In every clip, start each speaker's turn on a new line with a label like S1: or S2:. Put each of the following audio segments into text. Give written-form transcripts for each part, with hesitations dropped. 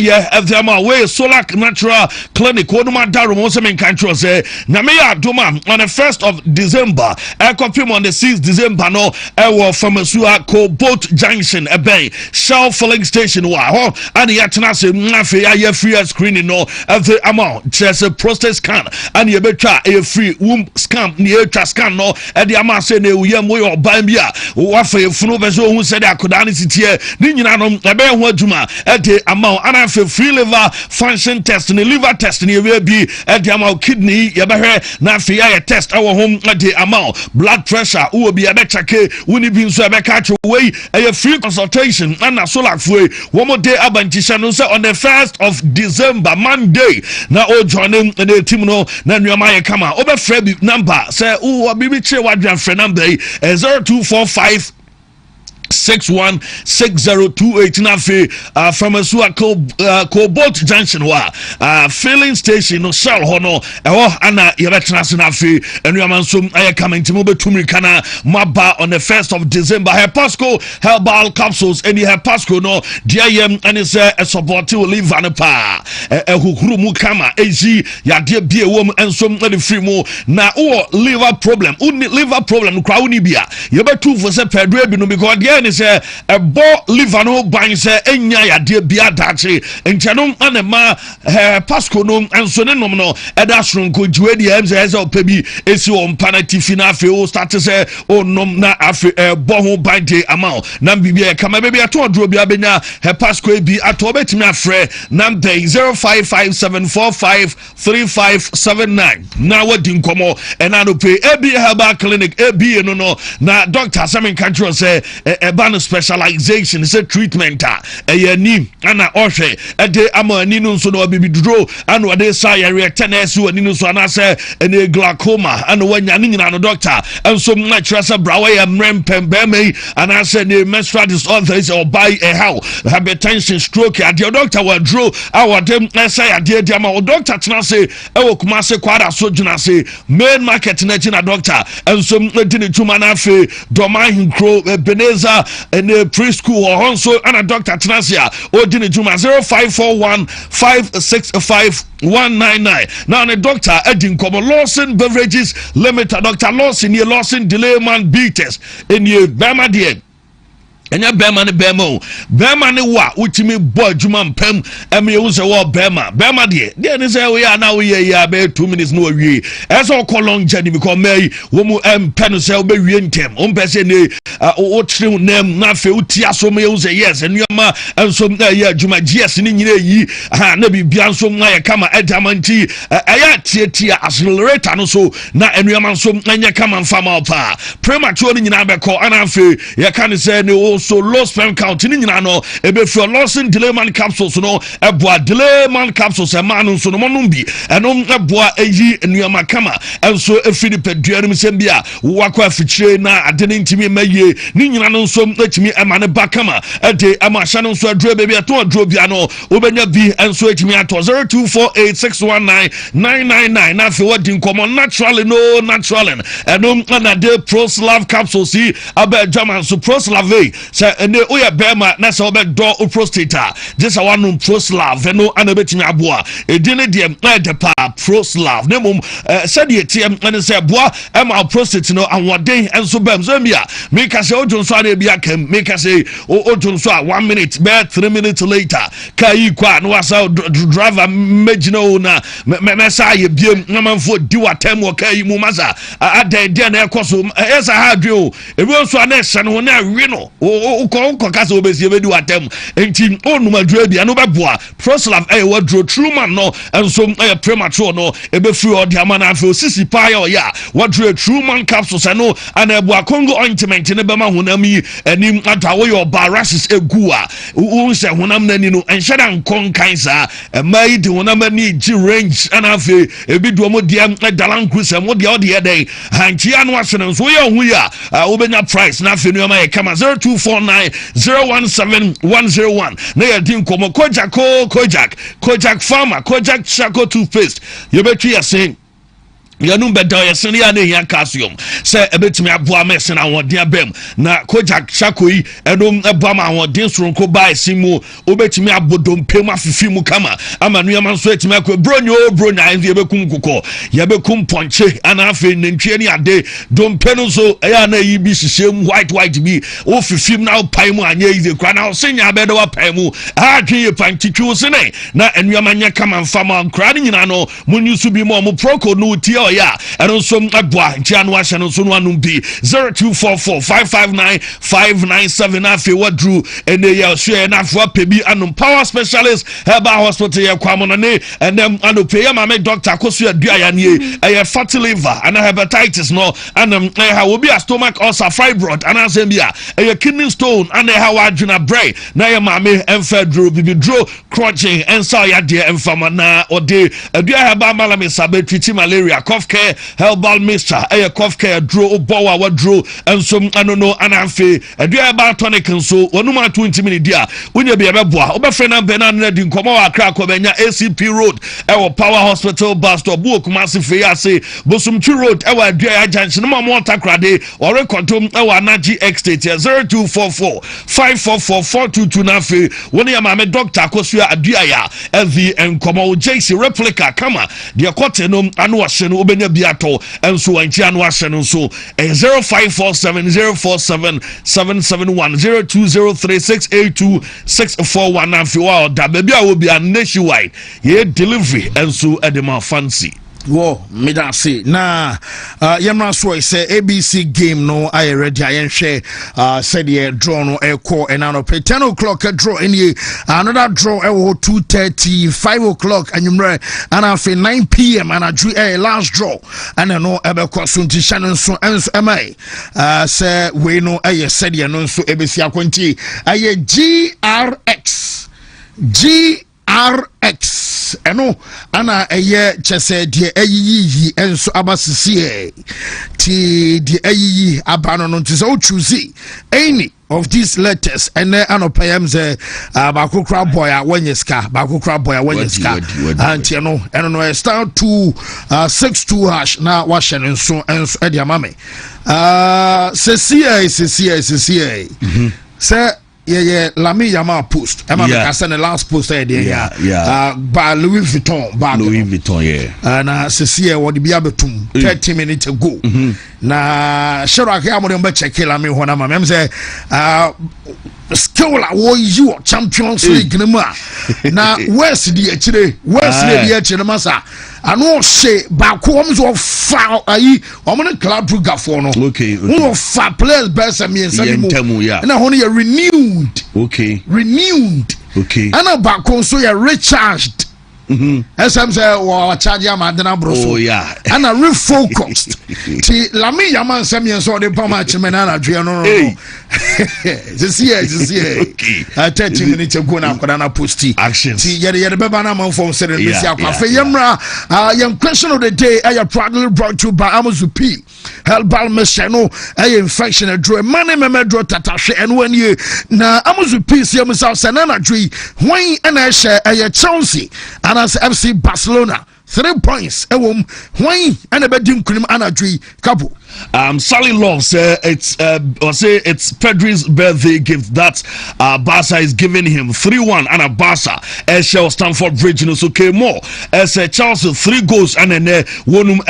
S1: yeah, Evdama way solar natural clinic. One man down most men control say Namea Duma on the 1st of December. I confirm on the 6th December. No, I was from a Boat Junction, a bay, Shell filling station. Wow, and the Atanase Mafia free screening. No, of the amount, just a prostate scan, and you better a free womb scan near scan. No, and the amount say ne Uyamo or Bambia, Wafa Funovezo who said I could answer here. Ninyanum, a bear Wajuma at the amount and for free liver function test and liver test and you will be at the amount kidney yabahe na fia test our home at the amount blood pressure will be a better care when it been so catch away a free consultation and a solar way one more day abantisha no say on the 1st of December Monday na o joining the team no na nyama kama over Fred number say o bibi che wadran friend number 0245 616028 nafe from a Cobalt Junction filling station no shell hono ana yebetrans nafe enu amansum aye coming to Wontumi kana maba on the 1st of December her Pasco herbal capsules and her Pasco no diam and is a support to live an pa ehukuru mu kama eji yade bie wom ensom na the free mu na o liver problem kwa uni bia yebetu for se pedro bi no because and say a bo liver no ban say enya yade bia dache enchanom anema Pasco no enso ne nom no eda sronko juwe di em say opebi esi o mpana tifina afi o start say o nom na afi bo ho ban de amount na bibia kama bibia to odro bia benya Pasco bi ato betimi afre number 0557453579 na wadi nkomo ena no pay ebi herbal clinic ebi no na doctor Samin control say ban specialization is a treatment ni ana ohwe ede amani no so no bibiduro anu ade say retenesu ani no so ana say ene glaucoma anu wanya ni nyina no doctor enso natural say brawe ya mrempembeme ana say ne menstrual disorders or by a how hypertension stroke ade doctor wadro awodem say ade ade ama doctor tena say e wokuma say kwada so dwuna say main market na china doctor enso dini tuma na fe doma hinkro beneza and preschool or also and a doctor Tanasia or Dini Juma 0541565199. Now the doctor Edin Como Lawson Beverages Limited, Dr. Lawson, your Lawson Delayman Beaters in your Bama dear. Enya bema ne wa utimi boy juma mpem eme you say wo bema de ne say we are now we ya be 2 minutes no wie eso call long journey because me wo mu pen say we wie ntem o mpese ne o trim nem na fe utia so me you say yes enuma enso ya juma gs ni nyina yi ha na bibia nso na ye kama edamanti aya tietia accelerator no so na enuma nso anya kama mfama opa premature ni nyina be call ana fe ye kan say ne so low sperm count ni nyina no ebe fi Lawson Delayman capsules no eboa Delayman capsules e ma no so no monum bi eno eboa eyi enuama kama enso efiri pedua no sembia wakwa afichire na adene ntimi maye ni nyina no so etimi ema ne bakama ede ama hya no so adro bebi ato adro bia no obenya bi enso etimi ato 0248619999 na fe wadi nkomo naturally no naturally eno na de Proslav capsules si aba German so Proslav say ene oya bema na say obeddo o prostate just a one Proslav no anabetimi aboa edine de de pa Proslav nemum said ye tm and say aboa ema prostate no anwoden enso bam so bia make say ojo so na bia kam make say ojo so 1 minute be 3 minutes later kai kwa no wasa driver magino na me say ye biem na manfo di watem wo kai mu masa adan de na ekoso esa ha dwe ebi so na ehye no na awi no uko kasa obesi ebedi watem enti onuma dro bia no beboa Proslav wadro true man no enso premature no ebe free odi amana afi osisi pa ya wadro true man capsules no ana eboa Congo ointment ne bema honam yi anim adawo your barashes egu a unse honam nani no enhyeda nkon kansa mai de honam ani gi range ana afi ebi do mo dia dalanku se mo dia odi eden hanchi anu ahwe no so ye hu ya obenya price na afi no ma ye kama 0249017101 na ye din komo Kojak farmer Kojak Chaco toothpaste you bet you are saying Yanum beda yesene ya ne hia calcium se ebetimi aboa mese na wodin abem na koja chakoi edom eboa ma wodin soronko ba esimu obetimi abodompem afifi mu kama ama nuama nso etimi akọ bronya enzi ebekum kokọ yebekum ponche ana afi nentwie ni ade dompe no so eya na yi bi hihiem white bi o fifim na pai mu anya ize kwa na osenya abede wa pai mu adwe ye pantitwu sene na enuama nya kama mfama nkra ni nyina no munyusu bi mo proko no tie ya and some agwa ntiano ahye no so no anum bi 0244559597 afi wadru ene ya hwe na afwa pebi anum power specialist herbal hospital ya kwamono ne enem anope ya mame doctor koso adua ya ne e fatty liver and hepatitis no anum ha obi a stomach ulcer fibroid and asembia e kidney stone and ha wadwuna brain na ya mame emfedro bibidro crunching ensa ya de emfama na ode adua herbal malame sabe treat malaria cough care herbal mixture cough care draw obowa wadro ensom anono anamfe adua herbal tonic nso wonuma 20 minutes dia unya bia beboa obefre na bena na di nkomo wa akra ko benya ACP road power hospital bus stop bu okumasi fe ase bosumchi road adua ya junction no mo takrade ore kontom anaji estate 0244544422 na fe woni ya mame doctor kosua adua ya evi enkomo JC replica kama dia kote no anu wahye no obenya biato enso anchi anu wahye no so 054704771020368264 na fe wa da baby a obi an nationwide ye delivery enso edema fancy.
S2: Wo me da say na yemra so say ABC game no I ready I share said the draw no e call and now 10 o'clock draw any another draw 2:30 5 o'clock and you and after 9 p.m. and I drew a last draw and I know ebe kwasunti shannon so enso am I say we know I said the no so ABC akwenti I GRX eno ana eye chese die eyiyi enso abasisi ti die eyiyi abano no ntse o choose any of these letters and anopayam ze bakokra boy a wanyeska bakokra boy a wanyeska anti eno no star 262 hash na wahye nso e dia mame CCA say yeah Lami Yama post Emma Casan the last post there by Louis Vuitton and Cecilia what the biabetum 30 minutes ago na Sheraka Amon check Lami Honama say skill wo you Champions League na West the masa ano she ba ko so fa ayi o mo club ruga for no
S1: okay
S2: no fa players best me na hono ye renewed ana ba ko so ye recharged SM say wa charge am adena broso and refocused ti Lami Yaman Samuel so the pama chimena na dwe no this year 30 minutes ago na kwada posti
S1: actions
S2: ti yede beba na man form say the akwafe yemra yam question of the day I proudly brought to you by Amozupi herbal meshano infection draw money meme draw tatashe and when you na Amozupi see himself sanana dwe when and share Chelsea and as FC Barcelona 3 points when and a bedim kunim anadri couple
S1: Sally Love said it's Pedri's birthday gift that Barca is giving him 3-1 and a Barca shall Stamford Bridge no so came more as Chelsea 3 goals and then wonum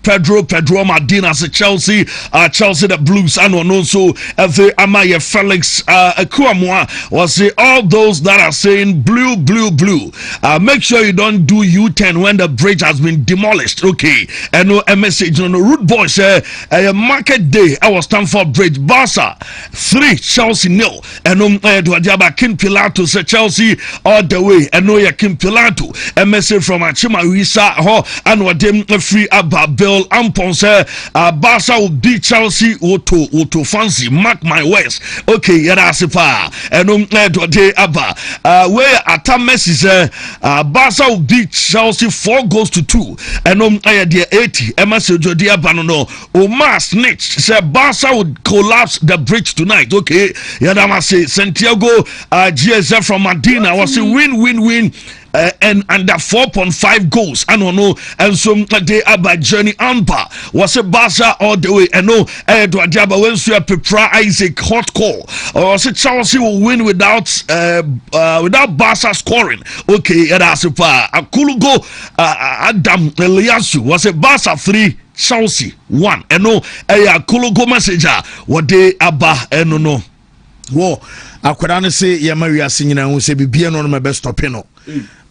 S1: Pedro Medina as Chelsea the Blues and also the Amaya Felix Akuamwa was say all those that are saying blue make sure you don't do U-turn when the bridge has been demolished okay and no message on the root boy say a market day I was Stamford Bridge Barca 3 Chelsea 0 and Diaba King Pilato say Chelsea all the way and no King Pilato a message from Achima Wisa and what them free about Bill Ampon say Barca will beat Chelsea auto fancy mark my words okay yada sipa and day aba where Atam Messi say Barca will beat Chelsea 4 4 goals to 2 and the 80 Emma Jodi Abano Omar snitch said Barca would collapse the bridge tonight. Okay, Yadama say Santiago GSF from Medina was a win and under 4.5 goals. I don't know. And so they are by Journey Ampa was a Barca all the way. And no, Edward Diaba when you prepare Isaac hot call or was it Chelsea will win without Barca scoring. Okay, that's a Akulugo Adam Eliasu was a Barca 3 Chelsea 1. And no, Akulugo messenger what they aba and no.
S2: Wo akwada no say yema wiase nyina hu say bibia no no be stop no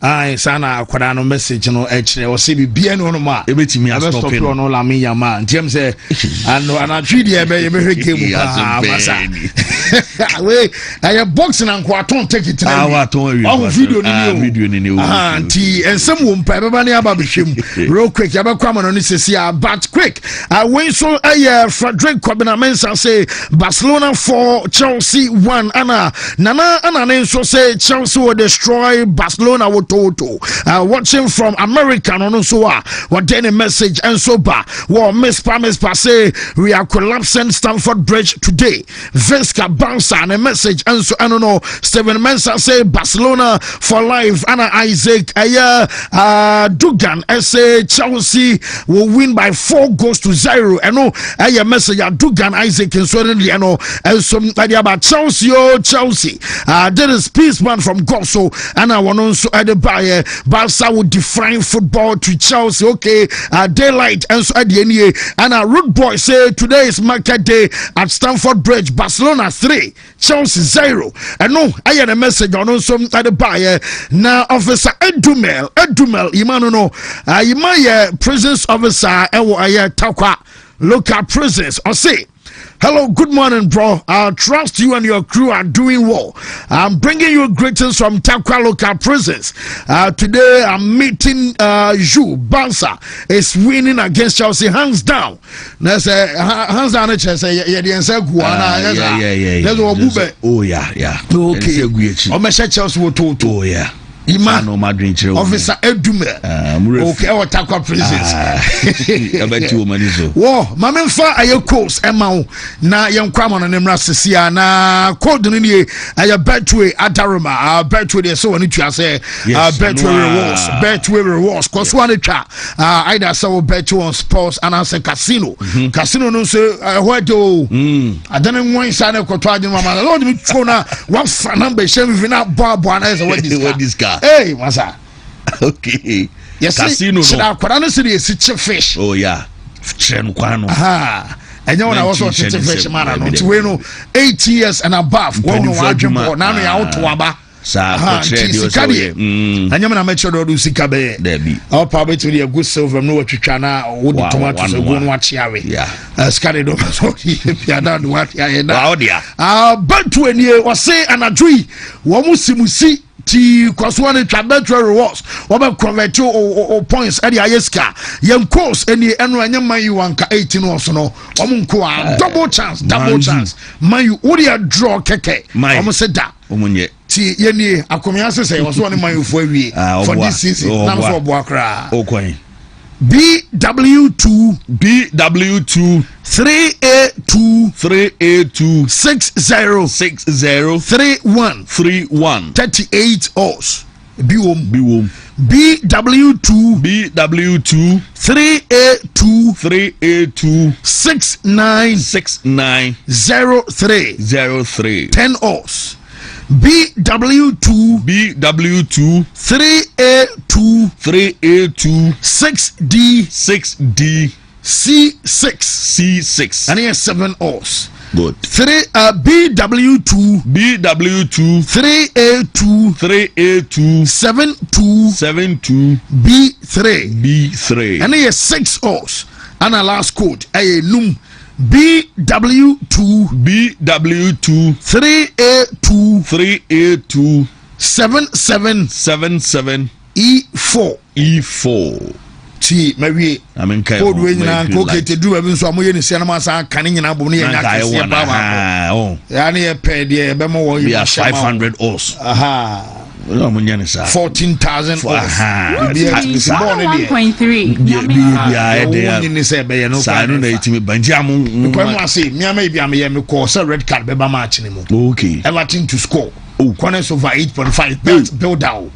S2: ai sana akwada no message no e kire o say bibia no no ma
S1: e betimi a stop
S2: no la me yama ntem say ano anatwi de e be hweke mu masa we na boxing and kwaton take it na video ni o anti ensem wo mpa be ba ne aba behwem real quick ya be kwa no ni sesia but quick when so Frederick Kobinamensa say Barcelona 4 Chelsea 1 ana so say Chelsea will destroy Barcelona with Toto. Watching from American on so what then a message and so ba Miss Pa say we are collapsing Stamford Bridge today. Vesca Bansa and a message and so I don't know. Steven Mensah say Barcelona for life. Anna Isaac Dugan say Chelsea will win by 4 goals to 0. I know a message Dugan Isaac and so and some idea about Chelsea. There is Peaceman from Gosso and I want also at the buyer Barca would define football to Chelsea. Okay, daylight and so at the end and Root Boy say today is market day at Stamford Bridge. Barcelona 3 Chelsea 0. And no I had a message on also at the buyer now officer Edumel Imano Imaya prisons officer Takwa local prisons or say hello, good morning, bro. I trust you and your crew are doing well. I'm bringing you greetings from Takwa local prisons. Today I'm meeting you. Barca is winning against Chelsea, hands down. Hands down.
S1: Oh yeah.
S2: Okay. Chelsea. Oh yeah.
S1: Imano Madrid
S2: officer Edume okay or Takwa prisons wo mamemfa aye course ema na yenkwa mo no nemra sesia na code no nie aye betway adaroma betway dey so woni tua say betway rewards cause one twa either so betway on sports and as casino no say what do adane nwan sa na koto adin mama lord me tro na one number shem vi na boa na say what this guy hey masa
S1: okay
S2: yes casino no da kwara no say si fish
S1: oh yeah chen kwano
S2: and you want also fish man no to we no 8 years and above one no adwempo na no ya auto aba
S1: sa ko trade
S2: and you na make sure do sika be
S1: there be
S2: all probably to the good silver no watwitwa na wo di tomatoes go no achiawe
S1: yeah
S2: skade do so ya da do what ya
S1: wow dia
S2: but when you was say anadui wo musimusi ti kwaswane twa rewards wo be convert o points e dia yeska yen course eni eno anyama you anka 18 also no omunko a double chance man you wo dia draw keke omo se da
S1: omunye
S2: ti yeni akomia se wo so ne man you for awie for this season na so bo akra
S1: okwan
S2: BW2
S1: 3A2
S2: 60 31 38 O's
S1: Biwom
S2: BW2 3A2 69 03 10 O's BW2 3A2 6D C6 and here's 7 O's
S1: good
S2: BW2 3A2 72 B3 and here's 6 O's and a last code a num BW2 3A2 77 E4 T maybe
S1: I mean
S2: code we na ko kete do be so amoye ni se na ma san kan nyina bo ne nya kase ba ba
S1: oh
S2: ya ne e pe de be mo wo
S1: 500 O's
S2: aha 14,000 off.
S3: 1.3.
S2: Red card beba match anymore. Okay. Everton to score. Corners over 8.5. Build out.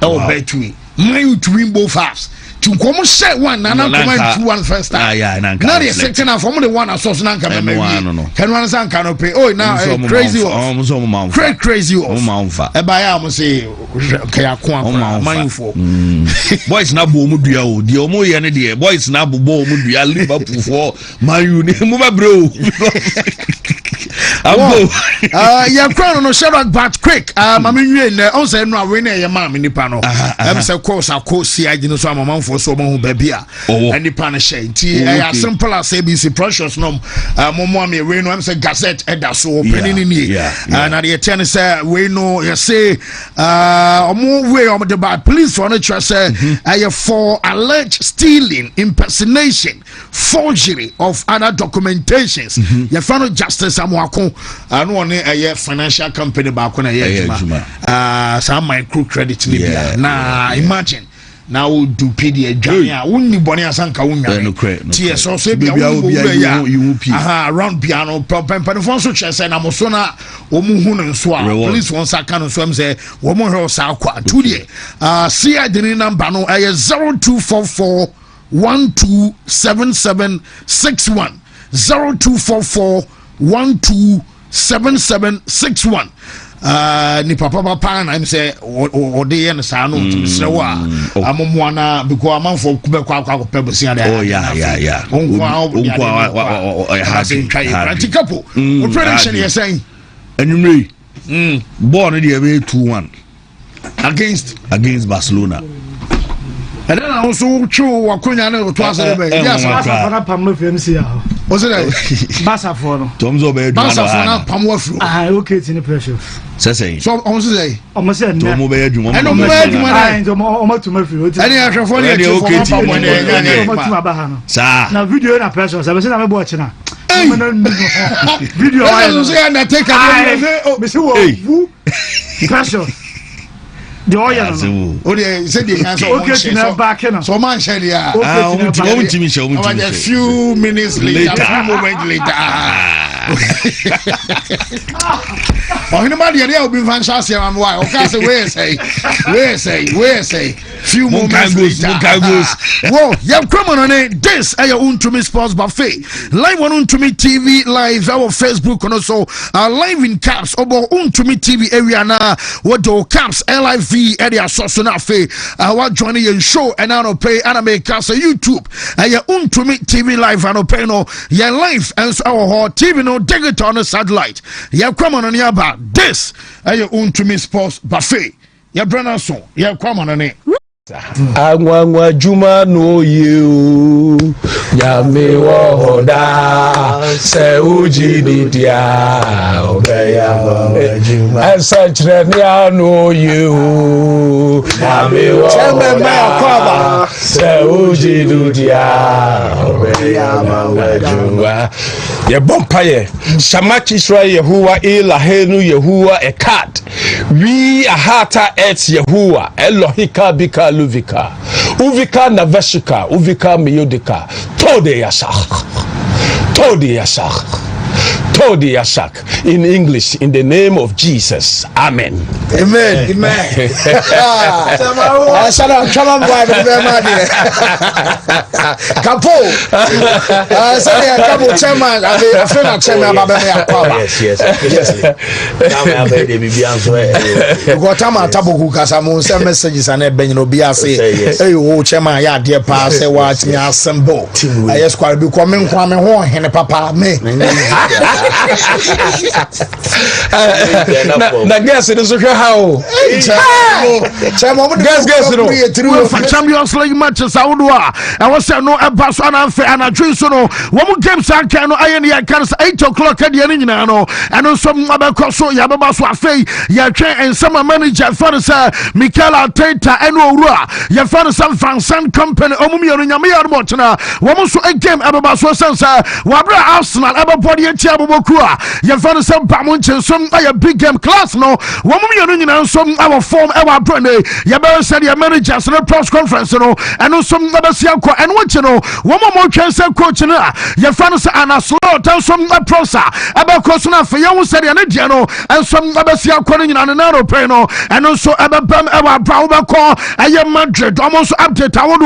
S2: Oh, bet we. Man, to win both halves. To come share one, and I'm coming 2-1 first time. Now the second half, I'm the one I saw Nanka. Can one san cannot pay? Oh, now crazy off. Crazy off. A buyer must say, Kayakwan, mindful.
S1: Boys na bo mu dua o. Die omo ye ne de. Boys na bo mu dua Liverpool for Man U ne mu ba bro.
S2: Ya crown no Sherlock but quick. Mama nwie na on say no we na ye ma me nipa no. Em say course akosi agi no so amam for so mo ba bia. And nipa no share. Ti as simple as ABC Precious no mo me we no em say Gazette eda so penini ni. Na the ten say we no you say omo we omo the bad police for no trust say for alleged stealing, impersonation, forgery of other documentations. You found justice amwako anu one financial company ba ko na some micro credit ni bia na imagine now do pay the adwan wonni bone asanka wonwa ts so bia around piano pempane fon so chese na moso na omu hu no so a police won saka no so am say wo mo he sa akwa to the see identity number no 0244 127761 0244 127761 ni papa na im say o de yen sa no tmisrewo amomo na because amanfo kube kwa pebosia de practical prediction you saying
S1: anyway born the 2-1 against Barcelona.
S2: And then I also true Wakunya no to answer the yes
S4: Barca pam no FMC ah
S2: was it
S4: Barca for no
S1: Tomzo be
S2: Barca for na pam wafru
S4: okay tin pressure
S1: say
S2: so almost say
S1: Tomo be adwuma
S2: and no be adwuma
S4: and o to mafru
S2: and ya hwefo ne okay pam
S4: no sa na video na pressure say na me bo china video
S2: I say na take
S4: me say wo pressure the oil
S2: no the say the hands
S4: okay to back na
S2: so man share dia a few minutes later a few moments later oh you know man there will be fan chance am why okay say we say few moments later whoa yeah come on this is your Wontumi Sports Buffet live on Wontumi TV live our Facebook and also live in caps about Wontumi TV area na what do caps live area source na fe what joining your show and I don't pay and make us YouTube your Wontumi TV live and pay no your live and our TV no digital on the satellite yeah come on your bar this is your Wontumi Sports Buffet your brother song yeah come on
S5: Angwa juma no you Yami wohoda Se uji didia Obeya juma Ensachre no you Yami wohoda Se uji didia Obeya juma Ye bompaye Shamachi Israel Yehuwa Ilahenu Yehuwa Ekat We ahata et Yehuwa Elohika bika Uvika Naveshika Uvika Miyodika Tode Yasak in English in the name of Jesus amen na guess it is how
S2: Champions League matches Saudwa I was no Abaso and so no one games I can can 8 o'clock at the end no and also Mabakoso Yababaso Afe and summer manager for Mikel Arteta and Ora ya found some Fansan company Omumi Nyamia Motana one so a game Ababaso Sansa Wabra Arsenal Ababody and Tiabo Abokua, Yavana some Bamunch, some big game class, no, woman, some our form, our brand, Yaber said your managers and a press conference, and some Nabasiako, and what one more chance of coaching, Yavana and a slow down some prosa, Abakosuna for young said, and some Nabasiako in an narrow peno, and also Ababam, our Browbako, a Madrid, almost update our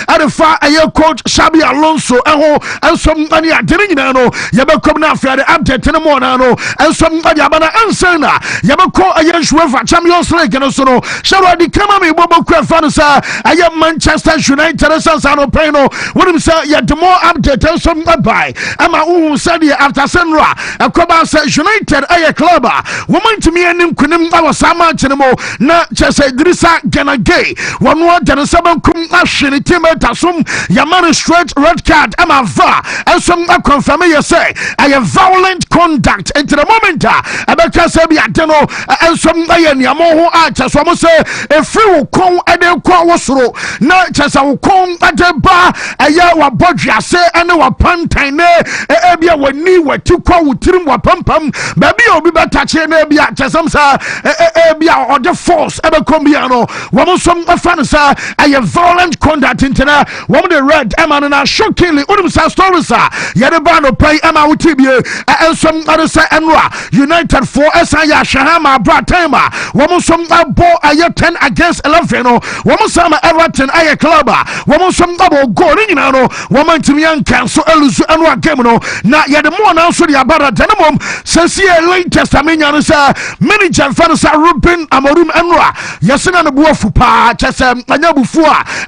S2: at the far a coach Shabi Alonso, and some money at Dinano, Yabakomna for the update in the morning, and some Yabana Ansana, Yabako, a young Shwefa, Champions League, and also, shall I become a Bobo Fanasa, I am Manchester United, Sansano Peno, what him say, yet the more update, and some by, and my own Sadia after Senra, a Koba says United, a club, woman to me and him couldn't have a Sama Chinamo, not just a Drissa Ganagay, one more than a 7 kum ashini timeta sum Yamani straight red card ama va and some confirm you say I have violent conduct into the moment abeka say bi adeno and some ayen yamoho acha so mo say e free wo kon ade kwa wosoro na chasa wo kon ade ba aya wa bodua say ene wa pantan ne e bia wani wati kwa wutirim wa pampam ba bia obi betache na bia chasam sa e bia or the force ebe kombia no wo mo som afan sa I have violent conduct into na one the red Emma na shockingly unum stories yede ba no pay Emma utibie and some other say enra United for Esaya Shahama Bratema one some ball aye 10 against 11 no one some Everton aye club one some double goal ni na no one to me cancel elusu enra game no na yede mo na so the abara denimum since latest amenya no say manager fan sa Ruben Amorim enra yesena no buafu pa chese anya bufu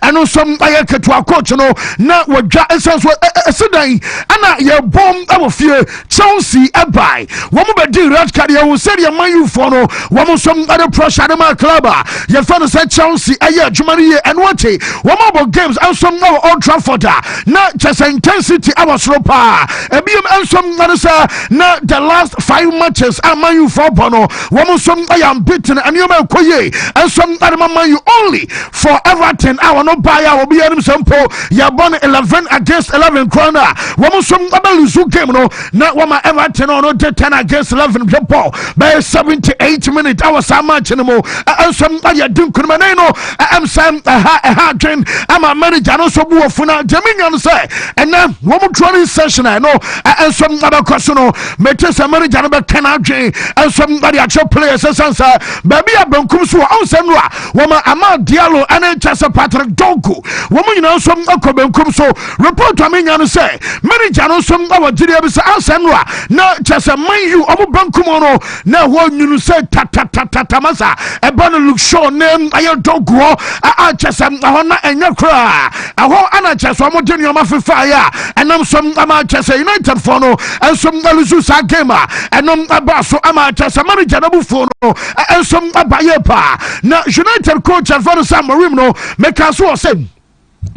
S2: and some aye ketua coach no na wadwa esenso esedan ana ye bom abofie Chelsea ebai wo mo bedi red card ye wo said ye man you for no wo mo some other pressure na my club ye fan say Chelsea aye adwumani ye and what wo mo bo games and some now Old Trafford na just intensity our slow pa ebiem and some na say na the last 5 matches am man you for bono wo mo some I am beaten and you may koye and some other man you only for Everton I will not buy I will be any sample ya born 11 against 11 corner woman some abelusu game no na wama Everton no 10 against 11 ball by 78 minutes I was so much no more and some ya dun kunmane no am sam ha train am a manager no so bu ofuna Jaminian say and now woman training session I know and some other question no metes a manager no be can train and somebody actual players sansa baby abankum so on senwa woman ama Diallo and Chasa Patrick Dogu woman you know some akobenkum so report to me and say manager no some our Julia be ansenwa na Chasa man you omo bankum no na wo you say tatamasa e ban look show name ayo Dogu a Chasa na enya kra aho ana Chasa omo deni omo fefa ya enam some ama Chasa United for no and some galusu sa game enam abaso ama Chasa manager no bufo no and some abaye pa na United coach for Sam Marim no make us say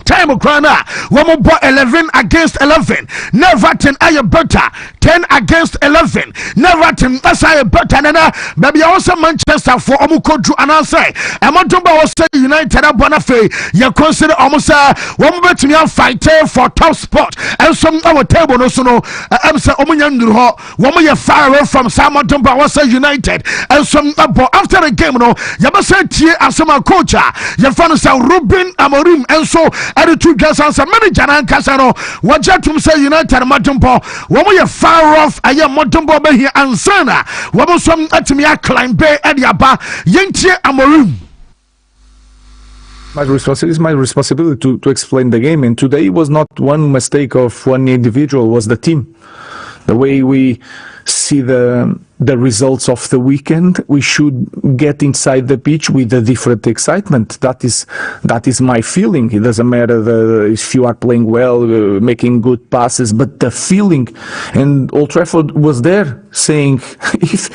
S2: time Ukraina woman bought 11 against 11 never 10 aye better 10 against 11 never 10 that's aye better nana baby also Manchester for omukodu and I say Amatomba was say United abonafe you consider almost one bet me fight for top spot and some our table no so no am say omunyanduru ho woman you far away from Amatomba was say United and some after the game no you be say tie asema coach you fan say Ruben Amorim and so at the two guys and manager and Casano wajatum say United Matumpo woman you far off I am Matumpo be here and sana woman some at me a climb bay at yaba yentie Amorim.
S3: My responsibility to explain the game, and today was not one mistake of one individual, was the team. The way we see the results of the weekend, we should get inside the pitch with a different excitement. That is my feeling. It doesn't matter if you are playing well, making good passes, but the feeling. And Old Trafford was there saying, if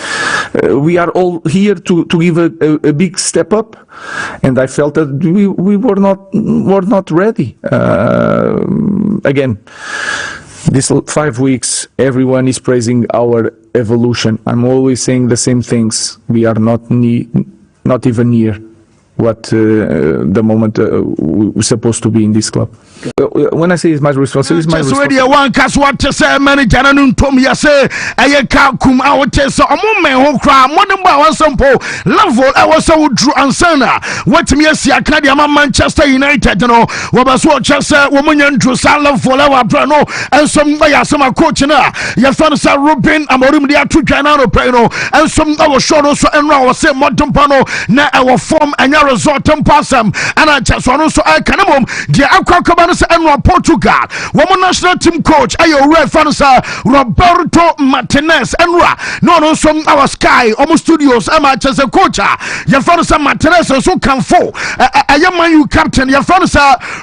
S3: we are all here to give a big step up, and I felt that we were not ready. Again, these 5 weeks, everyone is praising our evolution. I'm always saying the same things. We are not even near. what the moment we're supposed to be in this club. When I say it's my responsibility, it's my responsibility.
S2: One cast what to say, manager and Tom say, I can't come out so a moment who cry more than one sample level. I was so Drew and Sana. What me see a Kadiama Manchester United, you know, what was what just woman and Drew Sala for our brano and some way some coach now. Your father said Ruben Amorim dia to Janano Peno and some our show also and I was say Modern Pano na our form and your resort and pass them and I just want to I can the Aqua and Portugal. Woman national team coach, ayo referencer Roberto Martinez and no some our Sky almost studios as a coach. Your father Martinez so can fall. A young man you captain. Your father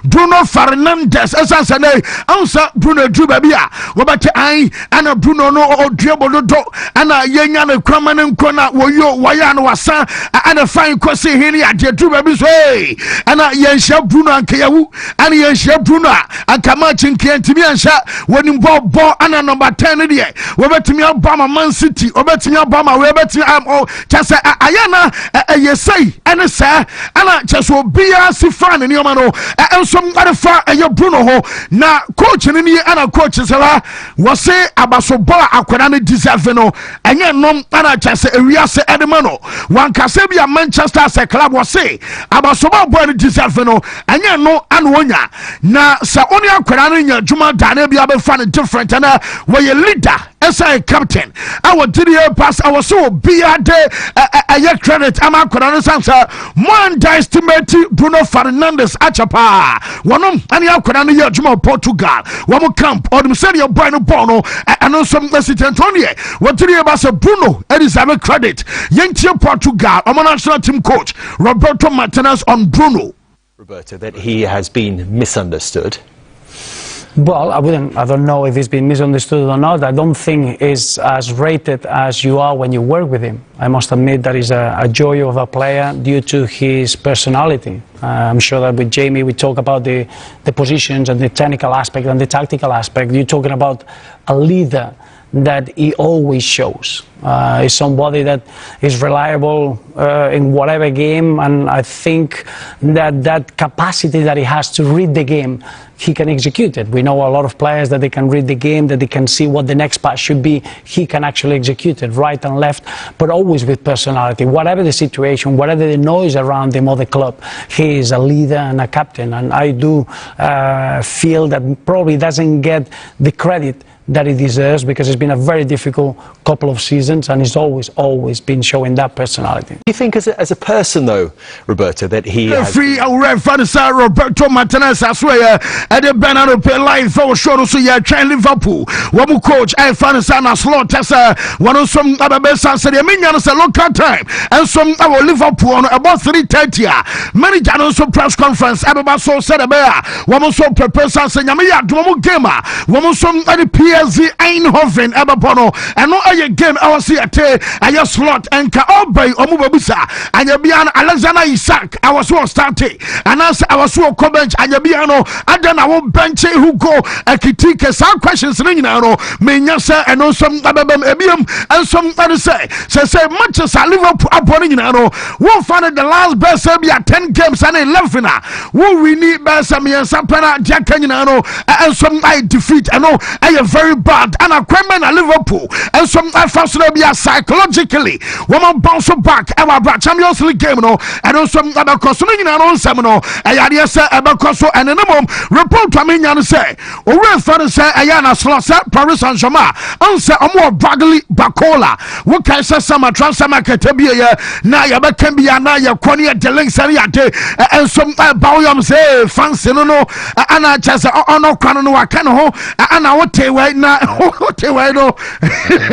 S2: Bruno Fernandes as I say answer Bruno Drubabia. Robert I and Bruno no dribble do and a young and Kraman and Kona Woyo Wayan Wasa and a fine question here at the Drubabi's way and a young Bruno and Kayawu and young Bruno and Kamachin Kentimi and Sha when you bought and number 10 here. We bet me Obama Man City, we bet me Obama, we bet me oh just Ayana you say and a say and I just will be a fan in your mano and some other far and your Bruno ho now coaching in here and a coach was say Abasoba Aquanani Disaveno and your nom and I just say we are say Edmano one Casabia Manchester as a club was say Abasoba boy Disaveno and you know and wonya na sa only Aquanani Juma Dane be able find different and where you leader as a captain our DDA pass our so be a day a credit I'm Aquanani answer one estimate Bruno Fernandes Achapa one and Aquanani Juma Portugal one camp or the city of Bruno Bono and also Messi Antonio what did you about Bruno it is a credit young Portugal our national team coach Roberto Martinez on Bruno.
S6: Roberto, that he has been misunderstood.
S7: Well, I don't know if he's been misunderstood or not. I don't think he's as rated as you are when you work with him. I must admit that is a joy of a player due to his personality. I'm sure that with Jamie we talk about the positions and the technical aspect and the tactical aspect. You're talking about a leader that he always shows. Is somebody that is reliable in whatever game, and I think that capacity that he has to read the game, he can execute it. We know a lot of players that they can read the game, that they can see what the next pass should be. He can actually execute it right and left, but always with personality. Whatever the situation, whatever the noise around him or the club, he is a leader and a captain, and I do feel that probably doesn't get the credit that he deserves because it's been a very difficult couple of seasons and he's always been showing that personality.
S6: Do you think as a person though, Roberto, that he has...
S2: Free Fanisa Roberto Martinez as well at the Bernardo Pay live for sure so yeah train Liverpool. One coach I Fanisa na slot tessa one of some other best answer the minion is a local time and some our Liverpool on about 3:30 many also press conference everybody so said about one so prepare answer nyame do gamer one some the PSV Eindhoven Ebapono and no a game I was here a slot and ka obey omubabusa and yabian Alexander Isaac I was so started and as I was so bench and yabiano adan I won bench who go a critique some questions no menya say and no some abem ebium and some other say Manchester Liverpool upon no won find the last best be 10 games and 11 we need best me and sapana jakanino and some I defeat and no I very bad and a criminal at Liverpool and some first be psychologically woman bounce back our Champions League game no and also about concerning in our own seminar I say about conso and in a moment report to me and say or father say Ayana slot Paris Saint-Germain and say more Bradley Bacola what can say some transfer market be now you can be now you corner the links and some Bauyam say fancy no and I just no crown no can ho and I would right now no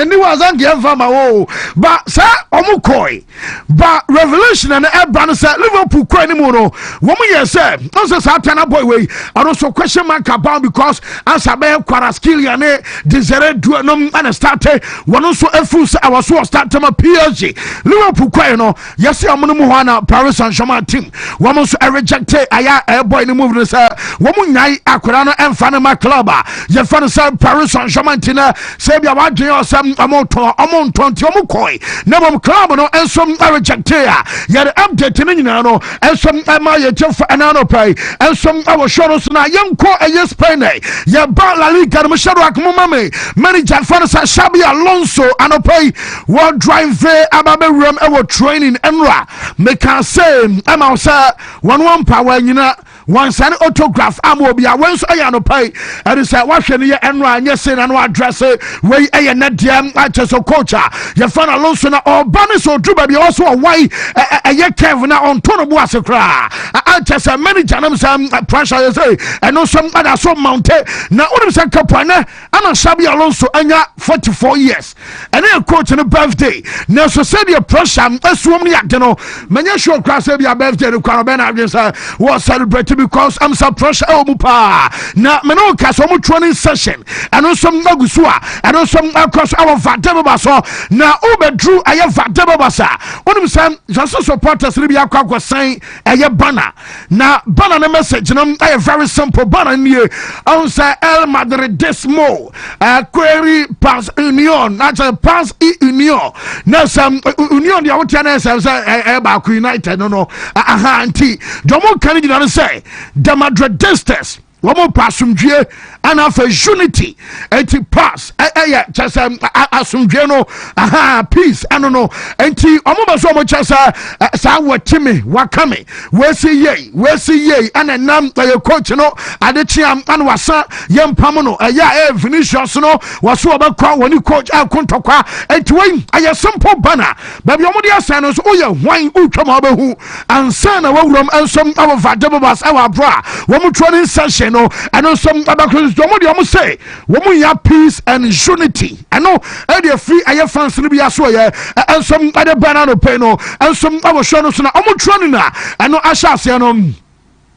S2: and it wasn't give for my but sir omukoi but revelation and Ebran said Liverpool cry anymore woman you said also Satana boy way and also question mark about because as I be Kwaraskiliane Desire do no and started one also efus I was so start to my PSG Liverpool cry no yes I'm no Paris Saint-Germain team one also rejected aya boy in move this wɔn nyai akora no ɛnfa ne ma club a yɛfa no sɛ Paris Saint-Germain tina sɛ bia wadwen ɔsɛm ɔmo ntɔn ti ɔmo kɔe na wɔn club no ɛnso rejecte a yɛde update ne nyinaa no ɛnso ɛma yɛgye fa ɛna no pɛi ɛnso ɛwɔ show no so na yɛnkɔ ɛyɛ Spain yɛba La Liga no mo hyɛ do akomo ma me manager fa no sɛ Xabi Alonso anɔpɛi wɔ drive ababɛwuram ɛwɔ training ɛnora meka sɛ ɛma sɛ wɔn mpa wɔ anyina wansane autograph amobi a wenso ɛyɛ anɔpɛi ɛde sɛ wahwɛ ne yɛ ɛnora nyɛ se na no address wei ɛyɛ ne deɛ akyɛ so coach a yɛfa no Alonso na ɔba ne sɛ ɔduru baabi a ɔso ɔwai ɛyɛ Kev na ɔnto no bo ase koraa akyɛ sɛ manager nam sɛ pressure yɛ sɛ ɛno nso ada so mounte na wonim sɛ kapane ana Xabi Alonso anya 44 years ɛne yɛ coach no birthday na so sɛdeɛ pressure asuom ne yɛde no manya sure koraa sɛ bia birthday no koraa bɛna adwen sɛ wɔ celebrate because I'm so pressure pa na me no ka so mo training session and some agusu a and some across our vadeba so na obedru aye vadeba sa onim sam just supporters bi akwa sign aye banner na banner na message no aye very simple banner nie on say El Madridismo query pass union natural pass union na some union dia wotia na say ba ku United no aha anti domo kan gina say the Madridistas wɔn pa asomdwie ana afɛ unity enti pass ɛyɛ kyɛsɛ asomdwie no aha peace ɛno no enti wɔn ba so wɔn kyɛsɛ saa wɔtimi wakame wɔsi yei ana nam ɛyɛ coach no adekyea ana wasa yɛn pam no ɛyɛ Vinicius no wɔso wɔbɛkɔ wɔne coach akontɔkwa enti wɔn ɛyɛ simple banner baabi wɔn de asɛn no so wɔyɛ hwan utwa ma wɔbɛhu ansa na wɔwuram nsom awɔ vadebas ɛwɔ abroa wɔn training session no ɛno nsom abakoro wɔn de wɔn say wɔn ya peace and unity ɛno ɛde free ɛyɛ fans no bi aso yɛ nsom ɛde banner no pay no nsom awɔ show no so na wɔn training na ɛno ahyɛ aseɛ no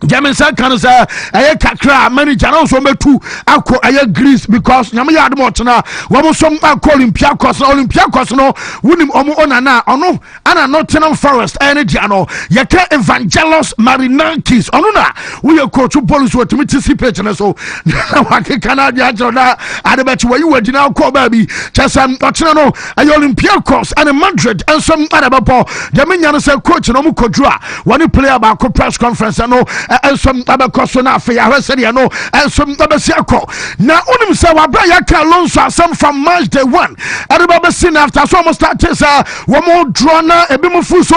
S2: Jamin said, "Can say I kakra manager also metu akɔ ɛyɛ Greece because nyame yɛ adom ɔtena wɔn so akɔ Olympiacos no wunim ɔmo onana ɔno ana Nottingham Forest ɛne dia no yɛka Evangelos Marinakis ɔno na woyɛ coach police wɔ tumi tisi page ne so na wakeka na dia kyerɛ na ade bɛkye wɔyi wɔ gyina akɔ baabi kyɛsɛ ɔtena no ɛyɛ Olympiacos ɛne Madrid nso ade bɛpɔ Jamin nya no sɛ coach no ɔmo kɔduru a wɔne player baako press conference no ensom abekɔ so na afa yahwɛ sɛdeɛ no ensom abɛsi akɔ na onim sɛ wabra yɛka Alonso asɛm from match day 1 ɛde bɛsi na after so almost start sɛ wɔn draw na ebi mu fu so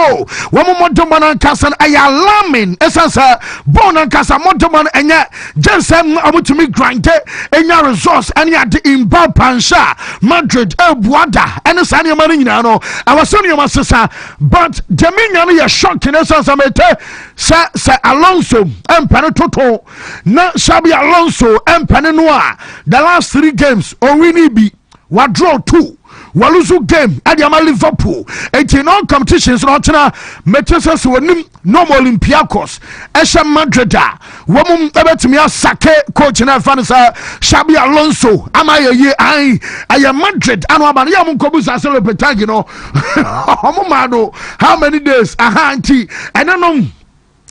S2: wɔn mɔdɔmɔ na nkasa ɛyɛ alarming ɛsan sɛ bɔɔl na nkasa mɔdɔmɔ no ɛnyɛ gyensɛm ɔmo tumi grinde ɛnya resource ɛne ade imba pansha Madrid ebuada ɛne saa nneɛma no nyinaa no awɔsɛ nneɛma sesa but Jaminya no yɛ shock ne ɛsan sɛ mɛtɛ sɛ Alonso empane toto na Xabi Alonso empane no a the last 3 games owini bi wa draw 2 waluzu game adiama Liverpool 18 competitions no tena Manchester wonim no Olympiacos esha Madrid a womum ebetimi asake coach na fa sa Xabi Alonso ama ye aye Madrid anu aba ya mun kobusa se repetagi no omumado how many days aha anti enonom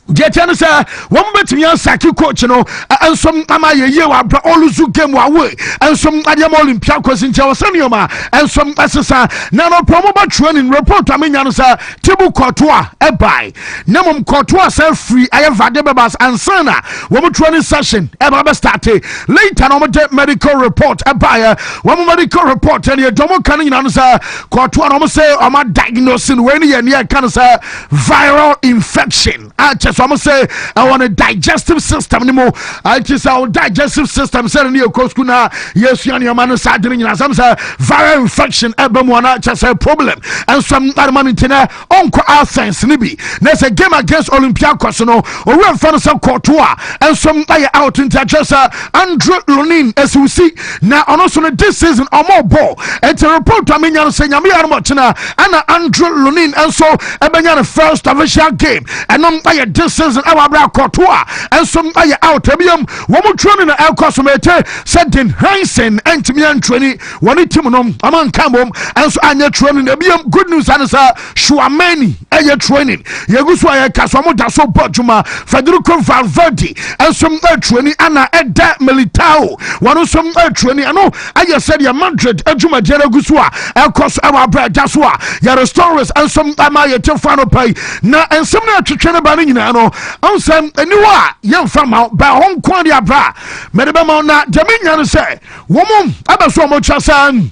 S2: Jetano say one bet me saki coach no ensom ama ye wa bra oluzu game wa we ensom adem Olympiacos in Chelsea ensom asesa na no promoba training report amenya no say tibu kotoa e buy na mom kotoa say free aye vadebas ansana wo training session e ba start later no de medical report e buy wo medical report and ye domo kan nyina no say kotoa no say o ma diagnosing we ne ye ne kan say viral infection so I'm say I want a digestive system anymore. I just our digestive system said in your coskuna yes you man sadrin as some say viral infection ebemwana just a problem and some other man in onko Athens nibi there's a game against Olympiacos no or we fan some Courtois and some out in just Andrew Lunin as we see now also this season or more ball and to report I mean you say nyame armochina and Andrew Lunin and so ebenya the first official game and by season our bra kotoa and some aye out ebiam womo training na elkosomete said den Hansen entimian training one team no aman kambom and so anya training ebiam good news and sir Shuameni aye training yeguso aye kaswamo daso bodjuma Federico Valverde and some training ana eda Militao one some training ano aye said ya Madrid adjuma jere gusua elkos our bra daswa ya restores and some amaye tefano pay na and some na twetwe ba ni nyina no ansem aniwa yem fama ba hon kwa dia bra medebe ma na deminya no say womum abaso mo chasan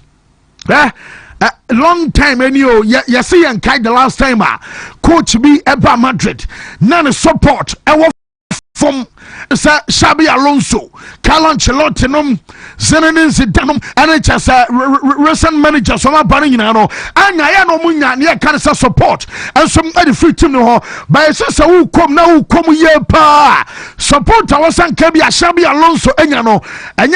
S2: long time anyo you see and kai the last time coach be eba Madrid none support from Xabi Alonso, Carlo Ancelotti, Zinedine Zidane, and just recent managers from our banning, and I know Munya near cancer support, and some other free team by a sister who come now, come here, pa support our son Kabia Xabi Alonso, and you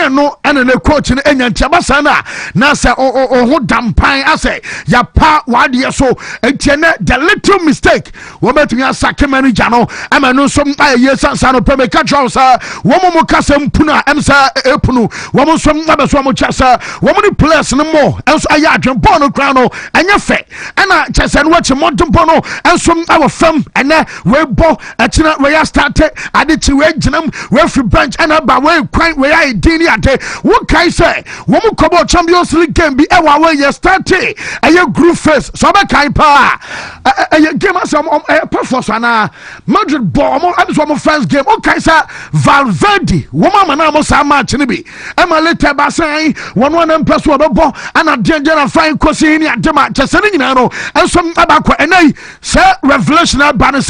S2: know, and the coach in Enyan Chabasana, Nasa or Dampine, I say, ya pa, why dear so, and the little mistake, what about me as a manager, I'm a know some years and son of Pemeka. Woman Mokasem Puna, Emsa Epunu, woman from Nabaswamo Chasa, woman players no more, else I jump Bono Crano, and your fat, and I just and watch a Montempono, and some our firm, and we bought a china where I started, I did to wait them, where free branch, and about where quite where I did it. What can I say? Woman Kobo Champions League game be our way you started, and your group first, so I can't pa, and you give us some performance, and Madrid bomb, I'm some first game, okay, sir. Valverde, woman, I was a match in be. I'm a little bassin, one plus one and a general fine cosine at the match, and some tobacco, and I say, revelational banner,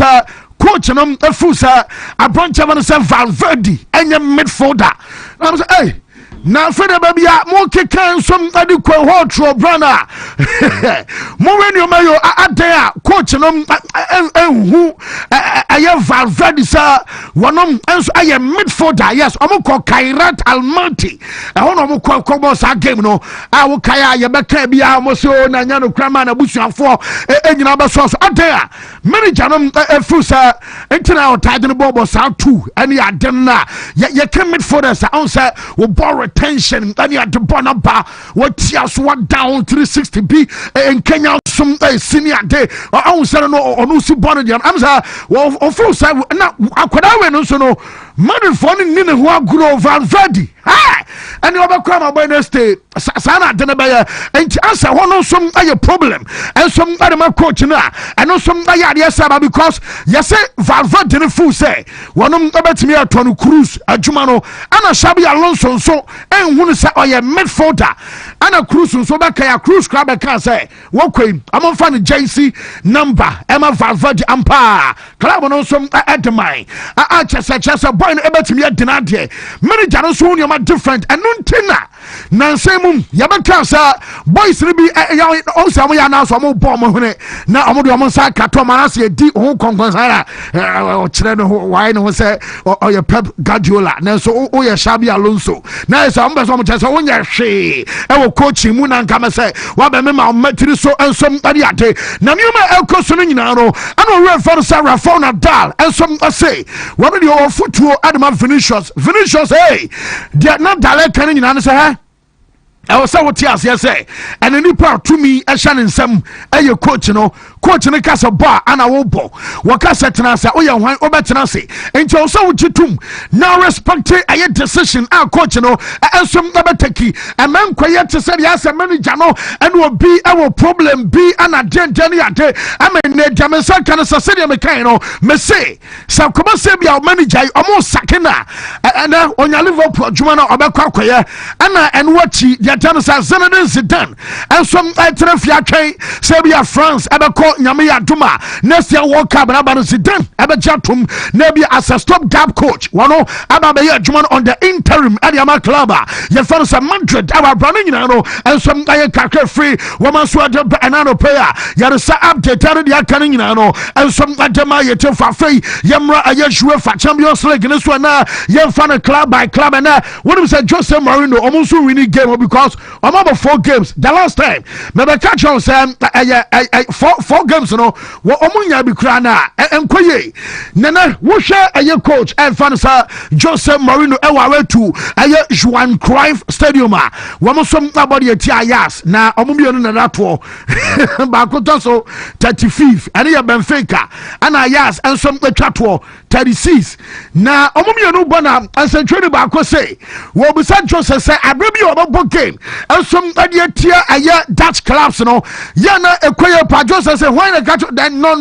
S2: coach and a fusa, a bunch of Valverde, and your midfielder. I was, hey. Now, Fred Baby, more can somebody call Hotro Brana. Morenio Mayo, there, coach, and who I have Valverde, sir. One of I am midfielder, yes, I'm called Kairat Almaty. I want to call Cobos game, no. I will Kaya Yabakabia, Moso, Nanyano Kraman, Bushan for any number source. There, many gentlemen, Fusa, enter out Titan Bobos out too, and you are done now. You can midfielders, answer, will borrow attention and you had to burn up what tears what down 360p in Kenya some senior day I was saying no on Usi Bonadian I'm saying well of course I could have also no Madrid for Nina who are good over Valverde and you have come by next day Sana Denabaya and answer one some problem and some other coach now and no some yes because yes Valverde didn't fool say one about me at Tony Cruz a Jumano and a Xabi Alonso so and who say oh yeah midfielder and a Cruz so back a Cruz club can say what I'm on find JC number Emma Valverde Ampa club on some at the mine I just a boy about me at Denadie many channels soon you're different and non tina Nansemum Yabaka boys be also we are now some bomb now I'm on side Catomasi deep home Congressara why no say or your Pep Guardiola now so oh yeah Xabi Alonso now some just on your she I will coach him and come and say what I met so and somebody at now you may elko sonino I don't read for Sarah Fona Dal and some say what are your football Adam Vinicius hey they are not direct can you say I was so what you say, and any part to me, a shannon some, a coach, coach in a castle bar, and a wobo. Wakasa Tanasa, oh, young, or Batanasi, and so what you do. Now respect a decision, our coach, and some Nabateki, a man quiet to say yes, a manager, and will be our problem, be an agent, I mean, Jamesa can assassinate Mecano, Messe, some Comasabia manager, almost Sakina, and on your Liverpool, Jumana, Abakoya, and what she, Zinedine Zidane and some Fiake, Serbia, France, Abako, Yamia Duma, next year World Cup, and Aban Zidane, Abajatum, maybe as a stop-gap coach. One Ababaya Juman on the interim at Yama Club. You found some Madrid, our running, and some Kaka free, woman sweater, and player. Yarasa update, Yakanino, and some Adamaya Fafe, Yamra, Ayashua for Champions League, and this one now, Yam found a club by club, and what was Jose Mourinho almost winning game because I'm over 4 games. The last time, maybe catch on Sam 4 4 games no wo omunya bi kura na enkoye nana wo hwe aye coach Fansa Jose Mourinho ewawetu aye Johan Cruyff Stadium a wo mo som abodi ati Ajax na omumienu na dato ba koto so 35 ane ya Benfica ana Ajax ensom etwato 36 na omumienu bona asentwene ba ko say wo bisa Jose say abrebi obo game ensom ade ati aye Dutch clubs no ya na ekoye pa Jose say when catch no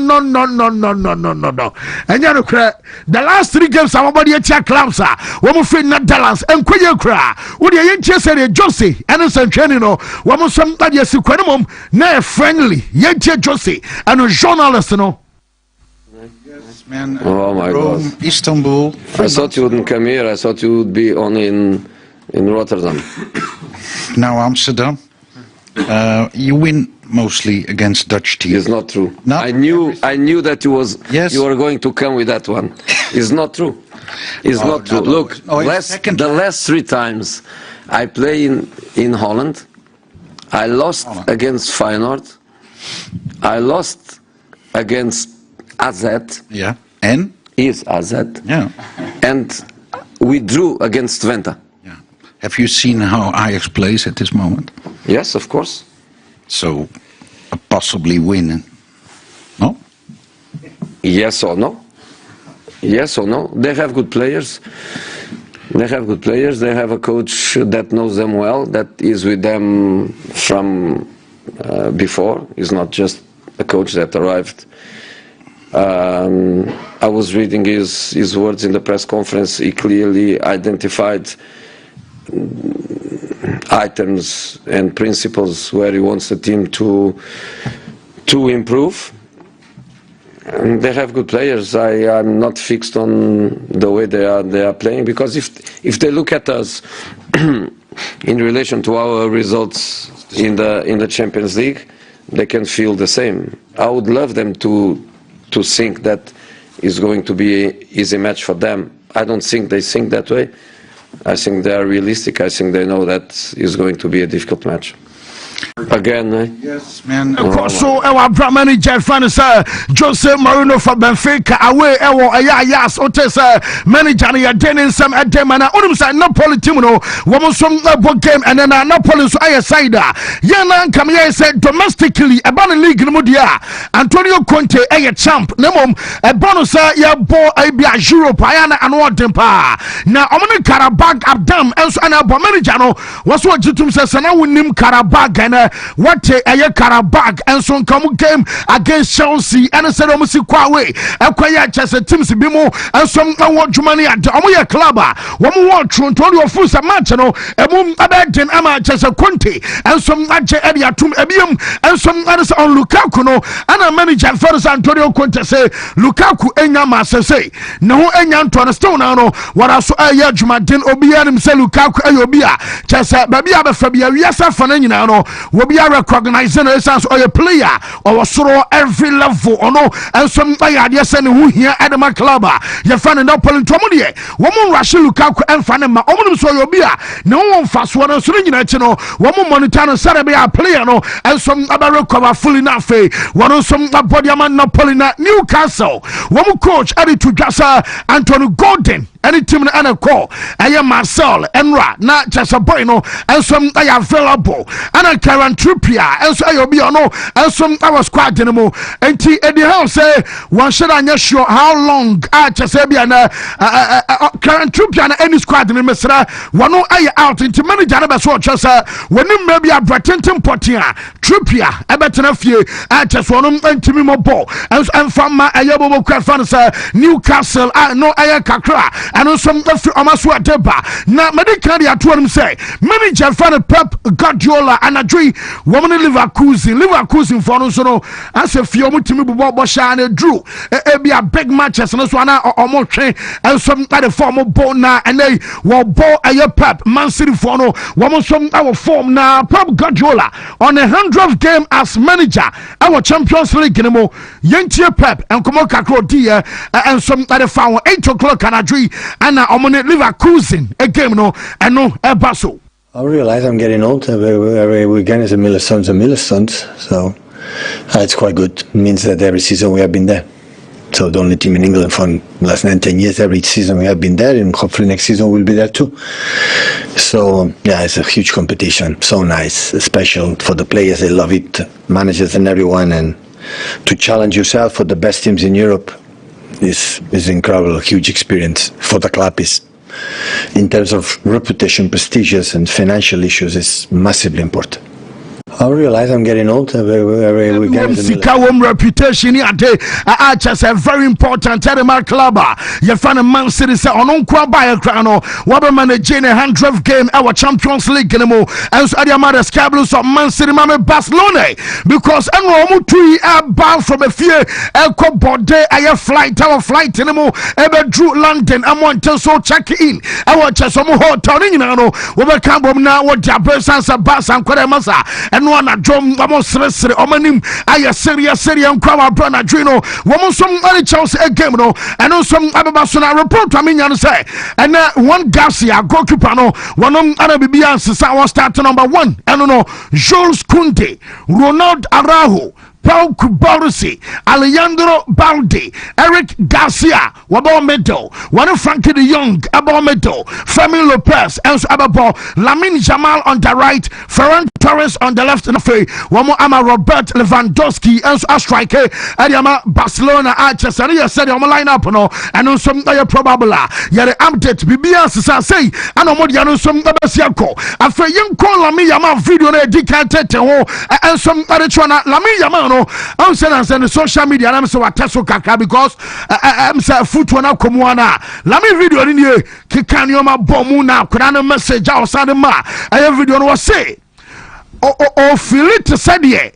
S2: enya no kra the last 3 games somebody ati clubs a wo mo free Netherlands enkoye kra wo de yentie say Jose ene sentwene no wo mo som ade asikwane mom na friendly yentie Jose and journalist no.
S8: Yes, man. Oh my God. Istanbul. I thought you wouldn't come here. I thought you would be only in Rotterdam. Now Amsterdam. You win mostly against Dutch teams. It's not true. No? I knew that you were going to come with that one. It's not true. It's not true. Look, the last 3 times I play in Holland, I lost against Feyenoord. I lost against AZ. Yeah. And?
S2: Is AZ.
S8: Yeah.
S2: And we drew against Twente.
S8: Yeah. Have you seen how Ajax plays at this moment?
S2: Yes, of course.
S8: So, possibly win. No?
S2: Yes or no? Yes or no? They have good players. They have good players. They have a coach that knows them well, that is with them from before. He's not just a coach that arrived. I was reading his words in the press conference. He clearly identified items and principles where he wants the team to improve. And they have good players. I'm not fixed on the way they are playing, because if they look at us in relation to our results in the Champions League, they can feel the same. I would love them to think that is going to be an easy match for them. I don't think they think that way. I think they are realistic. I think they know that it's going to be a difficult match. Again,
S8: yes, man.
S2: So, our manager, Jose Mourinho for Benfica, away, yes, Otes, manager, Yaden, some at them, and I only say Napoli team, no, woman, some game, and then Napoli, so I side. Yana Camilla said domestically, a banner league, Mudia, Antonio Conte, a champ, Nemom, a bonus, ya bo, a be a Europe, Ayana, and what temper. Now, I'm going to Karabag, Abdam, and so, and our manager, was what you says, and I will name Karabag. What a Karabag and so come game against Chelsea and said almost Kwawe acquire just a teams bimo and some what Germany at Omoya Club. One more Tronto of Fusa Machano, a boom about Ama just a Conte and some Ache Edia Tum Ebium and some others on Lukaku no and a manager first Antonio Conte say Lukaku Enyama say no Enyan to understand now what I saw a Jumadin Obianim say Lukaku Ayobia just baby Abafabia yes Fanana. Will be recognizing as a player or so every level or no, and some ideas and who here at the club. You're finding up in Tomodia. Woman Rashid Lukaku and Fanema, Omen so you'll be no one fast one and swinging at you know, woman Montana Saturday player no, and some other recover fully enough. One of some body man Napolina Newcastle. Woman coach added to Jassa Anthony Gordon. Any team and a call. I am Marcel Enra, not just a boy, no, and some I are available. And a Karen Trippier, and so I'll be on no, and some I was quite anymore. And T. Eddie House say, one should I not sure how long I just say, and Karen Trippier and any squad in Mr. One no I out into many Janabas watchers, when you maybe a pretending Potia, Trippier, a better few, I just want them to me more ball, and from my Ayabo Crafans, Newcastle, I know I Kakra. And also, Amaswa Deba. Now, Medicadia to him say, manager fan Pep Guardiola and a tree, woman in Leverkusen for us, as a few Wontumi Bosha and drew. It be a big matches and also or more train and some other form of Bona and they were ball a Pep Man City for no woman some our form now. Pep Guardiola on a 100th game as manager, our Champions League anymore. Yentia Pep and Komoka Crodia and some other found 8 o'clock and a tree. And I'm on Leverkusen a game no and no a bustle.
S9: I realize I'm getting old. Every weekend is a milestone, so it's quite good. It means that every season we have been there. So the only team in England for the last 9-10 years, every season we have been there, and hopefully next season we'll be there too. So yeah, it's a huge competition. So nice, special for the players. They love it, managers and everyone. And to challenge yourself for the best teams in Europe is incredible, a huge experience for the club. Is in terms of reputation, prestigious and financial issues, is massively important. I realize I'm getting old. We
S2: reputation just a very important club. You find a Man City say on by crano. What managing a 100th game our Champions League game. And so the mother Scabulus of Man City, Mama Barcelona, because I'm bound from a fear. Elko Bode, our flight anymore. Ever drew London. I want to so check in. I want to some hot turning now. We come now. What the persons are Bass and Quadamasa. And one a drum almost omanim I serious and crowd brother Drino woman some other chance again no and also some ababasona report I mean you say and one Garcia goalkeeper no one other Bibian was start number 1 and no Jules Kunde, Ronald Araujo, Paul Kubarsi, Alejandro Balde, Eric Garcia, Wabo Medo, one Frankie de Jong, Abo Medo, Femi Lopez, and Ababo, Lamine Jamal on the right, Ferran Torres on the left, and one more Ama Robert Lewandowski, and a striker, Adiama Barcelona, Arches, and you said on the lineup, no, and on some probable, yet update, Bibian say, and on Modiano, some Babasiako, after young call Lamine Jamal video, decanted, and some other China, Lamine Jamal. I'm saying the social media and I'm so ataso kaka because I'm say foot one up come one let me video in here kikan yo ma bomu na kura message outside ma I video no say o feel it said here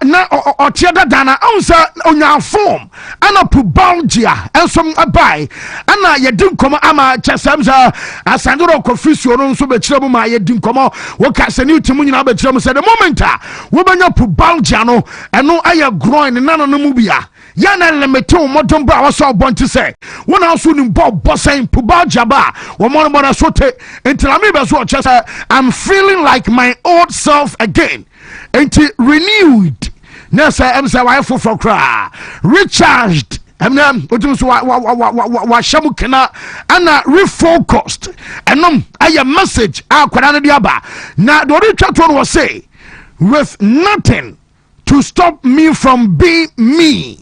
S2: na o tiada dana onsa onya form ana pu boundia ensom abai ana yedin komo ama chesamza asandoro confusio no nso be kiremu ma yedin komo wo ka se ni utimu nyina be kiremu se the moment wo banya pu boundia no eno aye groin na no mu bia yana lemete modon ba waso bonti se wona also ni bossen pu boundia ba wo mo no sote entlami be so chesa I'm feeling like my old self again and renewed nessa emsa wife for cry recharged and washamu kena ana refocused and a message akwana diaba na the other chat one was say with nothing to stop me from being me.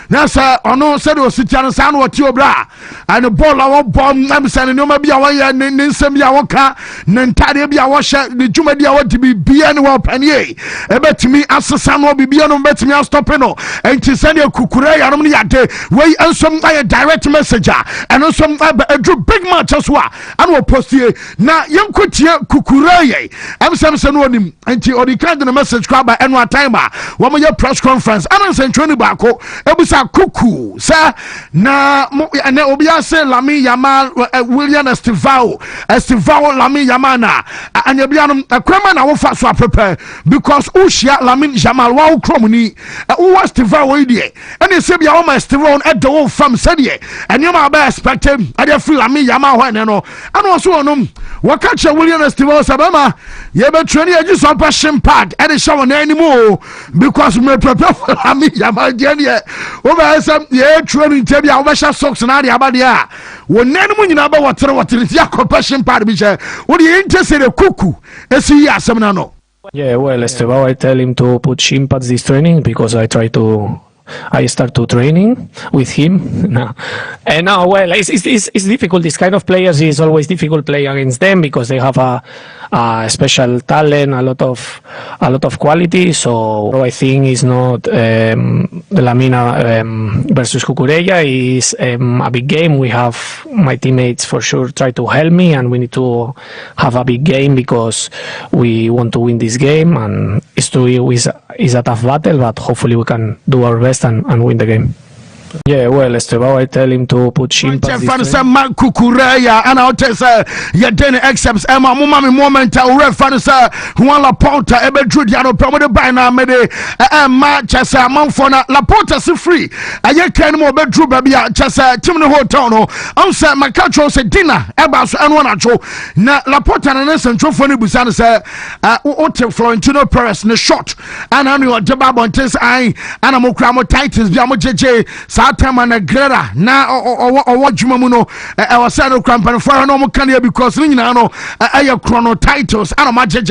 S2: Nasa ono said o sitian san what you bra and the ball our bomb am san no ma bia wa ya nsem bia wo ka ntade bia wo hye ne dwuma dia wo de bia ne wo panie e betimi asesa no bia no betimi stop no enti send e kukura ya no ne yade we ensom ay direct message and ensom a big match as well and we post here na yenkotie kukura ye am sam san no nim enti odi kind the message kwa ba eno time wo mo ya press conference and san twani ba ko ebusa kuku sa na obia say Lamine Yamal William Estivao Lamine Yamal na anya bia no akrama na wo fa so prepare because ushia Lamine Yamal wa ukrom ni wo Estivao yi de ene se bia wo ma Estivao e de wo fam se de enya ma ba expect e de free Lamine Yamal ho ne no ano so onum wo ka che William Estivao sabama ye be training agi so passion pad e de show na animo because me prepare for Lamine Yamal de over some yeah training tabi a obesha socks na dia abadia wo nanum nyina ba wotere ya compassion part bi che wo de interest the kuku esi ya asem na no.
S7: Yeah, well, Estevao, I tell him to put shin pads this training because I start to training with him now. And now, well, it's difficult. This kind of players is always difficult play against them because they have a special talent, a lot of quality. So I think it's not Lamina versus Cucurella is a big game. We have my teammates for sure try to help me, and we need to have a big game because we want to win this game. And it's a tough battle, but hopefully we can do our best and win the game.
S3: Yeah, well, Estevao, I tell him to put Shimpa.
S2: And I'll tell you, then accepts Emma Mummy moment. I'll refer to Juan Laporta, Ebedrudiano, promoted by now, Mede, Manchester, Monfona, Laporta, so free. I can't more bedroom, baby, just Timno Hotono. I'm saying my country said dinner, Ebas and one acho. Now, Laporta and Nelson Trofoni Busan say, Ote Florentino Perez in the shot. And I knew a Jababontes, I, and I'm Okramo Titans, Biamo JJ, Satam and a Greta, now or what Jumamuno, I was saying, Crampan for a normal candy because Linano, I chrono titles, and a major,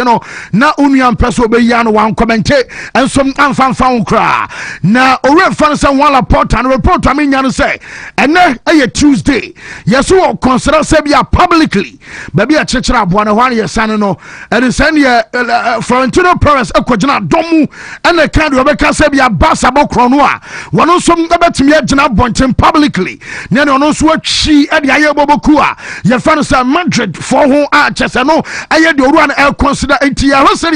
S2: now Union Peso Bayano, one commentate, and some unfound found cry. Now, or fans and one report and report, I mean, say, and then a Tuesday, yes, who consider Sabia publicly, baby a church up 1 year, son, and it's any Florentino Perez, a Quajana Domu, and the kind of Rebecca Sabia Bassabo Cronua, one also about to me at Jana Bonton publicly, Nano knows what she and Yabobokua, your fans are Madrid for whom I just know, I had to run I'll consider 80 years, and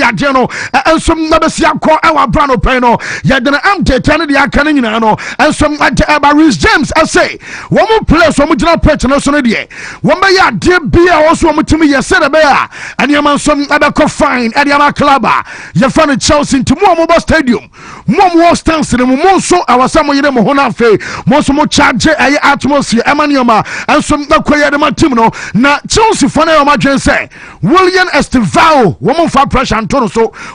S2: some Nabasia call our Brano Peno, yet then I'm telling the Akanino, and some Baris James, I say, one more place, one more person, also, one by your dear beer, also to me, you said a bear, and your man some other fine, and your clubber, your friend Chelsea to more mobile stadium, more stands in the more so our summer in the Mohonafe, more so much charge a atmosphere, Emmanuel, and some Nakoya de Matimo, na Chelsea for now, my say, William Estevao, woman for pressure and Tono,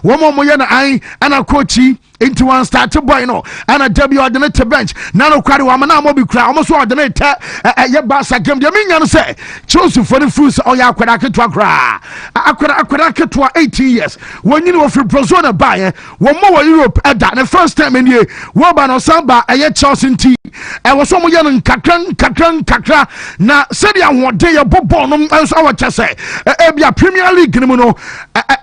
S2: woman Moyana I, and a coachy. Into one start to boy no and a W ordinate bench nano kwari wa mana mo bi kra almost ordinate ya basa game de me say choose for the fools or ya kwara ketwa kra akwara ketwa 18 years when you know for Brazil buy one more Europe at the first time in here wo ba no samba aye Chelsea team e wo so mo ye kakran na said ya wode ya bobo no enso awacha say e bia Premier League ni mu no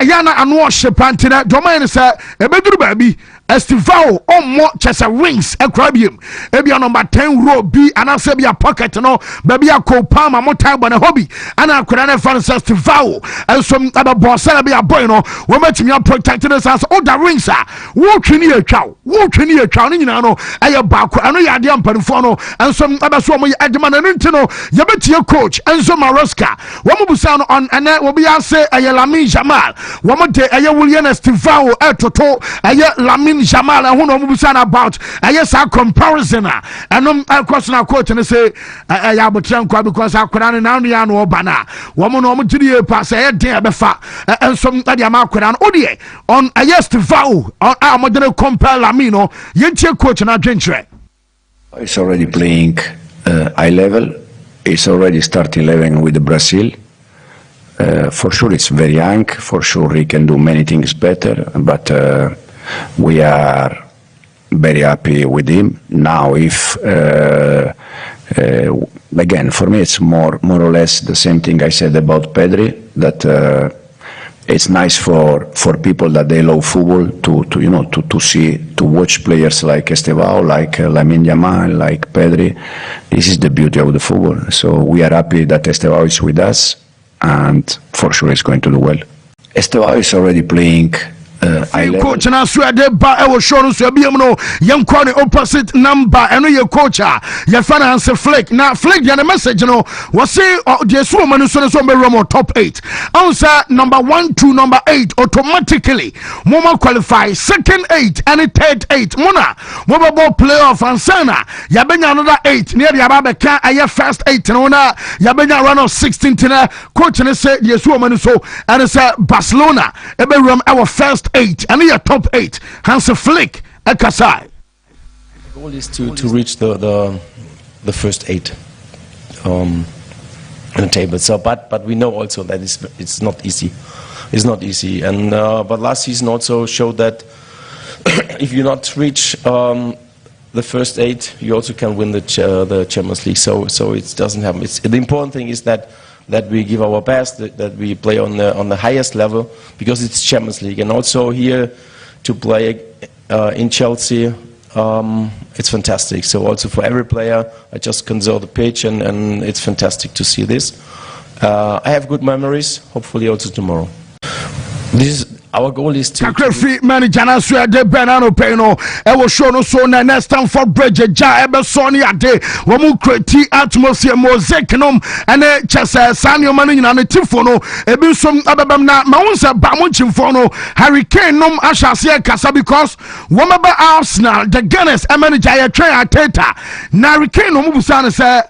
S2: ya na anu o shepantina domain say e beduru ba bi Estevao more chesa wings a crabium. Ebia number 10 row B and I say be a pocket no baby a co-palma more time on a hobby and I could have found Estevao and some other boss be a boy no we met me protecting us as all the rings are walking near cow in no I back I know you damn perifono and some other so my adman and intino you bet your coach and some Maroska one will sound on and that will be I say a Lamin Jamal one more day a William Estevao at Toto a Lamin Jamal and who know about yes our comparison and I question our coach and say I have a because I could now no bana woman no to the pass a day befa and some Odie on a yes to vow on our modern compare Lamino yenche coach and adventure.
S9: It's already playing high level. It's already starting 11 with Brazil. For sure it's very young, for sure he can do many things better, but we are very happy with him. Now if again for me it's more or less the same thing I said about Pedri, that it's nice for people that they love football to watch players like Estevao, like Lamine Yamal, like Pedri. This is the beauty of the football. So we are happy that Estevao is with us, and for sure he's going to do well. Estevao is already playing
S2: coach and I swear they buy our show so be no young corner opposite number and your coach your finance flick now flick the message was say the woman so be top 8 answer number 1 to number 8 automatically mama qualify second 8 and third 8 mona mobile playoff and sana ya benya another 8 near the ababeka aye first 8 na ya benya run of 16 tina coach and say the woman so and it's Barcelona ebe room our first 8 and your top 8 Hans Flick at Kasai.
S5: The goal is to reach the first 8 on the table. So but we know also that it's not easy. It's not easy, and but last season also showed that if you not reach the first 8, you also can win the Champions League. So it doesn't happen. The important thing is that we give our best, that we play on the highest level, because it's Champions League. And also here to play in Chelsea, it's fantastic. So also for every player, I just can saw the pitch, and it's fantastic to see this. I have good memories, hopefully also tomorrow. This is Our goal is to
S2: free manager na so de Bernardo Peno e wo show no so na next time for bridge ja e be so ne ade wo mu create atmosphere mosaic nom ene chese sanyo man nyina ne tifo no e bi som ababam na ma won se ba mo chimfo no hurricane nom ahase kasa because wo meba Arsenal the Gunners manager ya train ateta na hurricane no mu busa ne se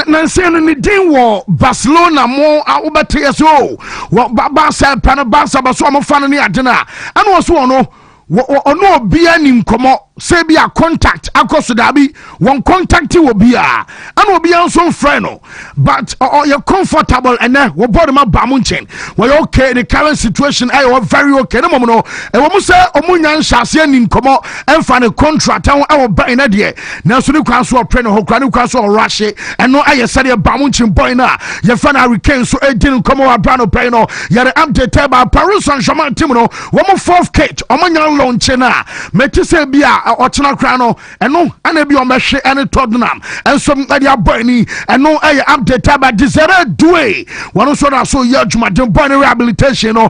S2: Nancy ni din wo Barcelona mo awobete yeso wo Barca pana Barca baso mo fa no ne adena ana wo so no ono obia ni nkomo say be a contact akoso da bi one contact wo bia ana obia so friend no but you're comfortable and wo body ma ba mo nchen we okay the current situation I was very okay no no e wo mo say omunya nhase ni nkomo emfa ne contract an wo ba ina de na so ni kwan so opre no ho kwan ni kwan so rush and no aye say ba mo nchen boy na ye fa na hurricane so e din nkomo wa bra no pay no ye update ba Paris Saint-Germain team no wo mo fourth kit omunya launch na meti say bia ochena kra no eno ana bi o mehwe ene Tottenham enso dia boy ni eno aye update about Desire Doué one so na so ye adwumaden boy rehabilitation no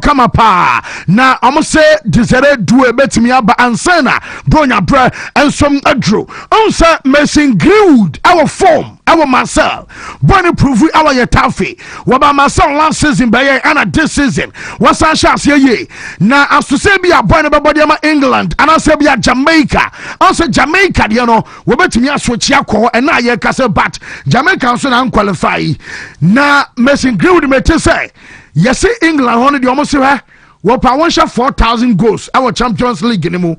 S2: kama pa na omo say Desire Doué betimi aba ansana bronya bra enso adro on say Mason Greenwood our form our Marcel boy prove our yetafe waba Marcel last season by ana this season wasa chance ye na aso say bia boy no body ama England and I say bia Jamaica also Jamaica you know we betimi aswochi akọ and na ye kase but Jamaica so na qualify na Mason Greenwood mete say yes England hono de almost say we pa won sha 4,000 goals our Champions League ni mu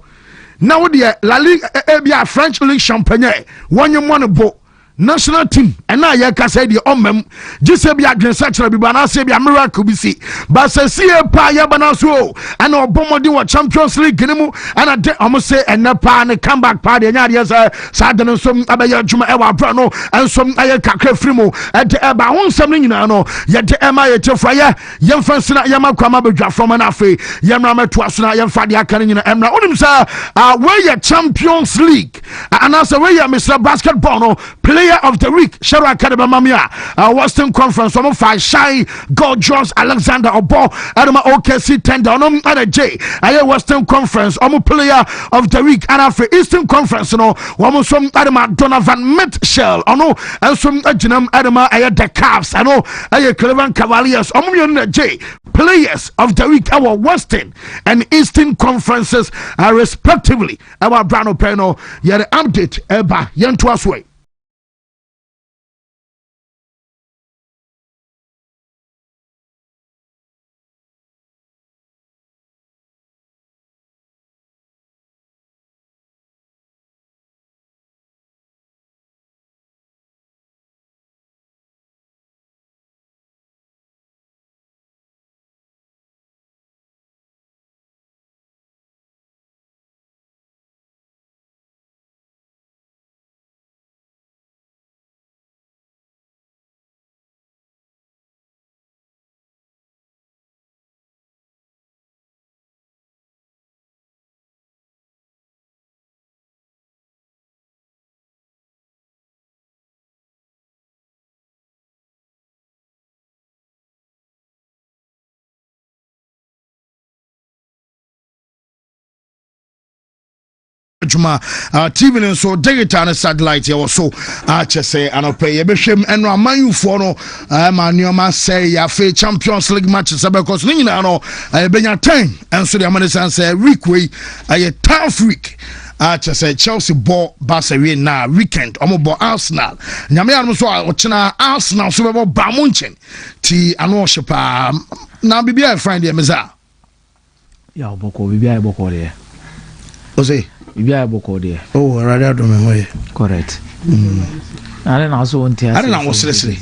S2: now the La Ligue bia French League Champagne one you want bo national team and now you can say the omem just say be a such a bibana say be a miracle be see but say see a pa ya banaso and obomodi wa Champions League genimu and I almost say and na pa and come back party and ya sadan some abaya juma e wa bra no and some aye kakra free mo and the eba won something nyina no ye de ema ye tefra ye yemfa na yema kwama bedwa from na afi yemra meto aso na yemfa de aka nyina emra onim say we ye Champions League and as we ye Mr. Basketball no player of the week Shero Academy Mamia Western Conference some five shy gorgeous Alexander Obo Adama OKC tender on J aye Western Conference player of the week and after Eastern Conference no one some Adama Donovan Mitchell ono and some Jinam Adama aye the Cavs ano aye Cleveland Cavaliers J players of the week our Western and Eastern Conferences respectively our Brano Peno yet update eba yentu aswe. Juma TV so digital satellite here so say anope ye behwem eno amanyu fo no ma nneoma say ya fe Champions League matches because ni nyina no benya 10 enso de amane say week we a tough week say Chelsea ball Barcelona na weekend omo ball Arsenal nyame anum so ochena Arsenal so be ba munchen ti ano shepa na bibia find the meza
S10: ya oboko bibia eboko de
S2: Ose
S10: bibia eboko de
S2: oh rather do me way
S10: correct ale na so wonti ase
S2: ale na wo sere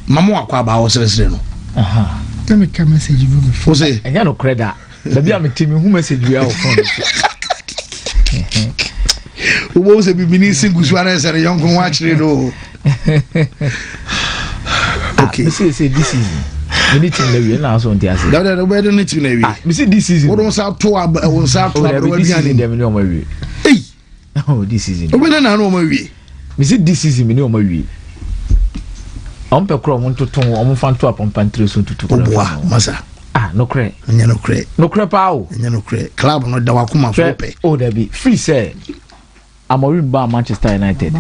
S2: mamo akwa ba wo sere no
S10: aha
S4: let me come message you before
S2: Ose
S10: enya no credit da bia me timi hu message we out phone
S2: Ubo se bibini singu swara sere yonko wachire do okay
S10: say this is anything that we na so wonti ase
S2: da we don't need to na we
S10: me say this season
S2: we don't say to we say to
S10: we bian dem ni o ma wi oh this season
S2: we na no ma wi
S10: me say this season me ni o ma wi on pe kro mon toton on fan to apon pantre so tutu
S2: oboa masa
S10: no cre.
S2: Nya no cre.
S10: No cre pao.
S2: Nya no cre. Club no da wakuma fo pe.
S10: Oh there be. Free say. Amorim ba Manchester United.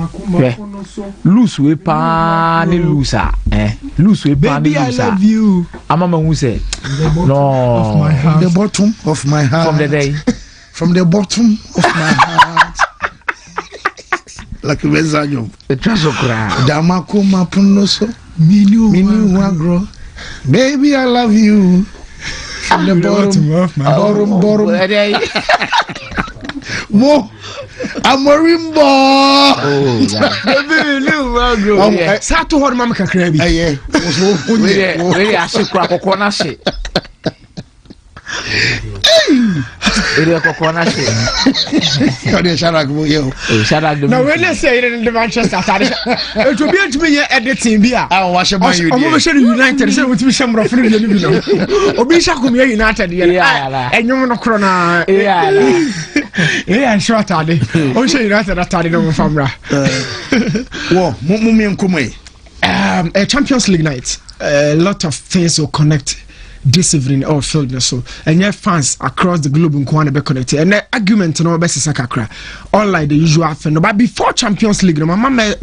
S10: Lose we pa ni loser. Lose we pa ni loser. Baby, I love you. Amama who say? No.
S2: Of my heart. The bottom of my heart.
S10: From the day.
S2: From the bottom of my heart. Like Vezanyo.
S10: The treasure cry.
S2: Damako mapunoso. Minu wagro. Baby, I love you. From the bottom of my heart. Mo. Amorimbo.
S10: Oh, yeah.
S4: Sato hor mama kakra bi.
S2: Eh.
S10: We ashikwa kokona she. Ere kokona she.
S2: Kade sharak mo yo.
S10: Sharak do.
S4: Na we na say in the Manchester side. It will be ntumi ye editing bi a.
S2: Ah, wa she man you.
S4: Omo be share United say we timi shamro fru ni bi no. Obi sha kom ye United ye. Enyum no kro na. Yeah, sure tade. O share United atade no mo famra.
S2: Wo, mo me nkomai.
S4: A Champions League night. A lot of things will connect this evening or field so and your fans across the globe in Kwana be connected and the argument no be sakakra all like the usual thing but before Champions League no mama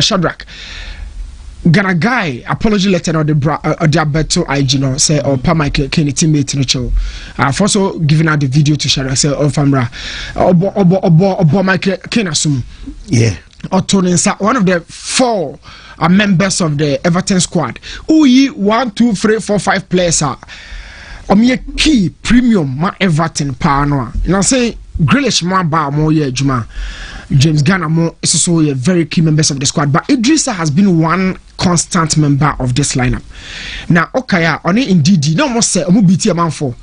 S4: Shadrack Ghana guy apology letter or the Beto IG no say or pa Michael Kenny teammate no show for also giving out the video to Shadrack say oh famra obo Michael Kenasum
S2: yeah
S4: Otonensa one of the 4 are members of the Everton squad. Uyi 1, 2, 3, 4, 5 players are. Omiye key premium ma Everton pa no. You know say Grealish ma ba mo ye juma. James Garner mo is also a very key members of the squad. But Idrissa has been one constant member of this lineup. Now Okaya oni indeed no mo say omo biti amanfo.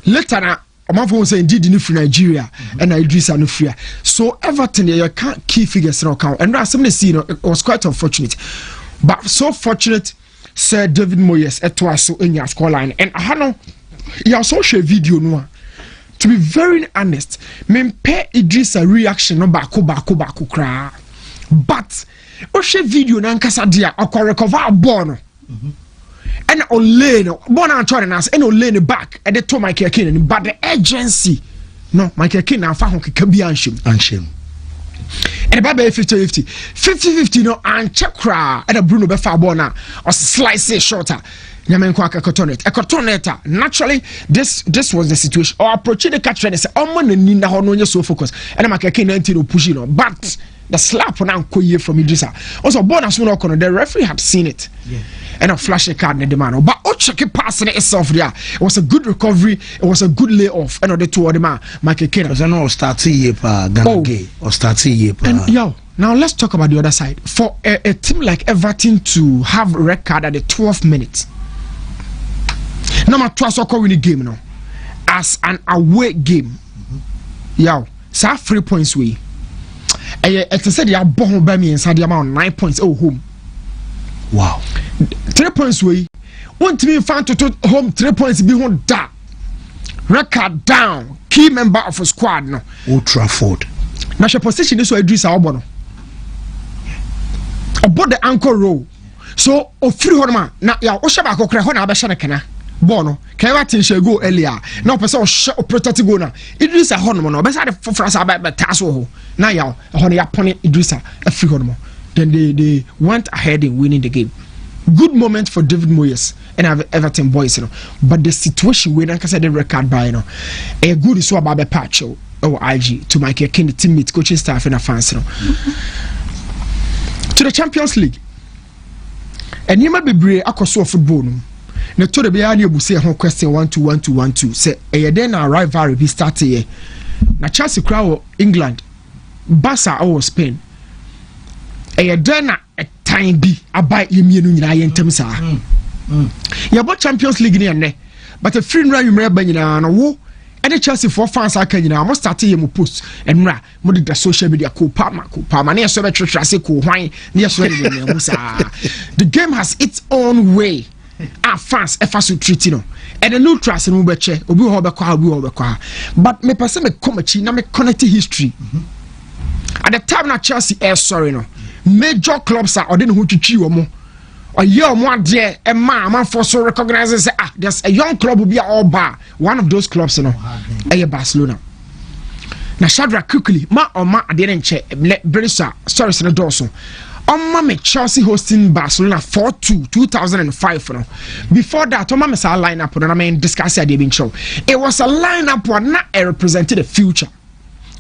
S4: Later na Omanfo say indeed in Nigeria and Idrissa no free. So Everton you can't key figures no count. And as some see it was quite unfortunate. But so fortunate Sir David Moyes etwaso in your scoreline. And I know you also share video no. To be very honest, me pay Idrissa reaction no bako kra. But o share video na nkasa dia akwa recover ball no. And Olane, born and trying us, and Olane back at the to Michael Keane, but the agency, no, Michael Keane, I found can be unshame. And about 50-50, no, and Chakra, and a Bruno Befabona, or slice it shorter. Yamenkwaka Cotoneta. Naturally, this was the situation. Or approaching the catch and say, oh, man, Nina Hono, so focus, and Michael Keane pushing on, but the slap on Uncle from Idrissa. Also, bonus one corner, the referee had seen it. Yeah. And a flash a card in the man. But Ochaki passing itself there. It was a good recovery, it was a good layoff. And the two of the man, Michael Keane.
S2: Because I know starting year Ghana gay or starting year.
S4: And now let's talk about the other side. For a team like Everton to have a red card at the 12th minute. Number 2 soccer winning game now. As an away game. So 3 points we. It said you are born by me inside the amount 9 points home.
S2: Wow.
S4: 3 points we want to be found to home 3 points be home that record down key member of a squad no
S2: Old Trafford.
S4: Now your position is so Idrissa Obono about the anchor row so o free horma na ya o shaba akokre ho na abesha na kana bono kai watin she go earlier na o pese o protect go na Idrissa hono no obesa de fofra sa ba taso ho na ya ho ya pone Idrissa a free hormo. Then they went ahead in winning the game. Good moment for David Moyes and Everton boys, but the situation where I said the record by a good is so about the patch or IG to Michael Keane, teammates, coaching staff, and a fans. To the Champions League. And you might be brave across football. Now, to the Biani, you say a question 1-2-1-2-1-2. Say, then our rivalry be started here. Now, Chelsea crowd England, Barca or Spain. Then a time be about you in terms of you about Champions League in but a free run you remember in a and the Chelsea for fans I can almost start to post and the social media near so much the game has its own way. Our fans efface treat and the new trust in Ubeche but me person me come na me connect history at the time na Chelsea sorry no major clubs are or didn't who to chew or a year more dear a man for so recognizes there's a young club will be all bar one of those clubs Barcelona. Now Shadrack quickly ma I didn't check Brisa stories in the dorsal. On me Chelsea hosting Barcelona 4-2 2005 no. Before that on me saw lineup and I mean discuss it been show. It was a lineup one not represented the future.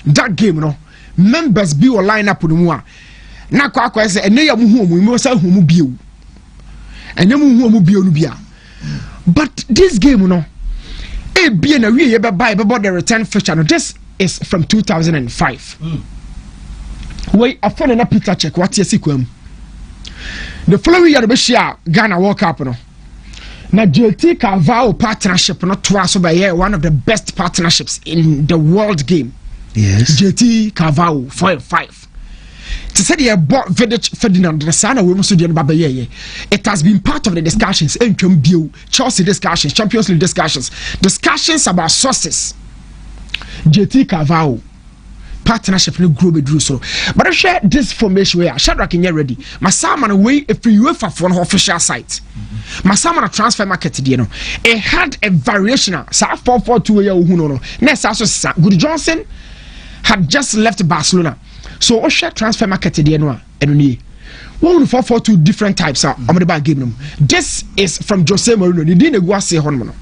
S4: That game no members be a lineup no more. Na kwa say ene ya mu mu say hu mu bio. Ene mu hu mu bio no bia. But this game no e bia na we be buy the return fixture no this is from 2005. Wait, I found a Peter check. What's your sequence? The following year, the share Ghana World Cup. No, now JT Carvalho partnership, not twice over here, one of the best partnerships in the world game.
S2: Yes,
S4: JT Carvalho 4-5. To say they bought Ferdinand the son of it has been part of the discussions in Chelsea discussions, Champions League discussions about sources. JT Carvalho. Partnership no grow bedru so but I share this formation where Shadrack in ready masama no way if you UEFA for an official site masama na transfer market dey no it had a variation sa 4-4-2 ya hu no next also Good Johnson had just left Barcelona so o share transfer market dey no eno nie 4-4-2 different types are on the back game no this is from Jose Mourinho the din egu ase ho no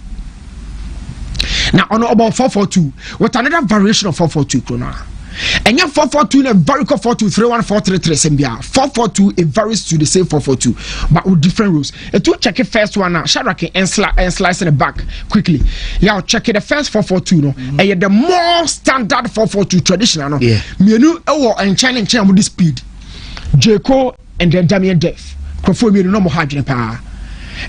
S4: now on about 4-4-2 with another variation of 4-4-2 krona. And your 4-4-2 a very good 4-2-3-1-4-3-3 Sembia 4-4-2 it varies to the same 4-4-2 but with different rules. It will check the first one now. Shadrack and slice in the back quickly. Yeah, check the first 4-4-2 no. And the more standard 4-4-2 traditional no. Yeah. Me no and China with the speed. Jaco and then Damien Def. Perform no more hard pa.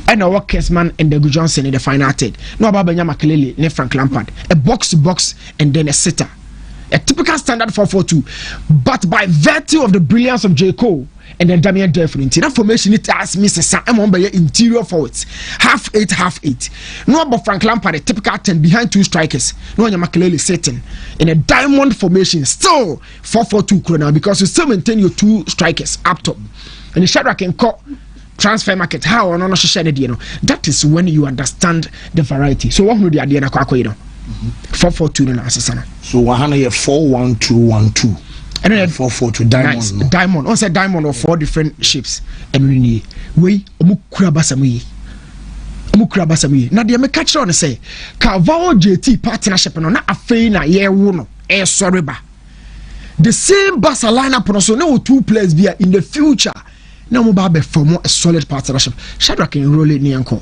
S4: And our Kesman and the Good Johnson in the final third. No about Benjamin Makelele, ne Frank Lampard. A box to box and then a sitter. A typical standard 4-4-2, but by virtue of the brilliance of J. Cole and then Damien Defrint, that formation it has Mr. Sam by interior forwards, half eight. No about Frank Lampard, a typical 10 behind two strikers. No one Makelele sitting in a diamond formation, still 4-4-2 corner because you still maintain your two strikers up top. And the Shadrack can cut transfer market how or no that is when you understand the variety. So what would the idea na 4-4-2 na asesana.
S2: So 4-1-2-1-2.
S4: And then
S2: 4-4-2 diamond.
S4: Nice. No? Diamond. On say diamond of 4 different shapes. And we omukura basamuyi. Na dey me catch on say Carvalho JT partnership no na afei na ye wo no. Sorry ba. The same Barca lineup no so no two players be in the future. Now mo ba be form a solid partnership. Shadrack and Role ni anko.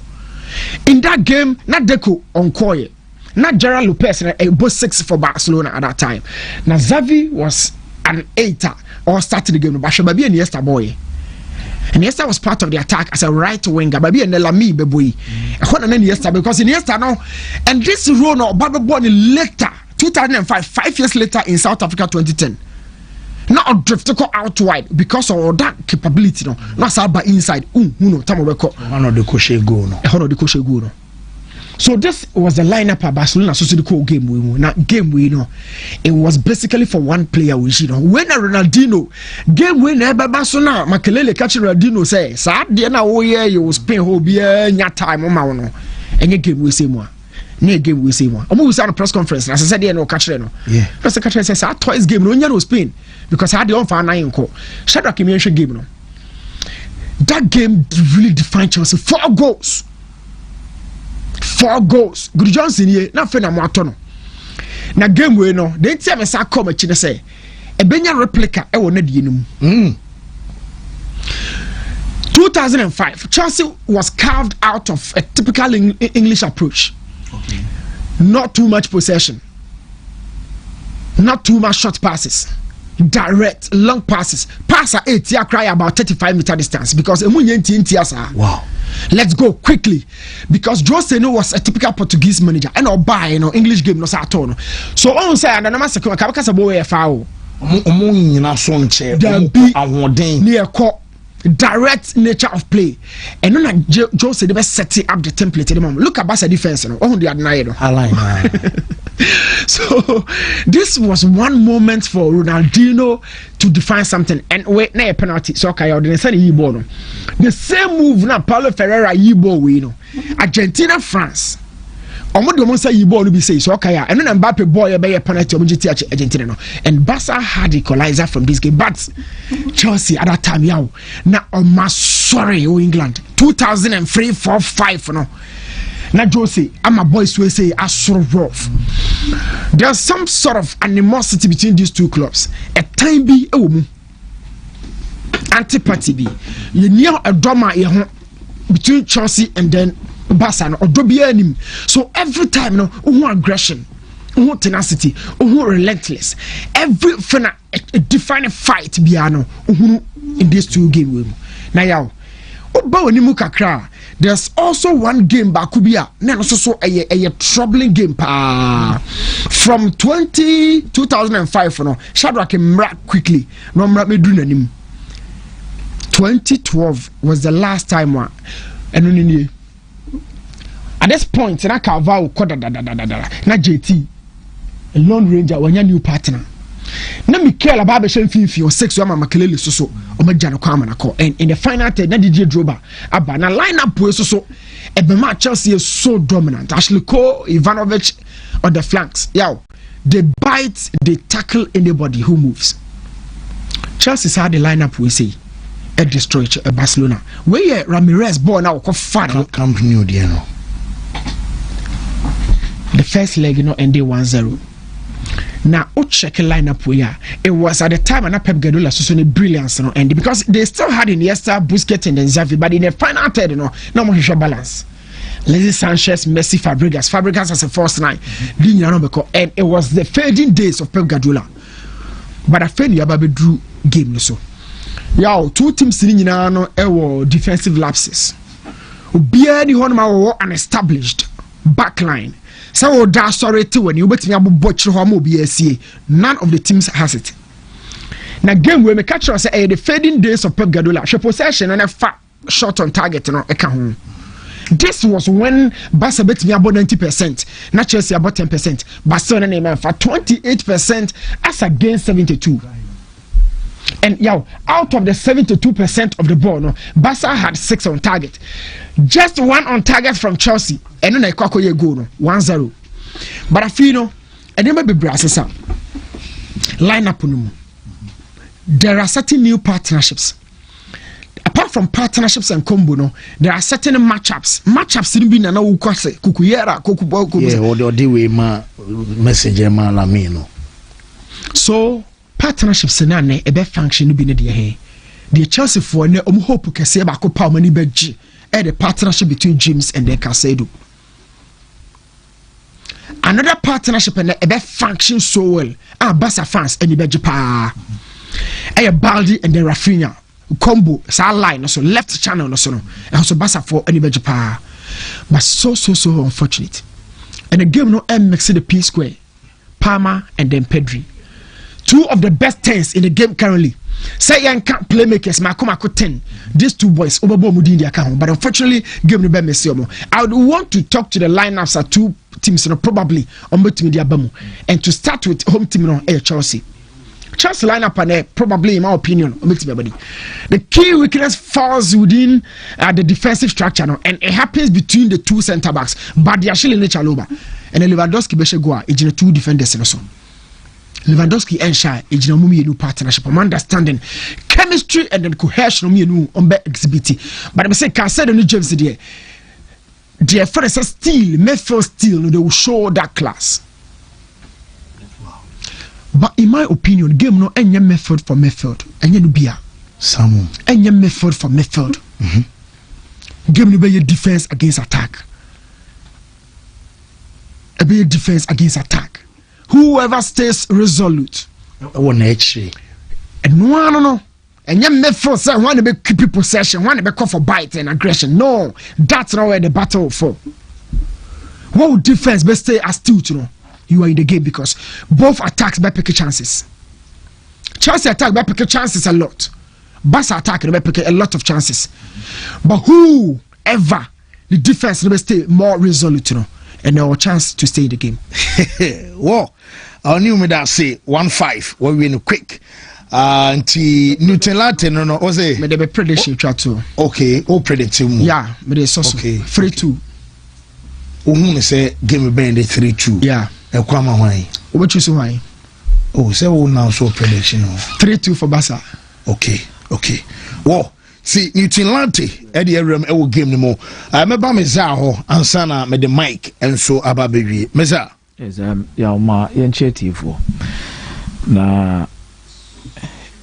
S4: In that game na Deco onkoye. Not Gerald Lopez, both 6 for Barcelona at that time. Now Xavi was an 8er or started the game. But Babi and Iniesta boy. And Iniesta was part of the attack as a right winger. Babi and Lamy boy. And Iniesta because Iniesta now and this role now Babi born later 2005, 5 years later in South Africa 2010. Now drift to go out wide because of that capability. No, not by inside. No, tamo record.
S2: One of the Koshe go no.
S4: One of the Koshe go no. So this was the lineup of Barcelona so the game we now game we know it was basically for one player we see when Ronaldinho game winner Barcelona Makelele catch Ronaldinho say sad dey na wo here you spend whole be nya time ma wo no enye game we say mo na game we say mo omo we say on press conference na say dey no catch no yeah press conference say that twice game no nya no Spain because I dey on for 9 ko Shadrack me game no that game really defined Chelsea 4 goals. 4 goals. Good Johnson here. Na fe na mo ato na game we no. Then tia me sa come achi ne say e benya replica e wo na die num. 2005 Chelsea was carved out of a typical English approach. Okay. Not too much possession. Not too much short passes. Direct long passes. Pass at 8 ya cry about 35-meter distance because wow. Let's go quickly because Jose was a typical Portuguese manager and buy English game no sa no. So on say and na second ka say boy foul.
S2: Nyina so nche.
S4: Near direct nature of play. And then Joe said they were setting up the template. Look at Barca defense. Oh, they admire. So this was one moment for Ronaldinho to define something. And wait, now a penalty. So okay, the same move now Paulo Ferreira Yibo Argentina France. Omo say Yibo no be say so okay, and then Mbappe boy be a penalty omo Argentina no. And Barca had equalizer from this game, but Chelsea at that time now sorry England 2003 4-5 no. Now Jose, I'm a boys will say as sort of rough. There's some sort of animosity between these two clubs. A time be antipathy be. You near a drama between Chelsea and then Barca or Dobianim. So every time no aggression, tenacity, relentless. Every a defining fight biano in these two games. Now there's also one game Bakubia, so a troubling game from 2005 Shadrach Mrak quickly. No Mrak me do 2012 was the last time one. And at this point, na Carvalho na JT a Lone Ranger when your new partner. Na Mikel Ababe shen fifi or 6 year Makelele so omajano kwama na ko. And in the final third na DJ Droba aba na lineup we so Ebema Chelsea is so dominant. Ashley Cole, Ivanovic on the flanks. They bite, they tackle anybody who moves. Chelsea had the lineup we say it destroy Barcelona. Where Ramirez born now far
S2: Camp Nou Diano.
S4: The first leg ended 1-0. Now, check a lineup where it was at the time and Pep Guardiola so brilliance and because they still had Iniesta, Busquets and Xavi, but in the final third no more balance. Alexis Sanchez, Messi, Fabregas as a first line. And it was the fading days of Pep Guardiola. But I feel you drew game so. Two teams sitting in defensive lapses. Ubia the one unestablished backline. So that sorry too when you bet me about butcher homo BSC. None of the teams has it. Now game where me catch us the fading days of Pep Guardiola. She possession and a fat shot on target This was when Barca bet me about 90%, not Chelsea about 10%. Barcelona name for 28% as against 72. And out of the 72% of the ball, Barca had 6 on target. Just 1 on target from Chelsea. And then I go 1-0. But I feel and then maybe Brazil line up. There are certain new partnerships. Apart from partnerships and combo, there are certain matchups in being an old Kukuyera,
S2: messenger Malamino.
S4: So partnerships and a best function be the Chelsea for ne hope can say about Copa Mani Beji and the partnership between James and the Casedo. Another partnership and a best function so well. Barca fans and the Beji a Baldi and the Rafinha combo line also left channel also and also Barca for any Beji but so unfortunate. And the game mix the P square, Palmer and then Pedri. 2 of the best 10s in the game currently. Say young playmakers, Makomako 10. These 2 boys overboard Mudin the account, but unfortunately, game the best Messiomo. I would want to talk to the lineups at 2 teams, probably on both media Bamu, and to start with home team on Chelsea. Chelsea lineup and probably, in my opinion, the key weakness falls within the defensive structure, and it happens between the 2 centre backs. But they are actually in the Chaloba and Lewandowski Beshegua, it's 2 defenders also. Lewandowski and Shai, it's no new partnership, understanding chemistry and then cohesion on exhibit. But I say, can say the new James there. Their first still, Mayfield still, they will show that class. But in my opinion, game no any method for Mayfield, and you be
S2: some
S4: any method for Mayfield. Game no be defense against attack. A be defense against attack. Whoever stays resolute.
S2: One actually.
S4: And no. And you Mayfield say one be keep possession, one be call for bite and aggression. No, that's not where the battle for. What defense best stay astute, you are in the game because both attacks by pick chances. Chelsea attack by pick chances a lot. Barca attack they pick a lot of chances. But whoever the defense they stay more resolute, you know, and there was a chance to stay in the game.
S2: Whoa, I knew me that say 1-5 we win quick. Nti Newton Latin no was it?
S4: Me dey prediction try to.
S2: Okay, o predict mu.
S4: Yeah, me dey so.
S2: Okay,
S4: 3-2.
S2: Ohun say game bend 3-2.
S4: Yeah.
S2: E kwa ma hwan?
S4: What choose why?
S2: Oh, say we now so prediction.
S4: 3-2 for Barca.
S2: Okay. Whoa. See Newton Latin e dey rem e wo game no mo. Me ba me za ho ansa na me the mic enso aba bewie. Me za.
S10: Yes, ya ma yenchetifo. Na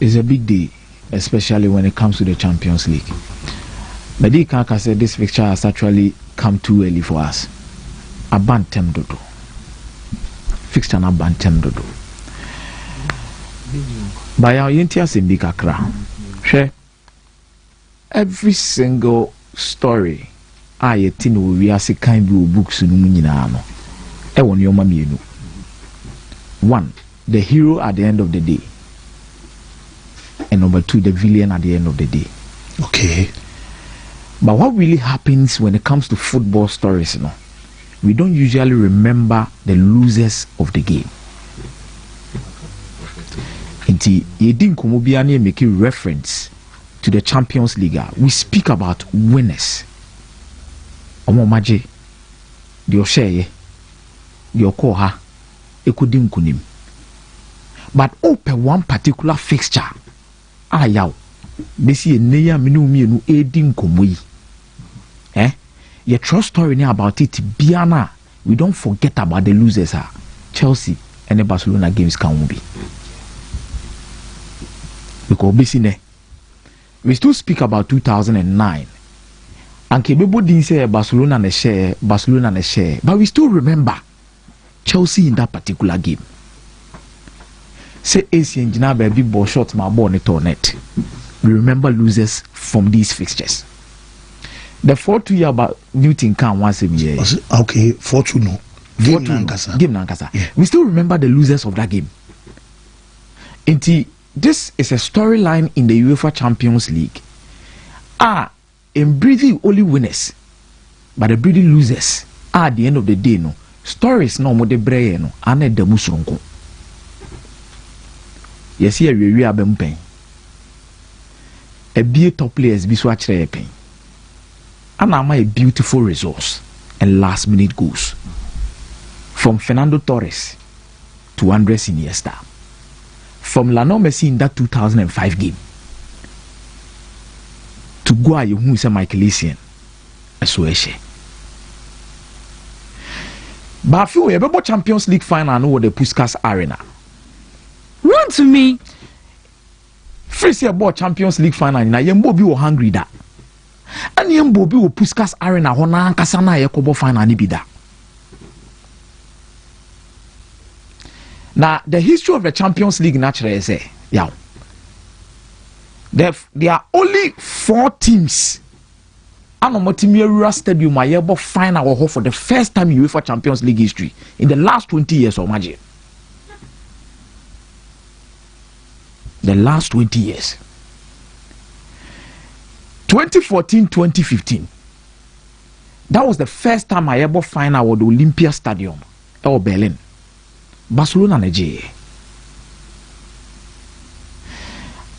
S10: it's a big day, especially when it comes to the Champions League. Medi Kaka said this fixture has actually come too early for us. Abantem dodo. Fixture na abantem dodo. By our yentia simbi kakra. Share every single story I tin we as a kind of books no nyina no. E won yoma mienu. One, the hero at the end of the day. And number two, the villain at the end of the day.
S2: Okay.
S10: But what really happens when it comes to football stories, you know, we don't usually remember the losers of the game. Inti yedin komobiani make reference to the Champions League. We speak about winners. Omo maje, the osheye, the okoha, ekudim kunim. But open one particular fixture. Ayaw besi eneya minu mienu edin komoyi your true story ni about it biana we don't forget about the losers Chelsea and the Barcelona games can be because besi ne we still speak about 2009 and kebebo din say Barcelona na share but we still remember Chelsea in that particular game. Say AC engineer baby ball shot my ball net. We remember losers from these fixtures. The 4-2 year about Newton can once a year.
S2: Okay, 4-2 no. Game Nankasa. Yeah. We still remember the losers of that game. This is a storyline in the UEFA Champions League. In breathing only winners, but the breathing losers at the end of the day no. Stories no mo de breye no ane de musronko. Yes, here we are bempen. A be top players be so actually pen. And am a beautiful resource and last minute goals. From Fernando Torres to Andres Iniesta. From Lionel Messi in that 2005 game. To Guayo who is a Michael Essien. Esoeshe. But I feel we have a Champions League final and over the Puskas Arena.
S11: Run to me.
S10: First year about Champions League final na yembo bi wo hungry da. And yembo bi wo Puskas Arena ho na ankasa na yekobo final ni bi da. Now the history of the Champions League naturally is there are only 4 teams. Anomotimia Stadium ayebo final for the first time in UEFA Champions League history in the last 20 years of magic. The last 20 years. 2014-2015. That was the first time I ever final at the Olympia Stadium or Berlin. Barcelona Nigeria.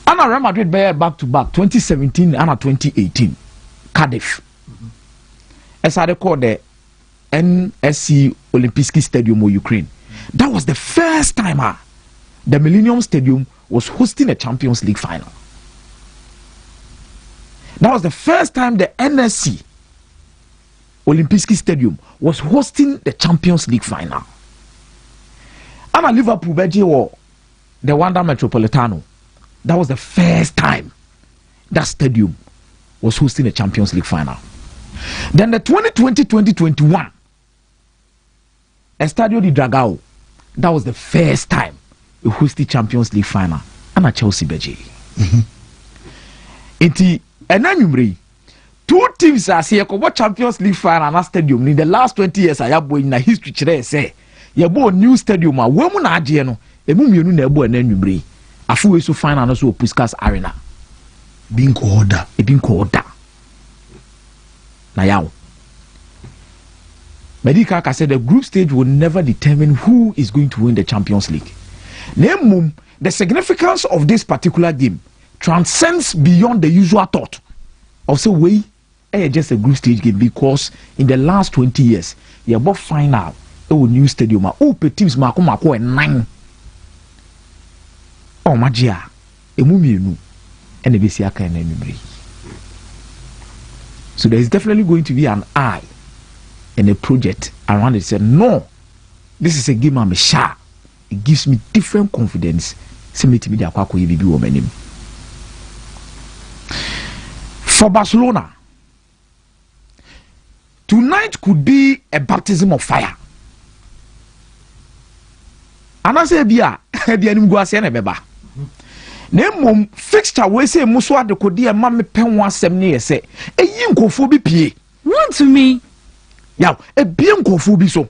S10: And Real Madrid back to back 2017 and 2018. Cardiff. As I recall the NSC Olimpijski Stadium of Ukraine. That was the first time the Millennium Stadium was hosting a Champions League final. That was the first time the NSC Olimpijski Stadium was hosting the Champions League final. And at Liverpool, the Wanda Metropolitano, that was the first time that stadium was hosting a Champions League final. Then the 2020-2021, Estadio de Dragao, that was the first time we hosted Champions League final. And at Chelsea Beji. And 2 teams are here what Champions League final and stadium in the last 20 years I have in the history today say you bought new stadium a woman ageno a mum you know and then you bring a full so final also Puskas Arena.
S2: being order.
S10: Now, yaw. Medikaka said the group stage will never determine who is going to win the Champions League. Name the significance of this particular game transcends beyond the usual thought of say we just a group stage game, because in the last 20 years, you have final a new stadium. Teams mako and 9. Oh magia, emumienu, and ebesiaka and emibri. So there is definitely going to be an eye and a project around it. Say no, this is a game I'm a sure. It gives me different confidence. For Barcelona, tonight could be a baptism of fire. And I say, Bia, Name fixture we say Muswa de Kodia Mammy Pen 170 say, a yinko phobi pie.
S11: Wontumi.
S10: Now, a bianco phobi so.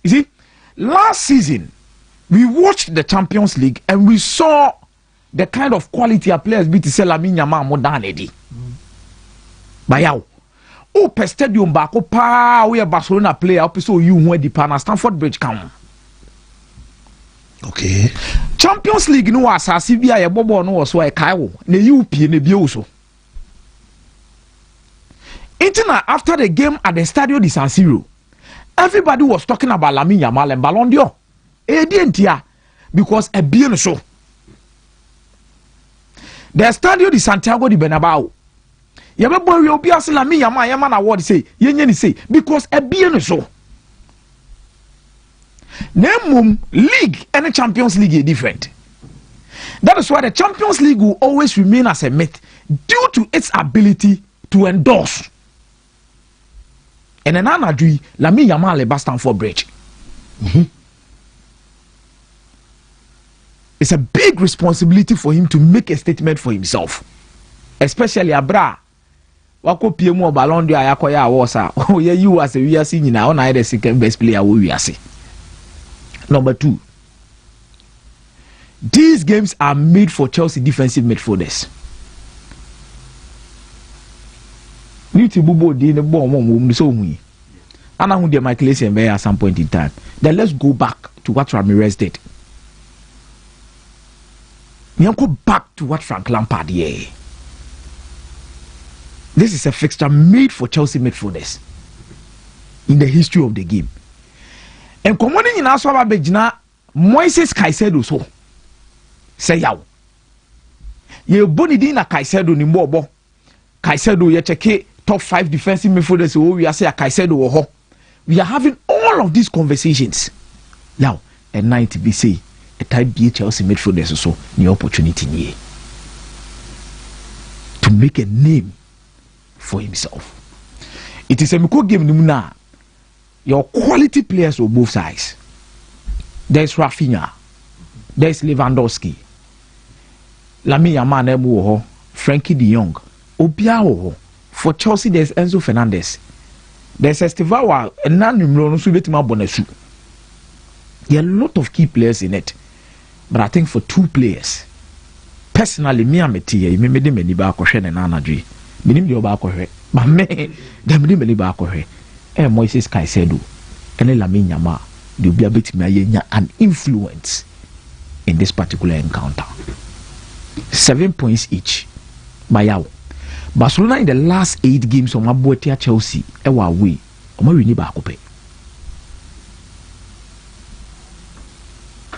S10: You see, last season, we watched the Champions League and we saw the kind of quality of players be to sell Lamine more than Eddie. Bayaw. Oh, per stadium back, we a Barcelona player, so you went the pan Stamford Bridge come.
S2: Okay.
S10: Champions League no asasi bia ye bobo no so e kai wo na you pie na bia so. Intina after the game at the Stadio di San Siro, everybody was talking about Lamine Yamal and Ballon d'Or. E di entia because e bia no so. The Stadio di Santiago di Bernabeu. Ye be boy we obi ase Lamine Yamal ye man award say, ye nya ni say because e bia no so. Name league and the Champions League is different. That is why the Champions League will always remain as a myth due to its ability to endorse. And an anadri Lamine Yamal le Stamford Bridge. It's a big responsibility for him to make a statement for himself, especially Abra. Wako PMO Ballon d'Or ayakoya awosa. Oh yeah, you as a we are seeing now on the second best player we are seeing. Number 2, these games are made for Chelsea defensive midfielders. Niti bubo di ne bo mo so hu. Ana hu de Michael Essien be at some point in time. Then let's go back to what Ramirez did. We go back to what Frank Lampard did. This is a fixture made for Chelsea midfielders in the history of the game. And commanding in our swab begina Moises Caicedo so say yaw. Ye boni di na Caicedo ni mbobo. Caicedo ye cheke top 5 defensive midfielders so we are say Caicedo ho. We are having all of these conversations. Now, at night be say a type B Chelsea midfielders so the opportunity here to make a name for himself. It is a miko game now. Your quality players on both sides. There's Rafinha, there's Lewandowski, Lamine Yamal, Frankie de Jong, Obiao. For Chelsea, there's Enzo Fernandez, there's Estevawa, and non-numero Subetima Bonesu. There are a lot of key players in it, but I think for 2 players, personally, me and Metia, me made many Bakoshen and Anadri, me name Bakohe, but me, them many Bakohe. Moises Caicedo and Lamine Yamal, they will be able to an influence in this particular encounter. 7 points each. Bayaw. Barcelona in the last 8 games on Mabuetia Chelsea, ewa away. Oma wini ba akope.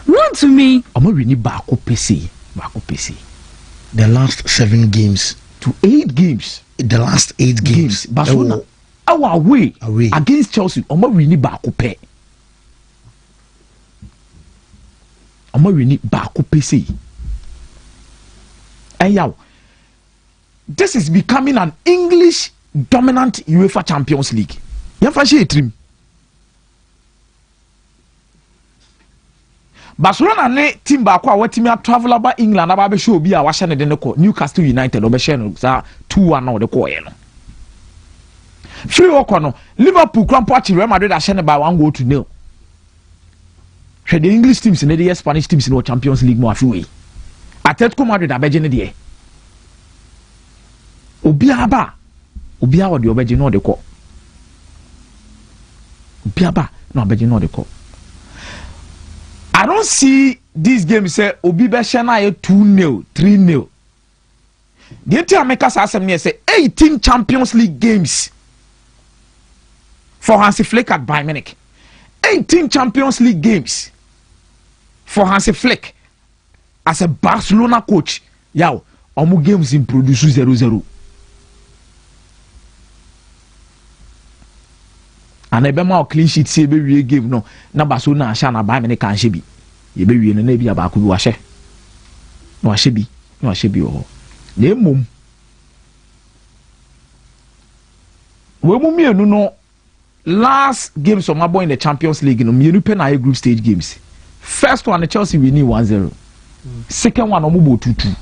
S11: Wontumi.
S10: Oma wini ba akope si. Ba akope si.
S2: The last 7 games
S10: to 8 games.
S2: The last 8 games.
S10: Barcelona. Our away against Chelsea, Oma wini ba akope. Oma wini ba akope si. And yaw, this is becoming an English dominant UEFA Champions League. Yamfa she trim. Barcelona ne team ba kwa watimi a travel about England aba be show bi a wa hye ne de ne ko Newcastle United obe hye no sa 2-1 na o de ko ye no. Free work no Liverpool crampo achi Real Madrid a hye ne by 1-0. The English teams ne the Spanish teams in the Champions League mo afi we. Atletico Madrid abeje ne de. obiaba odi obeje no de ko obiaba no obeje no de ko. I don't see this game say obi be shena 2-0 3-0. The entire makers asem say 18 Champions League games for Hansi Flick at Bayern Munich. 18 Champions League games for Hansi Flick as a Barcelona coach. Yow, omu games in produce 0-0. And ebe ma clean sheet say be we game no na Barcelona asha na Bayern Munich kan hye bi. Ye be we no na bi abaku bi wa hye. No wa hye bi, no wa hye bi o. Na mum we mu mienu no last games of my boy in the Champions League no mienu pe na group stage games. First one the Chelsea winning 1-0. Second one omubo 2-2.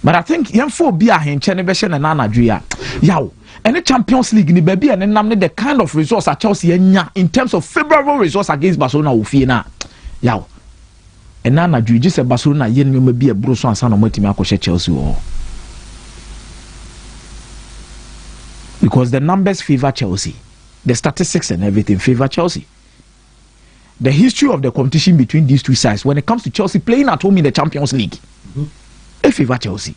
S10: But I think yam for be a henche ne be hye na anadwe yaw any Champions League ni baby and nam ne the kind of results at Chelsea nya in terms of favorable results against Barcelona wo fie na yaw and anadwe just Barcelona ye nyoma bi e bro so ansa na matimi akɔhye Chelsea wo. Because the numbers favor Chelsea, the statistics and everything favor Chelsea. The history of the competition between these two sides when it comes to Chelsea playing at home in the Champions League, it favor Chelsea.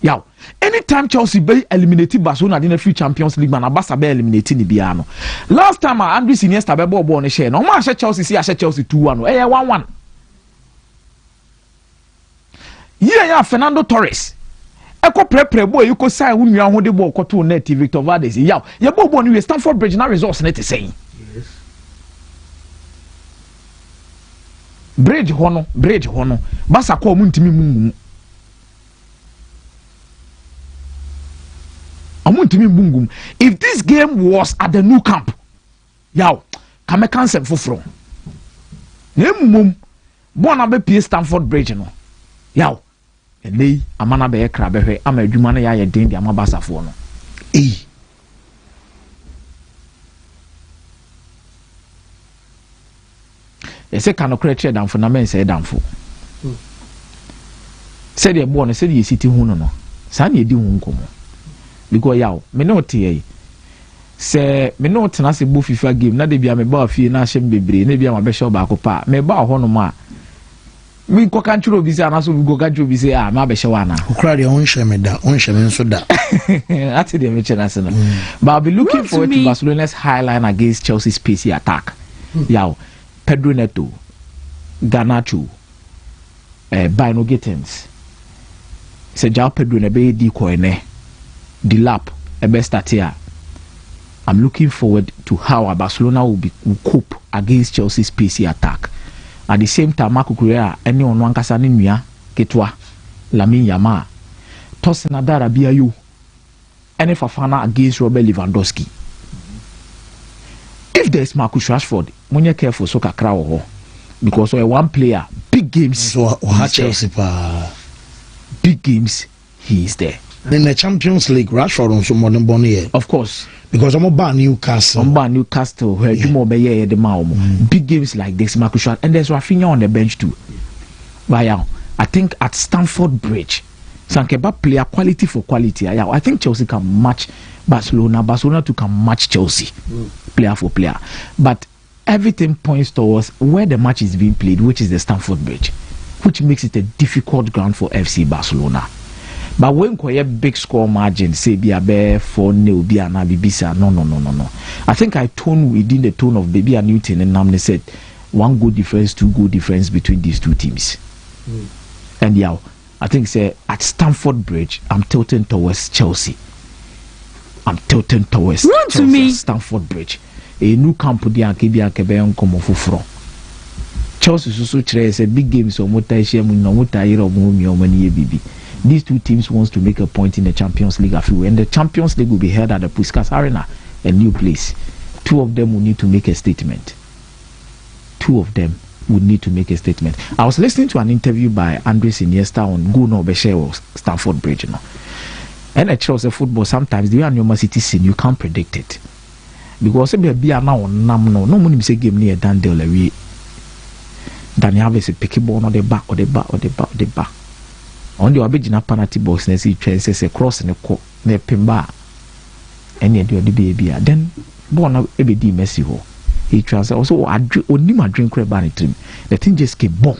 S10: Yow, anytime Chelsea be eliminated Barcelona in the free Champions League, man, Abasa be eliminated ni biano. Last time Andres Iniesta be ball on the share. No man Chelsea see Chelsea 2-1. 1-1. Yeah, Fernando Torres. Eko pre boy you ko say wunua ho de ball ko to net Victor Valdes. Yow, ye ball no Stamford Bridge na results net saying. Yes. Bridge hono. Basa ko muntimi mungu. If this game was at the new camp, yow, kame cancel foforo. Nemum, bona be pie Stamford Bridge no. Yow, ene amana be ekra be hwe ama adwuma na ya den di amabasa fo no. Ese kano create damfo na men say damfo. Said the boy said ye city hu no. Sa na edi hu nkomo. Because yaw me no tie say me no tena se bo FIFA game na de bia me ba afie na hyem bebre na bia ma be show ba ko pa me ba ho no ma me ko kan churo bi say na so go ga churo bi say ma be show ana
S2: okra de on hye me da on hye me nso da
S10: ati de me chena se no. But I'll be looking forward to Barcelona's high line against Chelsea's pacey attack. Yaw Pedro Neto, Garnacho, Bino Gittins. Se Jao Pedro Nebe di koene. The lap a best start here. I'm looking forward to how Barcelona will cope against Chelsea's pacey attack. At the same time, Marco Correa, any on one kasani nuya, Ketwa, Lamine Yamal, Tosin Adara Biayu, any Fafana against Robert Lewandowski. If there's Marcus Rashford, when you're careful, so kakra because one player, big games,
S2: so Chelsea
S10: big games, he is there.
S2: In the Champions League, Rashford on some modern bonnie.
S10: Of course.
S2: Because I'm about Newcastle.
S10: Where you more be the Maumo. Big games like this, Marcus Rashford, and there's Rafinha on the bench too. Wow, I think at Stamford Bridge, Sankeba player quality for quality. I think Chelsea can match Barcelona. Barcelona too can match Chelsea, player for player. But everything points towards where the match is being played, which is the Stamford Bridge, which makes it a difficult ground for FC Barcelona. But when you big score margin, say be a bear 4-0, be an Abibisa, no. I think I tone within the tone of Baby and Newton and Namne said 1 goal difference, 2 goal difference between these two teams. And yeah, I think say at Stamford Bridge, I'm tilting towards Chelsea. Stamford Bridge. A new camp di Ankebia Kebeon Komofufro. Chelsea so say big games or Motai no Motai or Mummy Bibi. These two teams wants to make a point in the Champions League and the Champions League will be held at the Puskas Arena, a new place. 2 of them will need to make a statement. I was listening to an interview by Andres Iniesta on Go No Beshe or Stamford Bridge, And at Chelsea football, sometimes the Anoma City scene, you can't predict it. Because if you be now on no money say game near Dandel away. Daniel Alves pick a ball on the back or the back. On the original penalty box, and see says a cross in the court, near Pimba. And yet you're the baby. Then, born up a bit messy. He tries also, I only my drink crab on it. The thing just came bomb.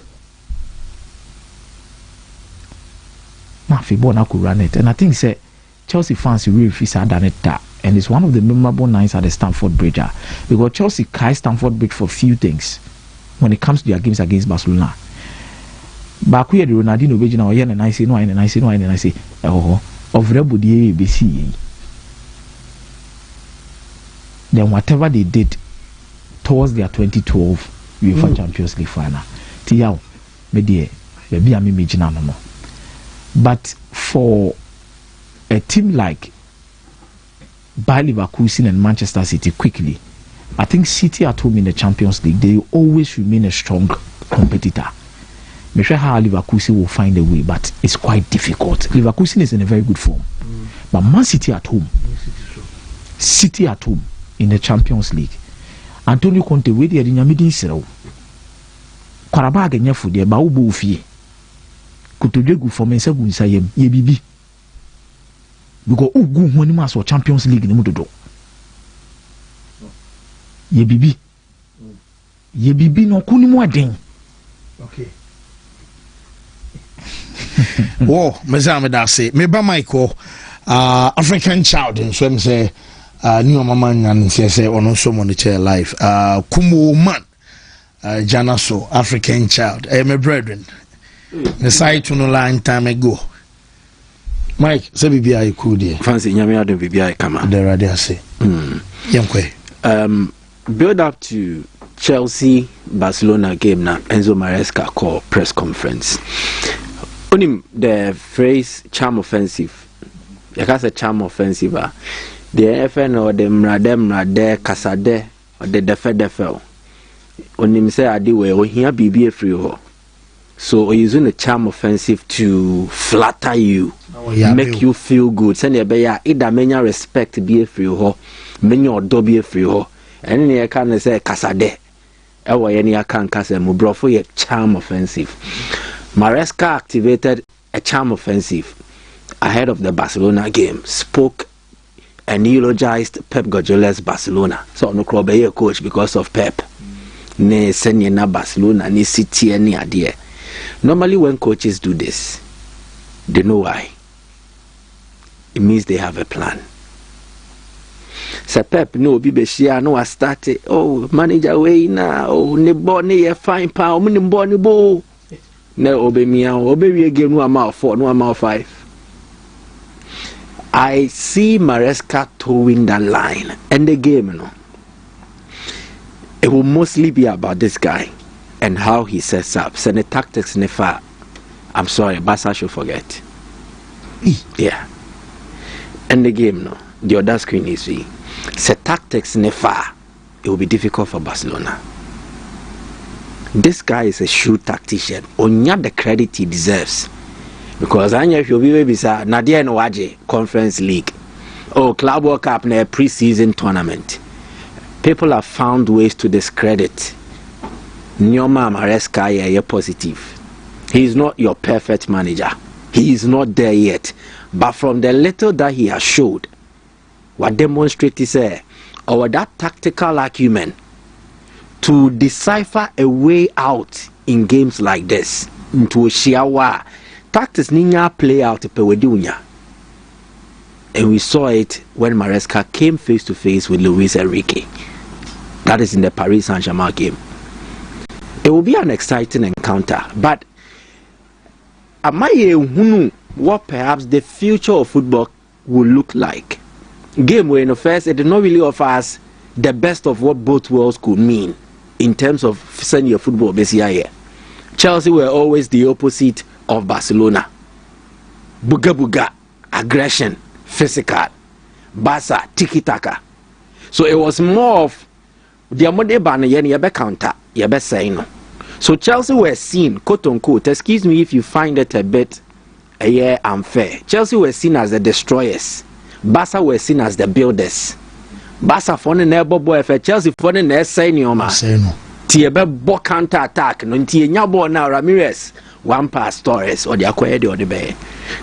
S10: Mafi born I could run it. And I think, say, Chelsea fans really feel sad than it. And it's one of the memorable nights at the Stamford Bridge. Because Chelsea carry Stamford Bridge for few things when it comes to their games against Barcelona. Back here, the Ronaldinho Virgin, and I say, no, and I say, no, and I say, oh, of Rebodi BC. Then whatever they did towards their 2012 UEFA Champions League final, Tiao, maybe I'm imagining no. But for a team like Bayer Leverkusen and Manchester City, quickly, I think City at home in the Champions League, they always remain a strong competitor. I'm sure how Leverkusen will find a way, but it's quite difficult. Leverkusen is in a very good form. But Man City at home, in the Champions League, Antonio Conte, where they are in a middle zero. Karabag and Yafu, they are Baubu Fee. Kutujegu for Mensa Gunsayem, Yebibi. Because Ugu when you must or Champions League in the Mudo. Yebibi no Kunimo Ding.
S2: Okay. Oh, Mazamada say, Meba Michael, African child, and so say, New Mama and say, or no so on chair life. Kumo man, Janaso, African child, my brethren. The site to no line time ago. Mike, say BBI could
S12: fancy Yamia de BBI come
S2: there, I say.
S12: Build up to Chelsea Barcelona game now. Enzo Maresca call press conference. Only the phrase charm offensive. You can say charm offensive. The FN or the mrade kasade or the defel. Only say adiwe or here BBA free. So we're using the charm offensive to flatter you, make you feel good. Send your beya either many respect be a free ho, many or do be a free ho. And you can say kasade. Ewa any can kase mu bro for your charm offensive. Maresca activated a charm offensive ahead of the Barcelona game. Spoke and eulogized Pep Guardiola's Barcelona. So no club be a coach because of Pep. Ne senye na Barcelona ni City any idea. Normally when coaches do this, they know why. It means they have a plan. So Pep no be beshia no I started. Oh manager way na oh ne boni a fine pa o mini boni bo. No obe me obe we game no amount 4 no amount 5. I see Maresca towing that line and the game, you know. It will mostly be about this guy and how he sets up. So the tactics never. I'm sorry, Barca should forget. Yeah. And the game, no. The other screen is the tactics never. It will be difficult for Barcelona. This guy is a shrewd tactician. Onya the credit he deserves. Because I know if you'll be maybe say Nadia no Waje Conference League. Oh, Club World Cup na pre-season tournament. People have found ways to discredit Nyoma Maresca ye positive. He is not your perfect manager. He is not there yet. But from the little that he has showed, what demonstrated is or that tactical acumen to decipher a way out in games like this into a shiawa tactics ninya play out pewediunya. And we saw it when Maresca came face to face with Luis Enrique. That is in the Paris Saint-Germain game. It will be an exciting encounter, but am I who what perhaps the future of football will look like? Game where in the first it did not really offer us the best of what both worlds could mean in terms of senior football this year. Chelsea were always the opposite of Barcelona. Buga buga, aggression, physical. Barca, tiki-taka. So it was more of the amode ban yebe counter, yebe say no. So Chelsea were seen, quote unquote, excuse me if you find it a bit unfair. Chelsea were seen as the destroyers. Barca were seen as the builders. Barca for the neighbor boy, Chelsea for the next say no. Tiebe bo counter attack no ntie nya ball now Ramirez one pass Torres or the acquired or the bay.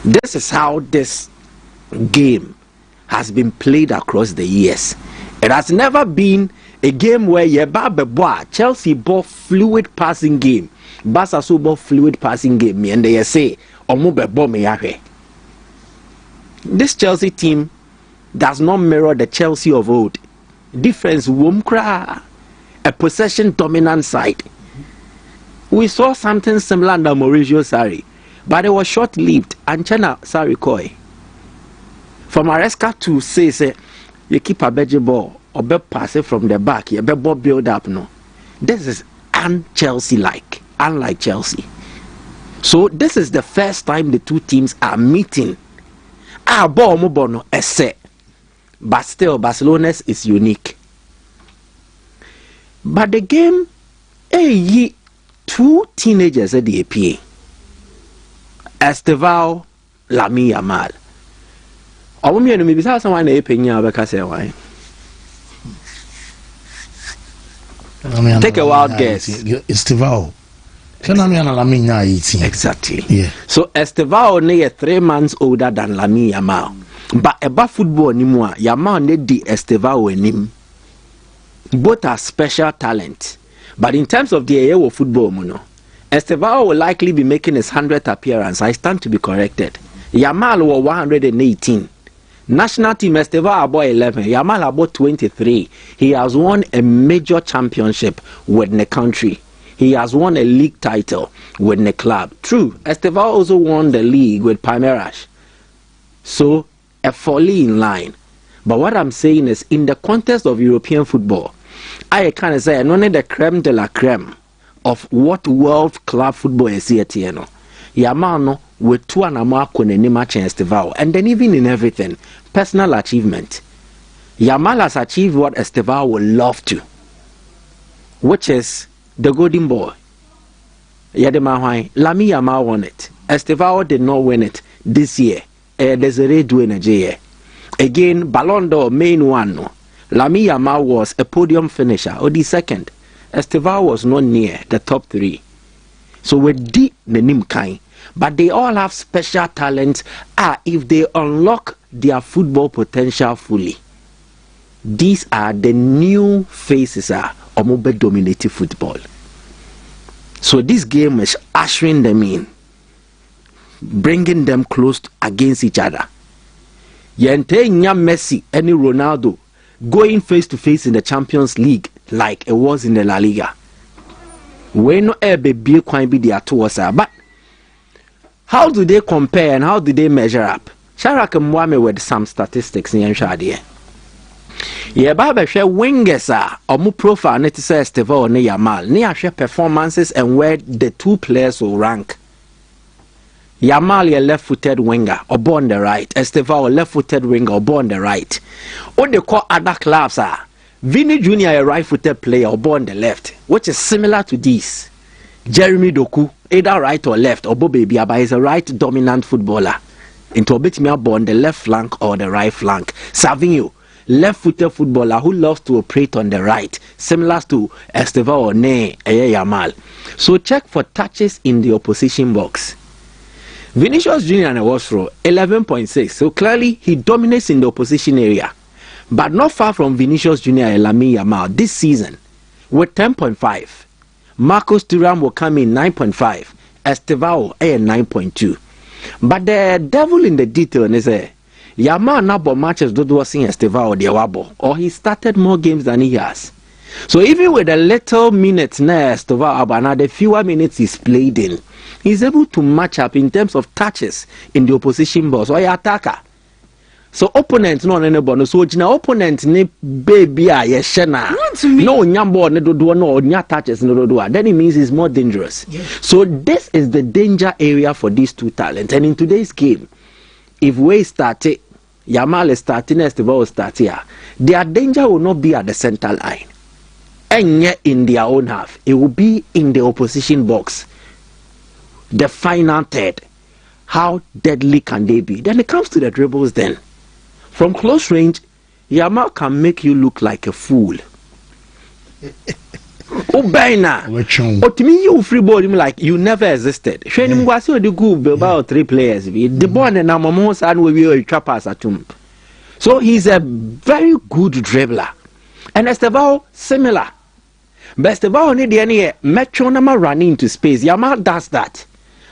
S12: This is how this game has been played across the years. It has never been a game where Chelsea ball fluid passing game. Barca so ball fluid passing game. And they say this Chelsea team does not mirror the Chelsea of old. Difference womkra, a possession dominant side. We saw something similar under Mauricio Sarri, but it was short-lived. And Chena Sarri Koi. From Maresca to say you keep a better ball or be pass it from the back, you be ball build up no. This is un-Chelsea like, unlike Chelsea. So this is the first time the two teams are meeting. Ball mubono esse. But still Barcelona's is unique. But the game, two teenagers at the APA. Estevao, Lamine Yamal. Maybe someone take a wild guess.
S2: Estevao.
S12: Exactly.
S2: Yeah.
S12: So Estevao ne 3 months older than Lamine Yamal. But about football anymore, Yamal ne di Estevao enim. Both are special talent. But in terms of the AO football, Estevao will likely be making his 100th appearance. I stand to be corrected. Yamal was 118. National team Estevao about 11. Yamal about 23. He has won a major championship with the country. He has won a league title with the club. True, Estevao also won the league with Palmeiras. So, a folly in line. But what I'm saying is, in the context of European football, I kind of say, not the creme de la creme of what world club football is here. Yamal with 2 and a mark Estevao. And then even in everything, personal achievement. Yamal has achieved what Estevao would love to, which is the golden boy. Lamine Yamal won it. Estevao did not win it this year. There's a red winner year. Again, Ballon d'Or main one. No. Lamine Yamal was a podium finisher or the second. Estevao was not near the top 3. So we're deep the Nimkai. But they all have special talents if they unlock their football potential fully. These are the new faces of mobile dominated football. So this game is ushering them in, bringing them close against each other. Yente nya Messi and Ronaldo going face to face in the Champions League like it was in the La Liga. We no be quite be there towards her, but how do they compare and how do they measure up? Sharak Mwame with some statistics in Shadi. Yeah, Baba share wingers or more profile net says Estevao ne Yamal. Near share performances and where the two players will rank. Yamal a left-footed winger or born the right. Estevao a left-footed winger or born the right. What they call other clubs are Vini Jr. a right-footed player or born the left, which is similar to this. Jeremy Doku, either right or left, or Bobe Biaba is a right dominant footballer. Into a bit more born the left flank or the right flank. Savinho, left-footed footballer who loves to operate on the right, similar to Estevao or Yamal. So check for touches in the opposition box. Vinicius Jr. and Wasro 11.6. So clearly he dominates in the opposition area, but not far from Vinicius Jr. and Lamine Yamal this season with 10.5. Marcos Thuram will come in 9.5. Estevao 9.2. But the devil in the detail is Yamal now matches do was in Estevao the wabo, or he started more games than he has. So even with a little minutes now Estevao and the fewer minutes he's played in, he's able to match up in terms of touches in the opposition box or attacker. So opponent no anybody. So jina opponent ne baby yeshena. No nyambo ne do no nya touches no do. Then it means it's more dangerous. Yes. So this is the danger area for these two talents. And in today's game, if we start it, Yamal is starting, Estevao is starting, their danger will not be at the center line. And yet in their own half, it will be in the opposition box. The final third. How deadly can they be? Then it comes to the dribbles then. From close range, Yamal can make you look like a fool. Ubaina. Otimi you free ball him like you never existed. Shey nim gwase odi go about 3 players. The ball na mamo san we trappers atum. So he's a very good dribbler. And Estevao similar. But Estevao need the Metro nama running into space. Yamal does that.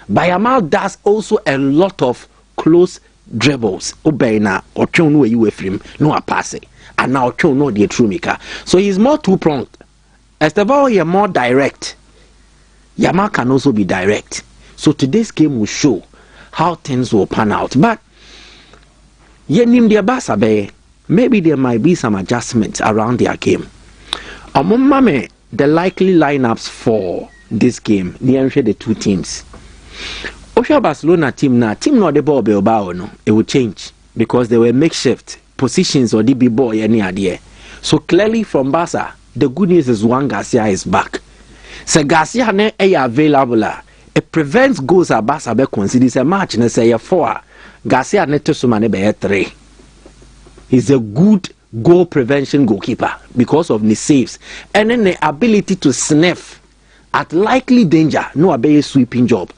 S12: But Yamal does also a lot of close dribbles. Ubaina or chon where you frame no a pass. And now chon no the true maker. So he's more two-pronged. Estevao is more direct. Yamal can also be direct. So today's game will show how things will pan out. But maybe there might be some adjustments around their game. The likely lineups for this game, the two teams. Osha Barcelona team not the ball Bilbao no, it will change because they were makeshift positions or DB boy any idea. So clearly from Barca, the good news is Juan Garcia is back. So Garcia ne available. It prevents goals at Barca be considered a match and say 4. Garcia ne to sumane be 3. He's a good goal prevention goalkeeper because of the saves and then the ability to sniff at likely danger. No a sweeping job.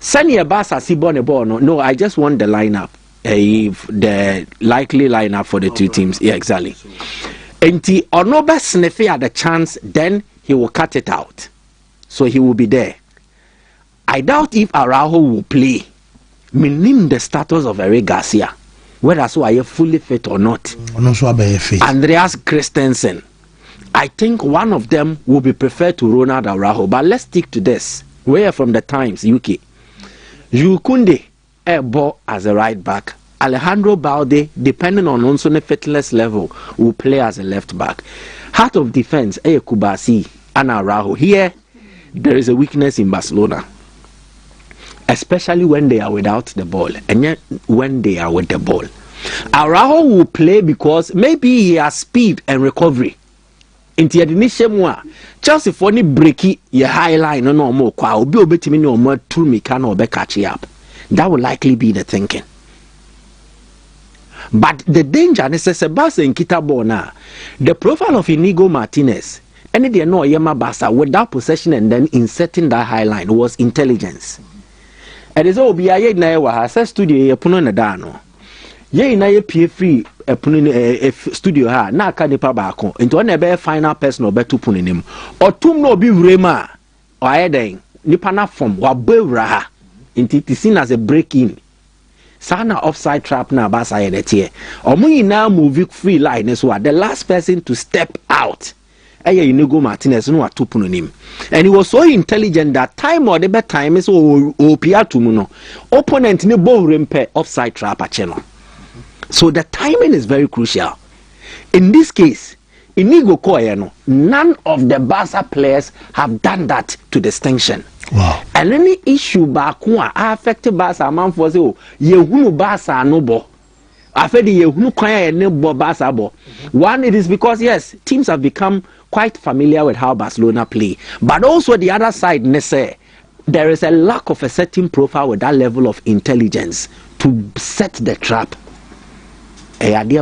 S12: Sani Barca si born ball no. I just want the lineup. The likely lineup for the two teams. Yeah, exactly. And the Onoba Snefe had a chance, then he will cut it out. So he will be there. I doubt if Araujo will play. Minim the status of Eric Garcia. Whether so are you fully fit or not. Andreas Christensen. I think one of them will be preferred to Ronald Araujo. But let's stick to this. We're from the Times, UK. Jukunde, a ball as a right back. Alejandro Balde, depending on Onsone fitness level, will play as a left back. Heart of defense, Kubasi and Araujo. Here, there is a weakness in Barcelona, especially when they are without the ball, and yet when they are with the ball. Araujo will play because maybe he has speed and recovery. Into the initial Chelsea for any breaky, your high line, no more, will be obetting no more to me can or be catching up. That will likely be the thinking. But the danger is Sebastian Kitabona, the profile of Inigo Martinez, and they know Yema Basa without possession and then inserting that high line was intelligence. And it's all be a yet na has studio Puno Nadano. Ye na ye pay free a studio ha na ka nipa baako into one be final person or beto punim or tum no be rema or eden nipa na form wa bewra ha into it is seen as a break in. Sana offside trap na basa yedete. Omo nyina move free line so the last person to step out. Inigo Martinez no atupuno nim. And he was so intelligent that time or the best time is opia tumuno. Opponent ni bo rempe offside trap acheno. So the timing is very crucial. In this case, Inigo Koyeno, none of the Barca players have done that to distinction. Wow. And any issue bakwa affected Barca man for so yehunu Barca no bo. After the yehunu kwaya ne bo Barca bo. One, it is because yes, teams have become quite familiar with how Barcelona play. But also the other side, there is a lack of a certain profile with that level of intelligence to set the trap. And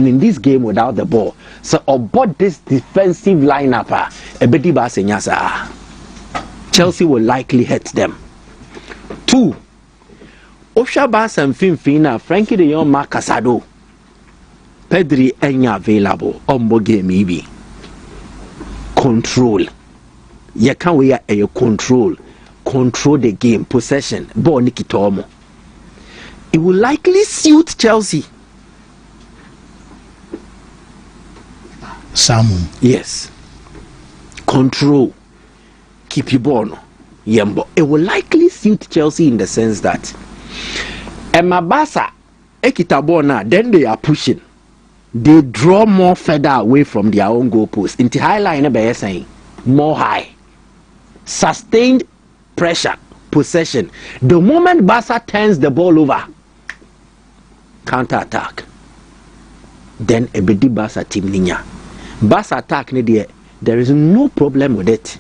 S12: in this game without the ball, so about this defensive lineup, Chelsea will likely hit them. 2. Oshabas and Finfina, Frankie de Jong, Marc Casado, Pedri enya available. Game maybe. Control. You can't wear a control the game, possession, ball nikitomo. It will likely suit Chelsea.
S2: Samu.
S12: Yes. Control. Keep your ball. Yembo. It will likely suit Chelsea in the sense that Emabasa Ekitabona, then they are pushing. They draw more further away from their own goalpost. Into high line by saying more high. Sustained pressure, possession. The moment Barca turns the ball over, counter attack. Then a bedi Barca team ninya. Barca attack there is no problem with it.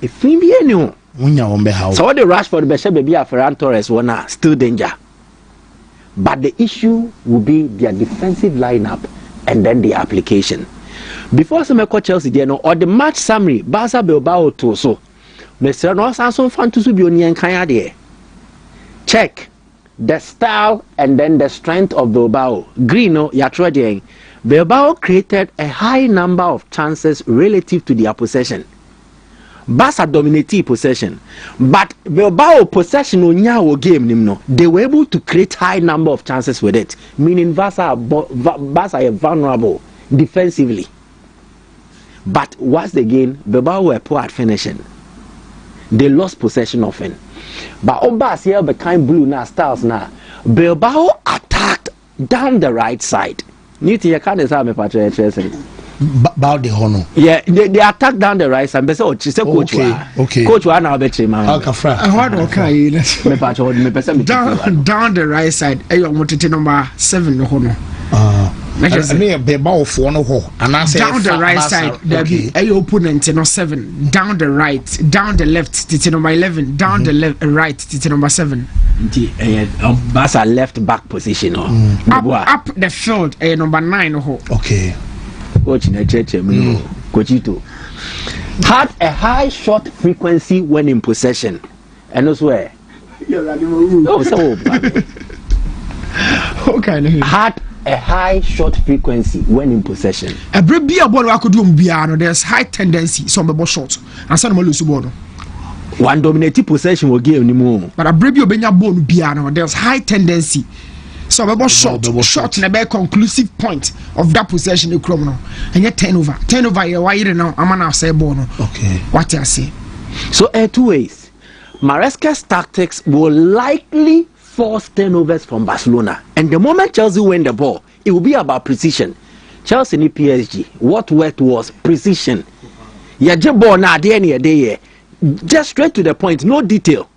S12: If we be anyone. So what the Rashford Beshe baby Ferran Torres wanna still danger. But the issue will be their defensive lineup and then the application. before some Chelsea there no or the match summary Barca Bilbao to so Mr. No Sanson Fantusu Bioni and Kaya check the style and then the strength of Bilbao. Grino Yatrodian. Bilbao created a high number of chances relative to their possession. Barca dominated possession, but Bilbao possession on your game nimno. They were able to create high number of chances with it, meaning Barca are vulnerable defensively. But once again, Bilbao were poor at finishing. They lost possession often. But Obas here became blue now stars now. Bilbao attacked down the right side. Yeah, they attacked down the right side. But so she said, "Coach, okay, Coach, what now? Bet you, man.
S4: Down the right side. I want to take number 7. Down the right side, there be a opponent no 7. Down the right, down the left, it's number 11. Down the left, right, it's number 7.
S12: Barca left back position.
S4: Up the field, number 9.
S2: Okay.
S12: Coach Coachito had a high shot frequency when in possession, and also had a high shot frequency when in possession.
S4: A baby ball I could do there's high tendency some ball shot and some lose ball.
S12: One dominating possession will give anymore.
S4: But a baby ball piano there's high tendency. So ball shot in a very conclusive point of that possession in criminal and yet 10 over why you know I'm gonna say ball.
S2: Okay.
S4: What I say.
S12: So 2 ways. Maresca's tactics will likely force turnovers from Barcelona, and the moment Chelsea win the ball, it will be about precision. Chelsea ni PSG, what worked was precision. Yeah, ball na day, just straight to the point, no detail.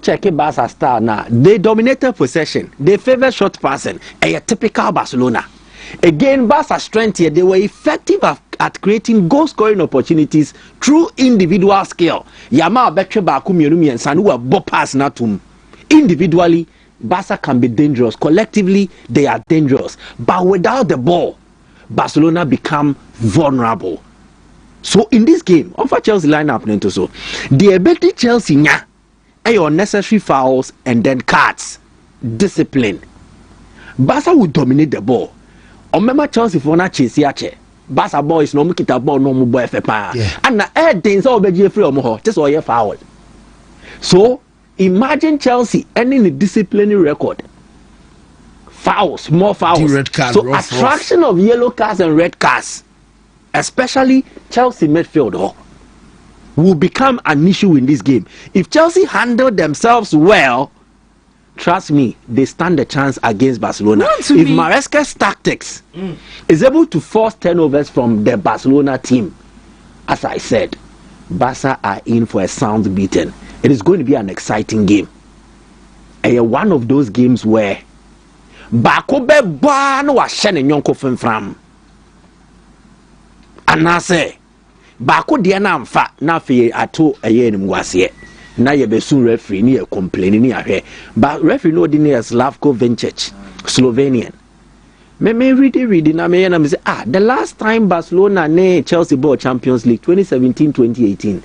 S12: Check Barca star now. They dominated possession. They favor short passing. A typical Barcelona. Again, Barca's strength here, they were effective at creating goal-scoring opportunities through individual skill. Yama Betre Bakumi and Sanua Bopas Natum. Individually, Barca can be dangerous. Collectively, they are dangerous. But without the ball, Barcelona become vulnerable. So in this game, offer Chelsea lineup nento so the ability Chelsea nya unnecessary fouls and then cards, discipline. Barca will dominate the ball. Remember Chelsea for na chase yache. Barca boys no mukita ball no boy fepa. And na things all be free omo just all foul. So imagine Chelsea ending the disciplinary record. Fouls, more fouls.
S2: Red card,
S12: so attraction of yellow cards and red cards, especially Chelsea midfield, will become an issue in this game. If Chelsea handle themselves well, trust me, they stand a chance against Barcelona. If Maresca's tactics is able to force turnovers from the Barcelona team, as I said, Barca are in for a sound beating. It is going to be an exciting game. And one of those games where Bakobe Bano was shining Yonko from. And I say, Bako Diana Mfa, na fe ato a year in Mwasye. Na ye be soon referee ni complaining here. But referee no dini Slavko Vincic, Slovenian. Me read na me na me say the last time Barcelona ne Chelsea ball Champions League 2017-2018.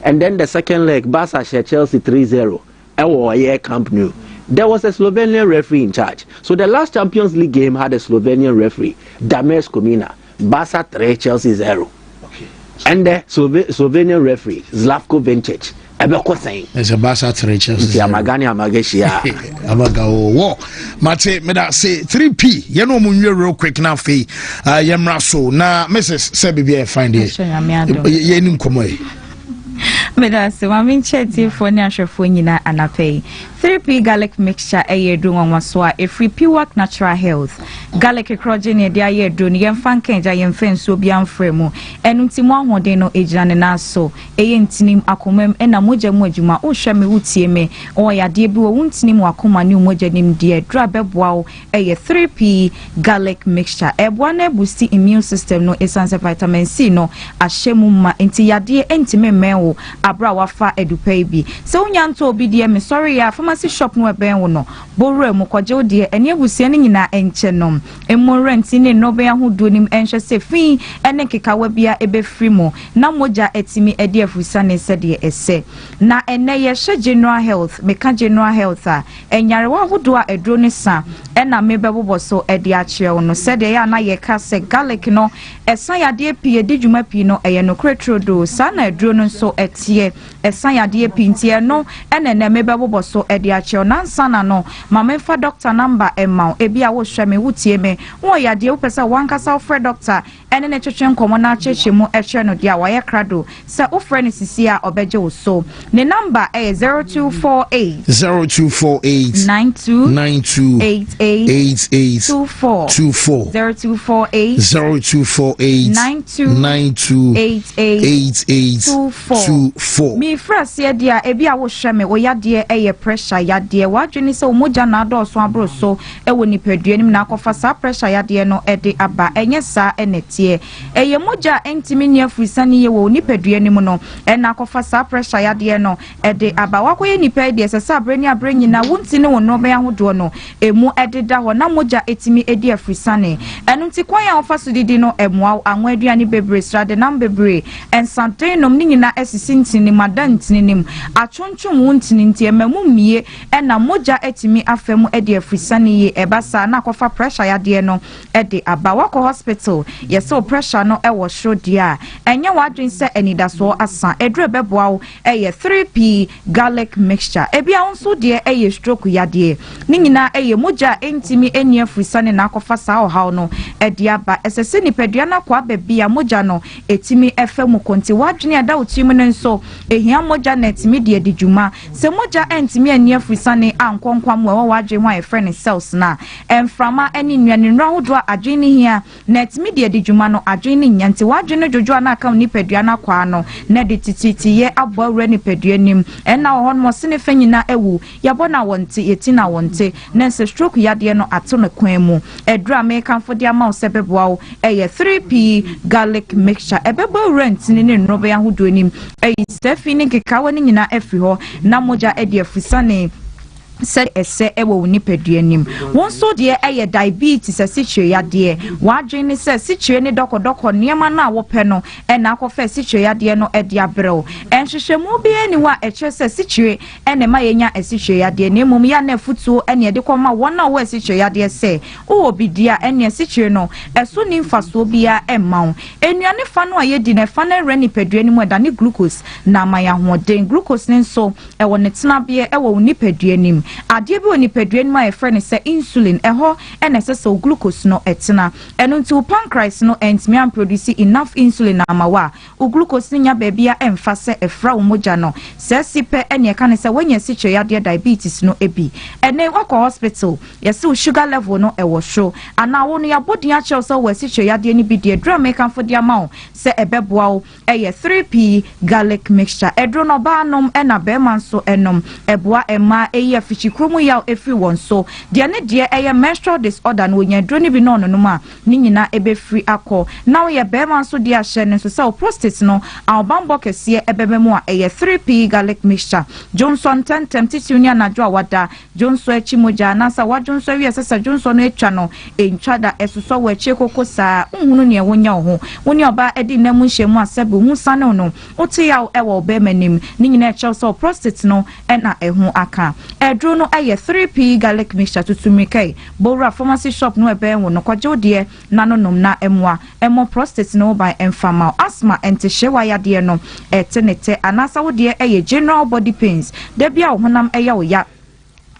S12: And then the second leg Barca share Chelsea 3-0. Ewo year Camp Nou. There was a Slovenian referee in charge. So the last Champions League game had a Slovenian referee, Damir Skomina. Barca 3, Chelsea 0. Okay. And the Slovenian referee, Slavko Vincic.
S2: It's a Barca 3, Chelsea 0. Mate, me da say 3P. You know me real quick now. Yemra so na Mrs. Sebi find it. Ye nim komo e.
S11: Medase wa min cheti for ni ahwefo nyina anapei 3P garlic mixture eyedu nwanwaso a efri pure natural health garlic crogen e dia yedu ni yemfa nkenja yemfenso bia mfremu enuntimu ahoden no ejina ne naso eye ntinim akomam ena moja mu adwuma o hweme wutie me o yade bi wo ntinim akoma ne moja nim de dra beboa eye 3P garlic mixture eboa na boost immune system no essence vitamin C no ahyemu ma enti yade entime mewo abra wafa edupa bi se wonya nto obi de me sorry ya pharmacy shop no eben wo no borre mu kwaje de ene abusia ne nyina enche nom emu rent ne no be ahodo nim enhwe se fi ene kekawa bia ebe free mo na moja etimi ede afusa ne se de ese na ene ye hye general health meka general health a enyare wa ahodo a edro ne sa ena mebe boboso ede a kire no se de ya na ye ka se garlic no esan yade pie de dwuma pie no eye no kretrodo sa na edro no so etie esan yade pie ntie no ene ne mebe boboso ede a kire na nsa na no mama fa doctor number emma ebi a wo hwe me wutie me wo yade wo pesa wankasa wo fre doctor ene ne twetwe nkomo na cheche mu ehwe no dia wa ye krado se wo fre ne sisi a obeje wo so ne number 0248 92 88 24 0248 92 88 24 mi frase ye dia ebi a wo hwe me wo yade eye pressure yade wa dwene se wo moja na do so abro so e wo nipadua nim na akofa sa pressure yade no ede aba enye sa enetie eye moja entimi ne afrisane ye wo nipadua nim no e na akofa sa pressure yade no ede aba wakoye nipa de se sa abrani abranyi na wonti ne wo no be ahodo no emu ede da ho na moja etimi edi afrisane enu nti kwan ya ofa so didi no emwa anwa aduane bebre strade nam bebre ensante nom nyina esisi ntini madantini nim atwonchum wontini nti emamu mie ena moja etimi afemu edi afrisane ye ebasa na akofa pressure yade no ede aba wako hospital yeso pressure no ewo shodia enye wadwen se enidaso asa edre beboawo eye 3p garlic mixture ebia onso de eye stroke yade ni nyina eye moja entimi eni afrisane na akofa sa ohaw no ede aba esese nipadua na kwa bebia moja no etimi efemu konti wadwen ada otimi no nso ehia moja na etimi de djuma se moja entimi eni afrisane ankonkwam wo wadwen ho efrene cells na emframa eni nnuane nra hodo adwene hia na etimi de djuma no adwene nyanti wadwen jojo na aka nipadua na kwa no na de tititi ye abawre nipadua nim ena ho no se ne fanyina ewu yabona wonte yetina wonte na se stroke yade no ato ne kwan mu edra me kanfo de ama osebeboawo eye 3p garlic mixture ebebo rent ni ne nrobe ahodo nim eye stefi ne kekawa ni nyina afi ho na moja ede afusane said ese ewo nipadua nim won so de eye diabetes asichire yade wadwen se sichire ne dokodoko niema na wope no e na akofa sichire yade no e de abrɛw enhwehwɛmu bi ani wa eche se sichire ene ma yenya asichire yade ne mum ya na futuo ene de kɔma wona wo asichire yade se wo bidia ene asichire no eso ni mfaso bia emma enuane fa no ayedi na fa na reni padua nim da ne glucose na ma ya hoden glucose ne so e wo ne tena bia e wo nipadua nim adie bi oni padua nim a efre ne se insulin eho ene se so glucose no etena eno nti pancreas no entimi am produce enough insulin na mawa o glucose nya babia emfa se efra wo moja no se sipe ene ka ne se wanya siche yade diabetes no ebi ene wakɔ hospital yesi sugar level no ewo show ana wo no ya body a kyerɛ so wasiche yade ni bi de drum make for dia ma se ebeboa wo eye 3p garlic mixture edro no ba nom ena be man so enom eboa ema eye chikromu ya efi won so de ne de eye menstrual disorder no nya dro ni bi no no ma ni nyina ebe free akọ now ye be man so de a hye ne so say prostate no awbambo kese ebebe mu a eye 3p garlic mixture Johnson 10 temptitunia na jo awada Johnson echi moja na sa wa Johnson wi sesa Johnson no etwa no entwada esoso wa echi kokosa nhunu ne wonya ho woni oba edi namu nhemu asabu hu sane no oti ya ewo be manim ni nyina eche so prostate no ena ehu aka edro no eye 3p garlic mixture tutumikai bora pharmacy shop no ebe wo no kwaje de na no nom na emwa emo prostate no by emfama asthma entehyewa yade no etenete anasa wo de eye general body pains de bia wo honam eye wo ya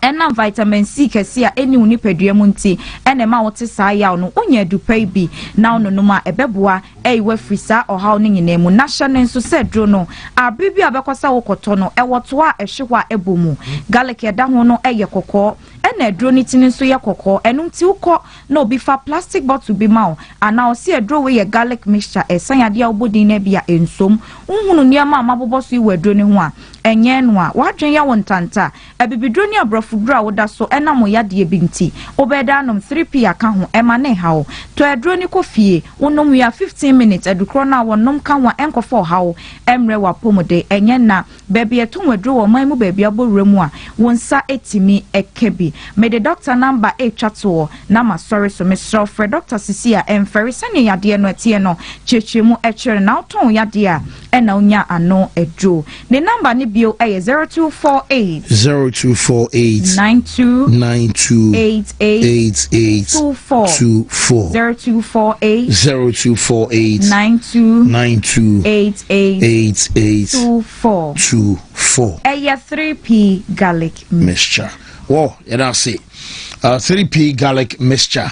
S11: ena vitamin C kesi a eni uni padua mu nti ena ma wote saa ya no onya dupai bi na no no ma ebeboa eyiwa frisa ohaw ne nyina mu na hye ne nso se dro no abibi abekosa wo koto no ewoto a ehwehwa ebomu garlic eda ho no eye kokko ena dro ni tini nso ye kokko enu nti ukọ na obi fa plastic bottle bi ma ana o se dro we ye garlic mixture esan yade a obodi na bia ensom nhunu niam amabobo so iwe dro ne ho a enye no a wadwen ya wontanta abibidro ni abrofudro a woda so ena mo yade binti obeda nom 3p aka ho ema ne hawo to adro ni kofie wonom ya 15 minutes adukro na wonom ka wa enkofo hawo emre wa pomode enye na bebe etum adro wo man mu bebe aboremu a wonsa etimi ekebi me the doctor number 8 chato na ma sorry so me so for doctor Sisia emferi sane yade no etie no chechemu echere na oton yade a ena onya ano edro the number ni bio 0248 92 0248 92 3p garlic
S2: mixture. Whoa, yeah, that's it. 3p garlic mixture.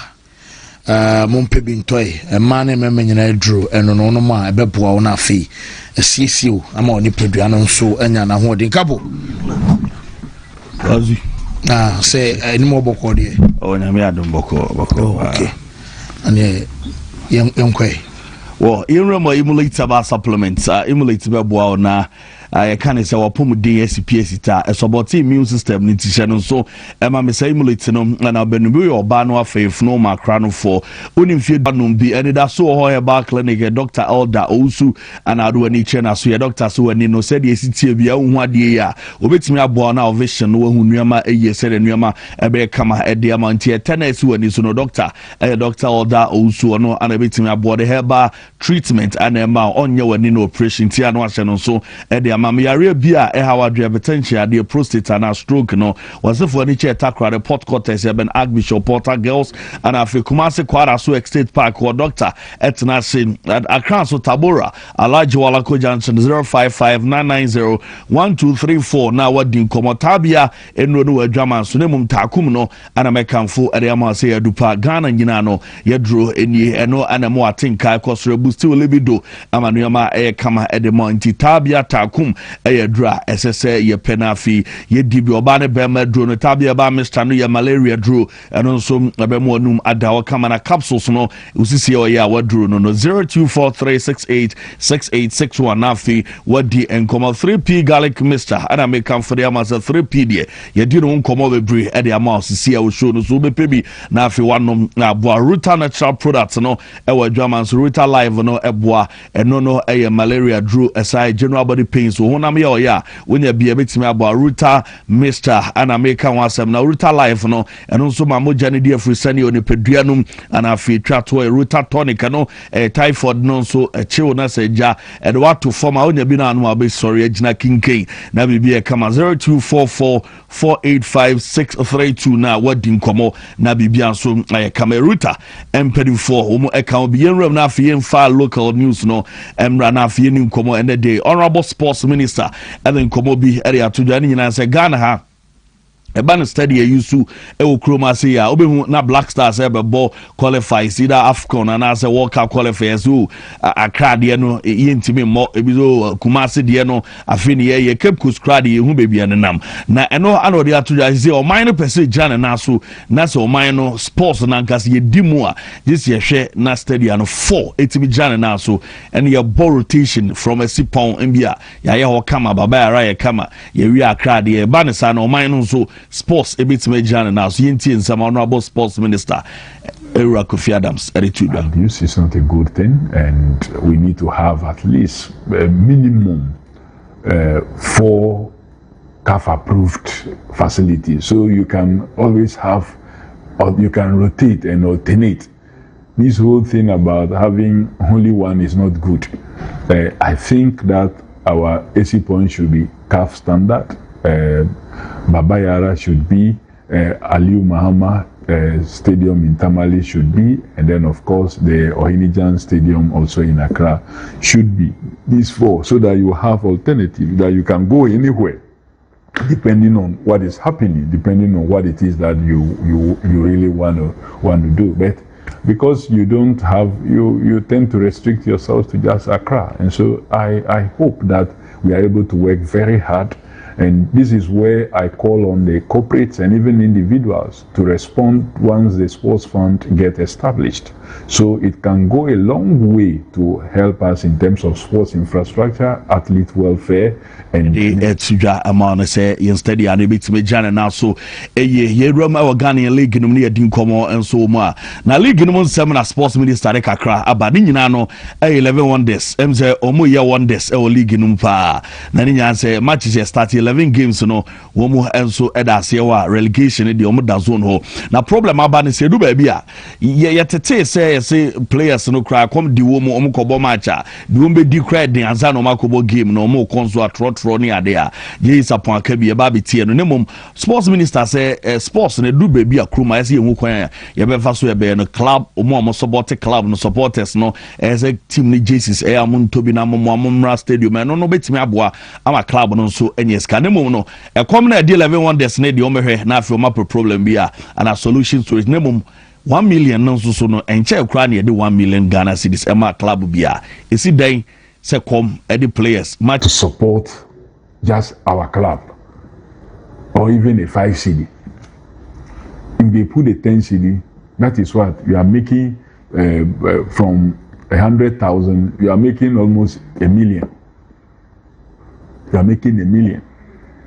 S2: Mumpe bintoy, a man and men drew, and no ma, a beboa on a fee, a CCU, I'm on the Pedriano, so and I'm holding couple. Say, any more boko dear.
S1: Oh, and I don't boko.
S2: Okay. And yeah, young quay.
S1: Well, you remember emulate about supplements, emulate beboa na. I can say our pom DSPS ita about immune system ni tisha so ema me say emulate no na benubu your ba no afef no makra no for onimfie banum bi ene da so ho ba clinic Dr. Elda Ousu ana do ani che na so ye doctor so ani no said ye sitie bia hu ade ya obetimi abo na vision no hu nuama eye said nuama ebe kama ede amount ye tennis wani so no doctor Dr. Elda Ousu no ana betimi abo the herbal treatment and ema onye wani no operation ti anu ahye no so ede Yare bia ehawa hypertension ade prostate na stroke no wasefo ni che takra the port quarters ben Archbishop Porter girls and afi Kumasi Kwara so Estate Park or doctor etna sin Accra so Tabora Alaji Walako Junction 0559901234 na wadi komotabia enro no adwama so nemum takum no ana mekanfo ade ama se yadupa Ghana nyina no yedro eni eno ana mo atinka kosre boost libido amanu ama kama ede mo ntitabia takum dra SSA ye penafi ye dibi oba ne bema dro no tabia ba Mr. no ye malaria dro eno so bema num adawa kama na capsules no usisi o ya wadro no 0243686861 nafi wadi enkomo 3p garlic mixture ana me come for the amasa 3p die ye di no nkomo bebre e de ama usisi a show no so bepebi nafi wanom na boa Ruta natural products no e wadwaman so Ruta live no eboa eno no e malaria dro aside general body pains so honam ya oya wonya bia betimi abo Ruta Mr. ana make one asem na Ruta life no eno so mamoja ne dia frisani oni peduanum ana afi twato Ruta tonic no typhoid no so chiwo na seja and what to form onya bi na anu abe sorry agina kinken na bibia kama 0244485632 na wadi nkomo na bibia so kama Ruta empedifo omo account bi yenram na afi yenfa local news no emra na afi yen nkomo ene day honorable sports minister and then komo bi area to jani nyina say Ghana ha ban study yusu e kroma say ya obehu na Black Stars e bebo qualify see that AFCON and as a World Cup qualifiers who Accra de no yentimi mo ebizo Kumasi de no afini ye Cape Coast crowd ye hu bebi anam na eno ano de atoja say o man no pese jana na so na so o man no sports na nkas ye dimu a this ye hwe na study no 4 etimi jana na so and ye ball rotation from a sipon mbia ya ye ho kama baba ya ra kama ye wi Accra de ban sa na o man no so sports a bit major now so yenti and some honorable sports minister Kofi Adams attitude.
S13: And this is not a good thing, and we need to have at least a minimum 4 CAF approved facilities, so you can always have, or you can rotate and alternate. This whole thing about having only one is not good. I think that our AC point should be CAF standard. Baba Yara should be, Aliu Mahama Stadium in Tamale should be, and then of course the Ohinijan Stadium also in Accra should be. These 4, so that you have alternative, that you can go anywhere, depending on what is happening, depending on what it is that you really want to do. But because you don't have, you tend to restrict yourselves to just Accra, and so I hope that we are able to work very hard And this is where I call on the corporates and even individuals to respond once the sports fund get established. So it can go a long way to help us in terms of sports infrastructure, athlete welfare, and
S1: amount say instead and a bit me Jan now so ye Roma Ghanaian League in near Dinkomo and so more. Now League in seminar sports minister Kakra Abadinano 11 wonders MZ Omoya wonders or league in Umpa. Nanian say matches start 11 games no womo and so eda sewa relegation in the Omoda zone ho. Now problem abani se do baby ye tete say players no cry come di womo omokobo matcha di wombe di cry the ansa no makobo game no mo konso atrotro ni ade a ye sapon akabi e ba betie no nemom sports minister say sports ne do baby akruma say hu kwan ye be fa so ye be no club omo support club no supporters no as a team ni Jesus e amuntobi na momra stadium no betimi aboa ama club no so enyeska nemom no e come na 11 wonders ne de omehwe na afi o map problem bia and a solution to it nemom 1 million no so no enche kra na de 1 million Ghana cedis ema club bia esi dan say come any players match
S13: to support just our club or even a 5 CD. If they put a 10 CD, that is what you are making from 100,000, you are making almost 1 million. You are making 1 million.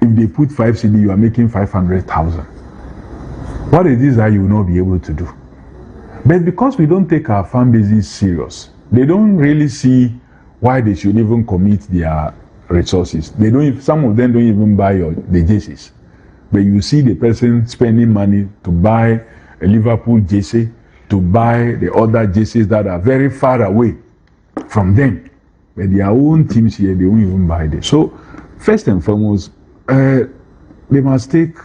S13: If they put 5 CD, you are making 500,000. What it is that you will not be able to do. But because we don't take our fan bases serious, they don't really see why they should even commit their resources. They don't. Some of them don't even buy the jerseys. But you see the person spending money to buy a Liverpool jersey, to buy the other jerseys that are very far away from them. But their own teams here, they won't even buy them. So, first and foremost, they must take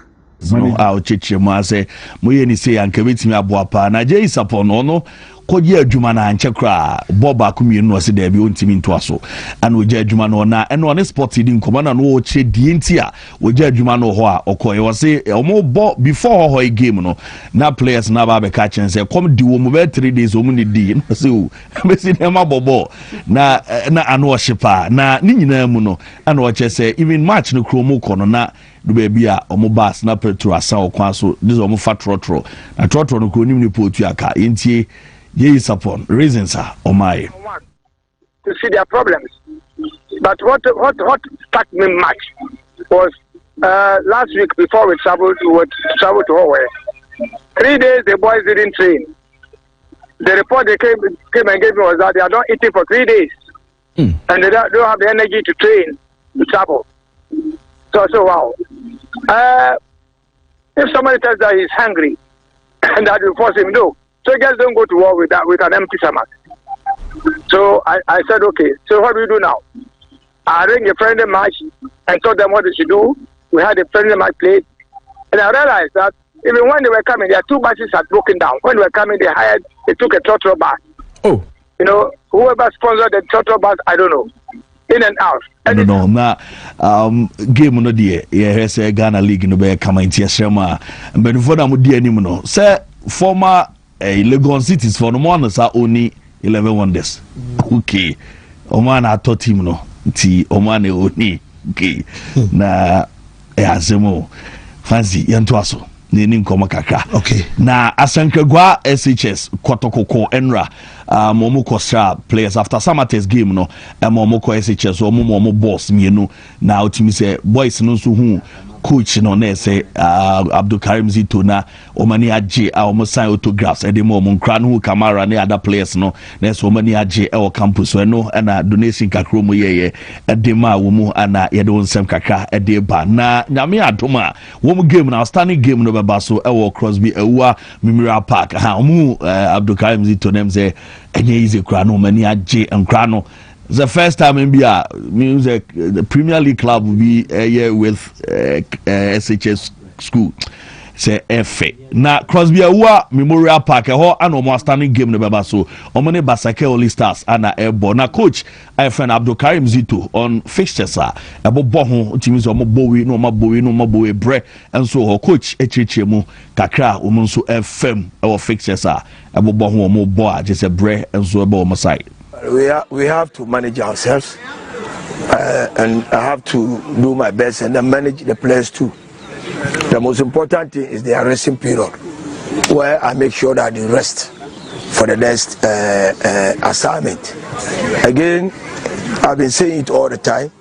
S1: no I'll chiche mo ase mo ye ni say anke betimi aboa pa na je isapon no koji adwuma na anche kra boba akumienu no se da bi ontimi nto aso ana oji adwuma no na eno ne sport di nkoma na no che die nti a oji adwuma no ho a okoye wo se omo bo before ho game no na players na ba be ka chen say come di wo mo be 3 days omo ni di no se o be si na ma bobo na ano shipa na ni nyina mu no ana o che say even match no kromo kono na do baby a omo bas na petro asa okwan so this omo fa trotro na trotro no kronim ni potu aka entie ye support reasons are my
S14: to see their problems. But what struck me much was last week before we traveled to Hawaii. 3 days the boys didn't train. The report they came and gave me was that they are not eating for 3 days, and they don't have the energy to train to travel. So wow. If somebody tells that he's hungry and that will force him, no. So guys don't go to war with that with an empty stomach. So I said, okay. So what do we do now? I arranged a friendly match and told them what they should do. We had a friendly match played, and I realized that even when they were coming, their 2 buses had broken down. When they were coming, they took a trotro bus.
S1: Oh,
S14: you know, whoever sponsored the trotro bus, I don't know, in and out.
S1: No, na game no die ye say Ghana League no be kama ntia shrema but for na mo die anim no say former Lagos cities for no one sa only 11 wonders. Okay. Oman ato team no. Ti Oman oni. Okay. Na azemo fancy yanto aso. Ni nkoma kakra.
S2: Okay.
S1: Na asankagwa SHS Kotokoko Enra momo kostra players after Samate's game no momo ko SHS momo boss mienu na otimi say boys no so hu coach no na say Abdul Karim Zito na omani age a sign autographs e dey mo nkra no Kamara na other players no na so omani age e campus so no na donation kakro mo ye e dey ma wo mu ana ye dey onsem kakra e dey ba na nyame adoma wo mu game na standing game no beba so e wo Crosby Ewa Memorial Park ha omu Abdul Karim Zito nem say enye easy kra no omani age nkra no. The first time in Bia music the Premier League club will be here with SHS school. Say FA. Na Crosby Ewa Memorial Park ho and almost standing game no beba so omone Basake All Stars ana ebo na coach friend Abdul Karim Zito on fixtures ebo bo ho timi so mo bowi no ma bowi bre and so ho coach echiche mu kakra o mo so FM e fixtures ebo bo ho mo bo a just bre and so ebo mo side.
S15: We have to manage ourselves. and I have to do my best and then manage the players too. The most important thing is the resting period, where I make sure that they rest for the next assignment. Again, I've been saying it all the time.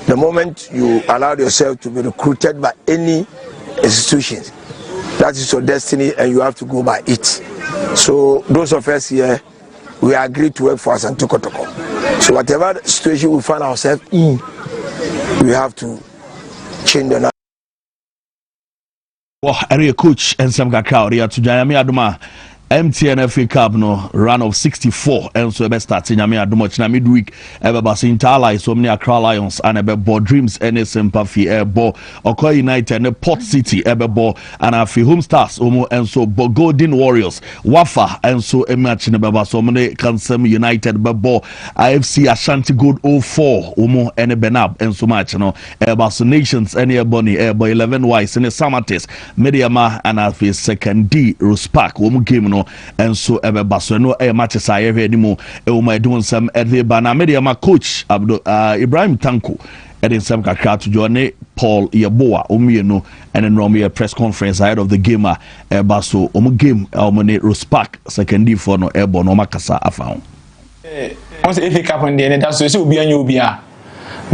S15: The moment you allow yourself to be recruited by any institutions, that is your destiny and you have to go by it. So those of us here, we agreed to work for Asante Kotoko. So whatever situation we find ourselves in, we have to change the.
S1: Area coach and some kakao to Jayami Aduma. MTN FA Cup no run of 64 and so be start nyame adom china midweek ebe ba Interlight so many Accra Lions and ebe bo Dreams and Sympathy ebe Okoye United and Port City ebe bo and afi Home Stars omo and so bo Golden Warriors Wafa and so e match ne be ba so many Kansam United ebe bo AFC Ashanti Gold 04 omo and Benab and so match no ebe so Nations and Ebony ebe 11 Wise and Samates Mediama and afi Second D Rospark omo game no and so ebe baso no matches I ever anymore e o ma do some ede ba na media ma coach Ibrahim Tanko edin some kakra to join Paul Yeboa omieno and then Romeo press conference ahead of the game baso omo game omone Rospark second D for no ebo no makasa afa
S16: on say FA Cup on the end that's so obi anya obi a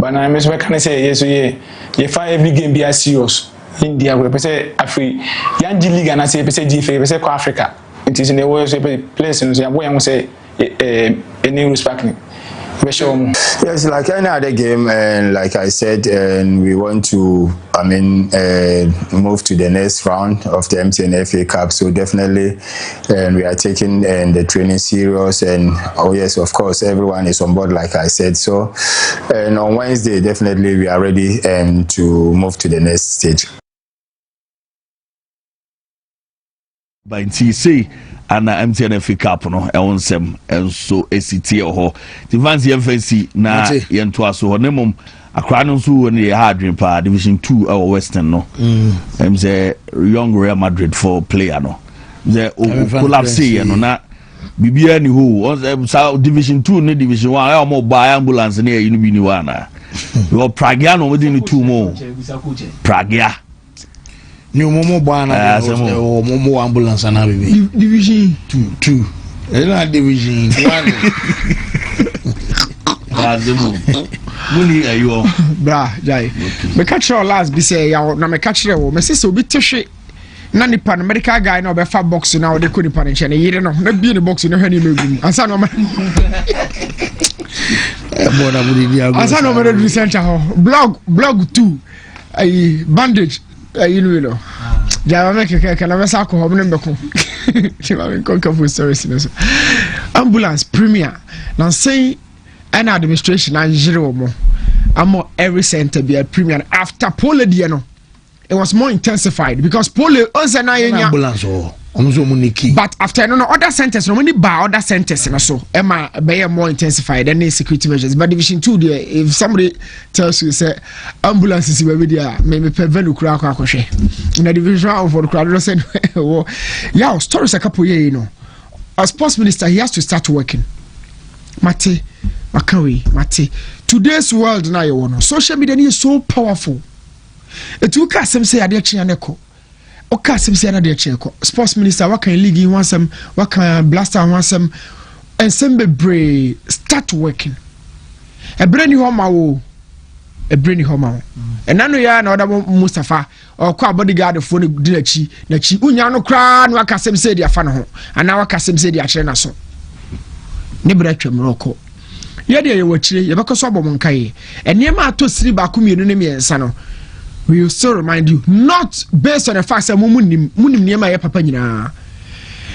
S16: but na me so can say yes ye find every game be as serious India we say Afri Yanji League and I say GFA we say ko Africa. It is in the way place in the way I say any respect.
S17: Yes, like any other game, and like I said, and we want to, move to the next round of the MTN FA Cup. So definitely, and we are taking the training serious. And oh yes, of course, everyone is on board, like I said. So, and on Wednesday, definitely we are ready to move to the next stage.
S1: By TC and MTN FA Cup no ewonsem enso ACT ho the fans fancy na yento aso ho nemum akra no so woni ye hard dream pa Division 2 our Western no say young Real Madrid for player no the collapse no na bibia ni ho Division 2 ni Division 1 I mo buy ambulance na you bi ni wana your Pragia no within 2 more Pragia
S2: ni momo bana momo ambulance na bibi Division 2 ela Division 1
S1: muni ayo
S4: bra jai me catch your last be say ya na me catch you me say so bi tehwe na nipa no medical guy na obefa box na o de ko nipa nche na yire no na bi ne box no hwani megum ansa no ma
S2: bona budi dia go
S4: ansa no ma do center ho blog 2 ai bandage you know ja make kana mesa ko ho mne mbeko chima me konka for service no ambulance premier na say an administration na jire mo amo every center be a premier after pole die no it was more intensified because pole once na
S2: ambulance
S4: but after no other centers no many ba other centers no so ema be more intensified than security measures but Division 2 there if somebody tells you say ambulance is we there me prevent ukura akwahwe na Division 1 for ukura said yeah stories a couple years you know as sports minister he has to start working mate today's world now you know social media is so powerful it took us some say ade chianeko oka simsi na de cheko sports minister what can league want some what can blaster want some and some bebre start working a brainy homa wo a brainy homa and nano ya na oda Mustafa or kwa bodyguard for the dilachi na chi unya no kra no aka simsi de afa no ho ana waka simsi de akere na so ne bra twemroko ye de ye wachire ye bekoso abom nkai enema ato siri ba ku mienu ne miensa no we will still remind you not based on the fact that munim niema ye papa nyina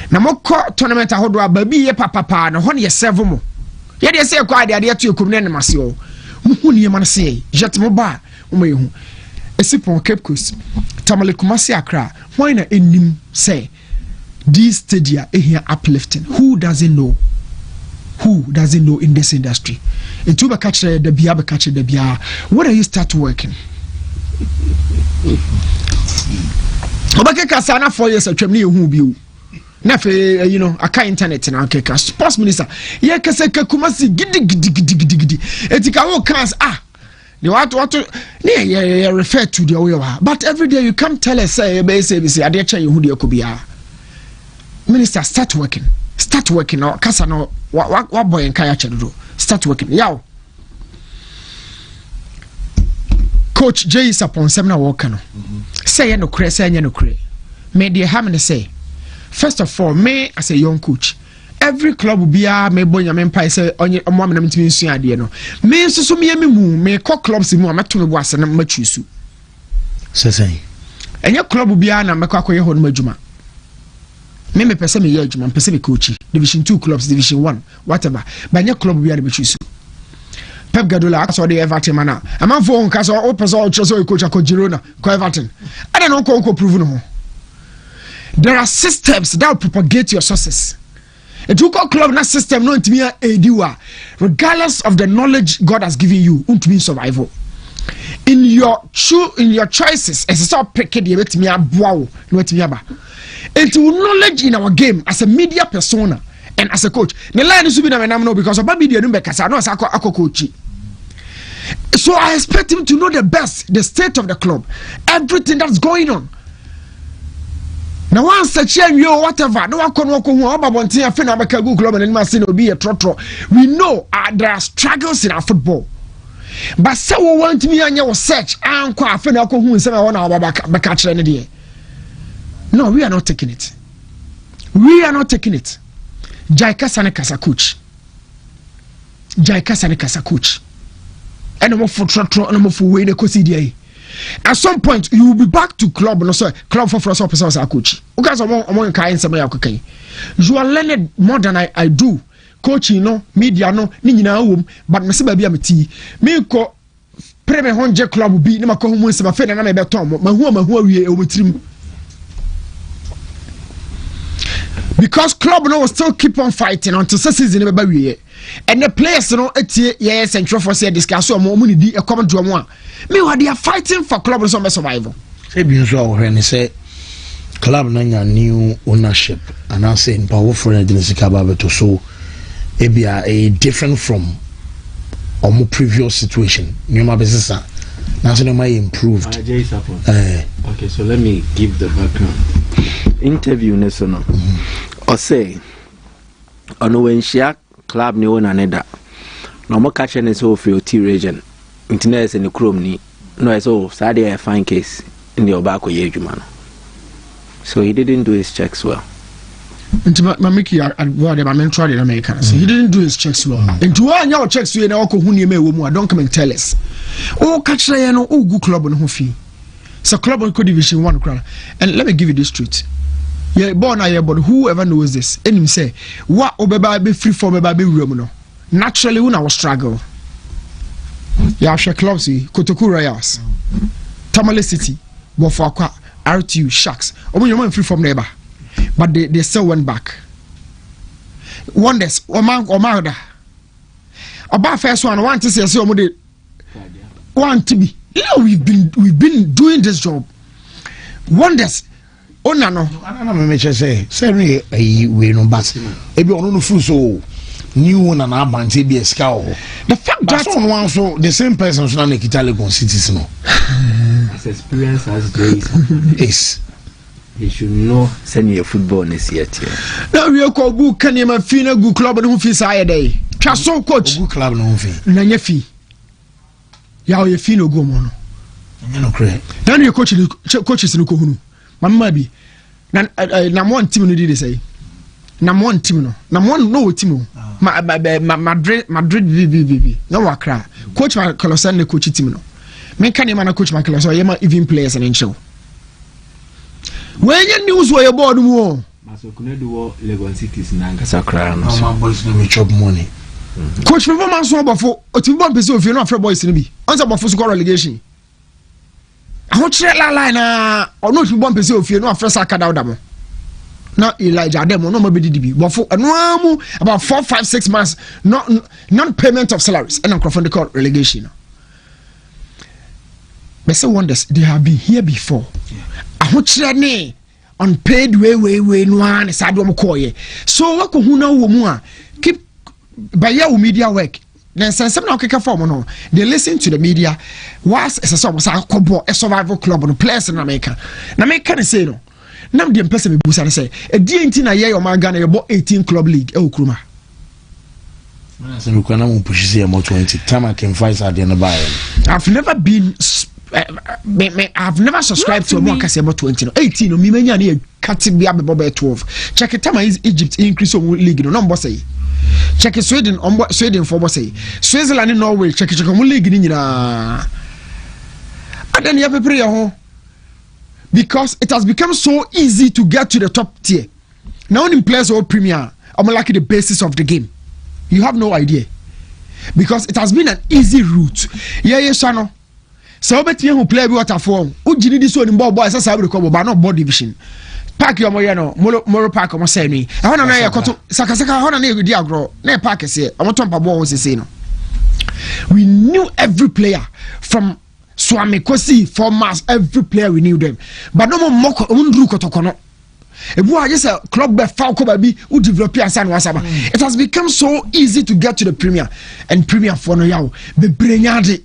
S4: na mokọ tournament ahodo ababi ye papa na ho ne ye serve mo ye de say kwa de to ekom ne mase o mu niema na say jet mo ba mo yehu esipon Cape Coast Tamale Kumasi Accra why na enim say this stadia here uplifting who doesn't know in this industry into ba catch the bia ba catch the bia when are you start working obake kasana 4 years atwam ne ehu bi o na fe you know aka internet na keka sports minister ye kese Kumasi gidi etika wo cans the what ne refer to the way but every day you come tell us say be say ade che you hu de akobia minister start working no kasa no wa boy en kaya chedo start working yaw coach Jay is upon seminar work no say no kre say no kre me dey have me say first of all me as a young coach every club bia me bonya me mpai say onye omo amena mtimi nsu ade no me nsusu me mu me call clubs mu ameto me bo ase na matwisu sesen enye club bia na mekọ akoye ho no adwuma me pese me ye adwuma pese me coach division 2 clubs division 1 whatever banya club bia na matwisu Pep Guardiola aso de Everton mana amanfo on kaso o pese o choso coach akọ Girona ko Everton ada no ko prove no ho. There are systems that will propagate your success. A two-call club na system no intimi ediwa regardless of the knowledge God has given you untimi survival. In your choices as a stop pick the betimi aboa no etimi aba. Into knowledge in our game as a media persona and as a coach. The line is be na menam no because oba media no be kasa no as akọ coach. So I expect him to know the best, the state of the club, everything that's going on. Now once a chain you whatever, no one can walk on Babontia Fenabaka Google Club and Massino be a trotro. We know there are struggles in our football. But so want me on your search and quite Fenako who is 1 hour back at no, we are not taking it. We are not taking it. Jaika Sanekasa coach. Jaika Sanekasa coach. And I'm for trotro and I'm for way the Cosidia. At some point, you will be back to club, no sir. Club for first officer as a coach. Because I'm kind somebody. You are learning more than I do. Coaching, no, media, no, nina home, but me baby am tea. Me ko preme honje club be na ko humu se ba fe na me beton ma hu wie o mutrim. Because club no will still keep on fighting until season be ba wie. And the players no etie yes central for say discuss so mo ni di e come do mo a me they are fighting for club so survival.
S2: Say bi nso a wo say club na nya new ownership and I say power for the Sikaba to so a different from our previous situation. New business now so my improved.
S12: Okay, so let me give the background. Interview nesono. Or say ono when share club ni one another. No more catching is so for T region. Internet in the chrome ni no so Saturday a fine case in the Obako Yejumano. So he didn't do his checks well.
S4: Into Mamiki tried in America. So he didn't do his checks well. And to all your checks you know don't come and tell us. Oh catch no good club on Hofi. So club on division 1 crown. And let me give you this truth. Yeah, born I but whoever knows this, and him say, what obeba be free for baby room no. Naturally when I was struggle. Yeah, share clubs, Kotoku Royals, Tamale City, Bofakwa, RTU, Sharks. When you went free from neighbor, but they still went back. Wonders, Omada. About first one to say so want to be. You know, we've been doing this job. Wonders. Oh no,
S2: I me say we no but e be ono no fu so new one and abante be scout. The fact that one so the same person so na Kitale cities no.
S12: As experience as Jay
S2: is
S12: he should know send you football this year.
S4: Now we call good can you feel good club no fi say day. Twa so coach
S2: good club no fi.
S4: Na nya fi. Ya o fi no go mo no.
S2: Nya no kre.
S4: Na you coaches no ko hunu. Mama bi na one team no did say na one team no no team Madrid BBB no wakra coach Makalosan ne coach team no me kan na coach Makalosan yema even players and show when you news where your board mu
S12: so kuna do Legon cities na ngasa kra no
S2: my boys no me chop money
S4: coach performance so bafo o team bomb person ofie no afre boys no bi once bafo score relegation I want to line or not to bump a few no first I cut out them. Not Elijah them no more BDB, but for about 4, 5, 6 months, non-payment of salaries and I'm from the court relegation. But so wonders they have been here before. I want to unpaid way no an sad wo koye so what ko hu na wo mu a keep by your media work then sense na okeka form no they listen to the media was as some say kobo a survival club no players na America ne say no nam dem person me busa say e die nti na ye your man Ghana ye bo 18 club league e okruma
S2: so we can push say more 20 time I can fight at the end.
S4: I've never been I've never subscribed to a more case about 20 no 18 no me manya na cut be about 12 check it time Egypt increase on league no number say check Sweden for say Switzerland Norway check on league ni nyina adan ya prepare your home because it has become so easy to get to the top tier now in players or premier I'm like the basis of the game. You have no idea because it has been an easy route. Yeah, Shano. So, bet you who play water form. Ujini this one in ball boys as I would call but not board division. Park your moyano, Moro Park or Semi. I want to know your Sakasaka, I want to know your diagro. Ne Park is here. I want to talk about was saying. We knew every player from Swami Kosi, Formas, every player we knew them. But no more Moko Undruko Tokono. Just a club baby who develop it has become so easy to get to the premier and premier for no yaw be brenyade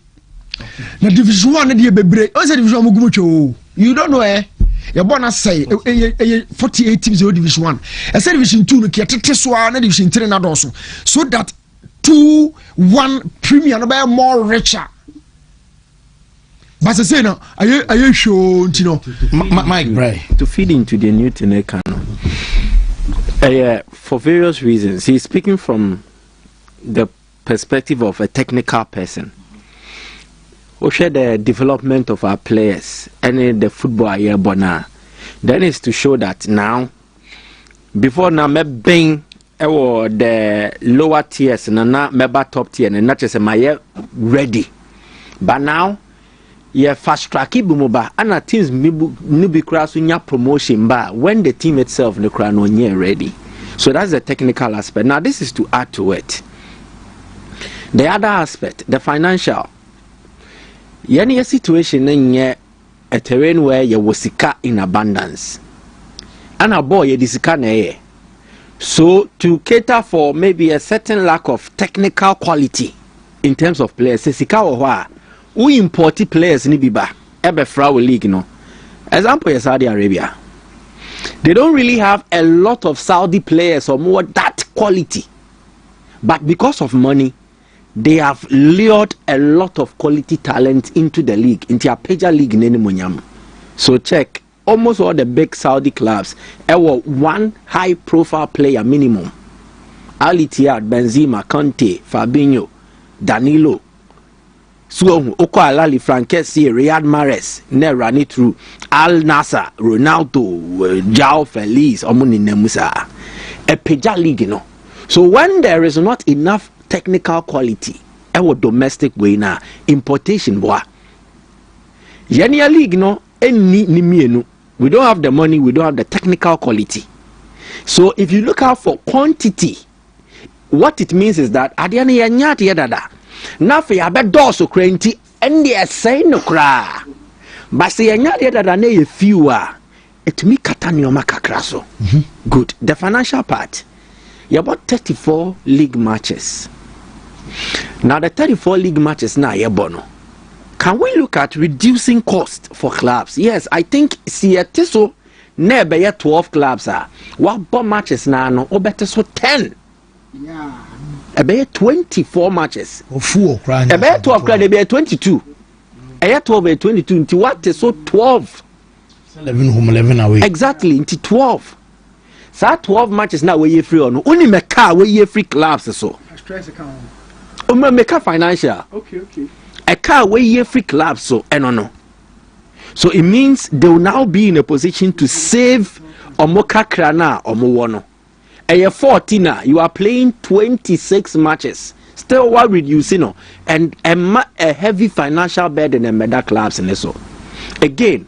S4: na division 1 na be bre o say division mugumocho you don't know your bonus say 48 teams in division 1 I say division 2 no kietete so na division 3 na doso so that 2-1 premier no be more richer. But I say no, are you sure? You know,
S12: Mike Bray to feed into the new Tenekano. For various reasons, he's speaking from the perspective of a technical person. We share the development of our players and the football here, bona. Then is to show that now, before now, being the lower tiers and now maybe top tier and not just a ready, but now. Yeah, fast track bumuba and teams nubi krasunya promotion ba when the team itself the crown on ready. So that's the technical aspect. Now this is to add to it. The other aspect, the financial. Yani a situation in a terrain where you was sika in abundance. And a boy you disika na. So to cater for maybe a certain lack of technical quality in terms of players, sika or we import players ni biba ebe frawe league no example is Saudi Arabia. They don't really have a lot of Saudi players or more that quality, but because of money they have lured a lot of quality talent into the league, into a major league nene monyam. So check almost all the big Saudi clubs ever one high profile player minimum. Al Ittihad, Benzema, Conte, Fabinho, Danilo. So Oko Alali, Frankesi, Riyad Mahrez, ne run it through Al Nassr, Ronaldo, João Feliz, Omuni Nemusa, a Peja league, you know. So when there is not enough technical quality, our domestic way now, importation boy. Yenia league no, we don't have the money, we don't have the technical quality. So if you look out for quantity, what it means is that adiani yanyati yadada. Na fe abe doso krenti ende esay no kra but say anya de dada na ye few a etumi kata nioma kakra so. Good. The financial part, you about 34 league matches. Now the 34 league matches na ye bono, can we look at reducing cost for clubs? Yes, I think Tiso never yet 12 clubs are what bomb matches na no or better so 10. Yeah. About 24 matches. About 12 crowd, about 22. About 12, 22. Into what is so 12?
S2: 11 home, 11 away.
S12: Exactly, into 12. So 12 matches now where you free on. Only make car where you free clubs so.
S4: Stress account.
S12: Make a financial.
S4: Okay.
S12: A car where you free clubs so. No. So it means they will now be in a position to save or moka krana or mowono. And you're 14, you are playing 26 matches. Still while reducing, and a heavy financial burden in mega clubs and so. Again,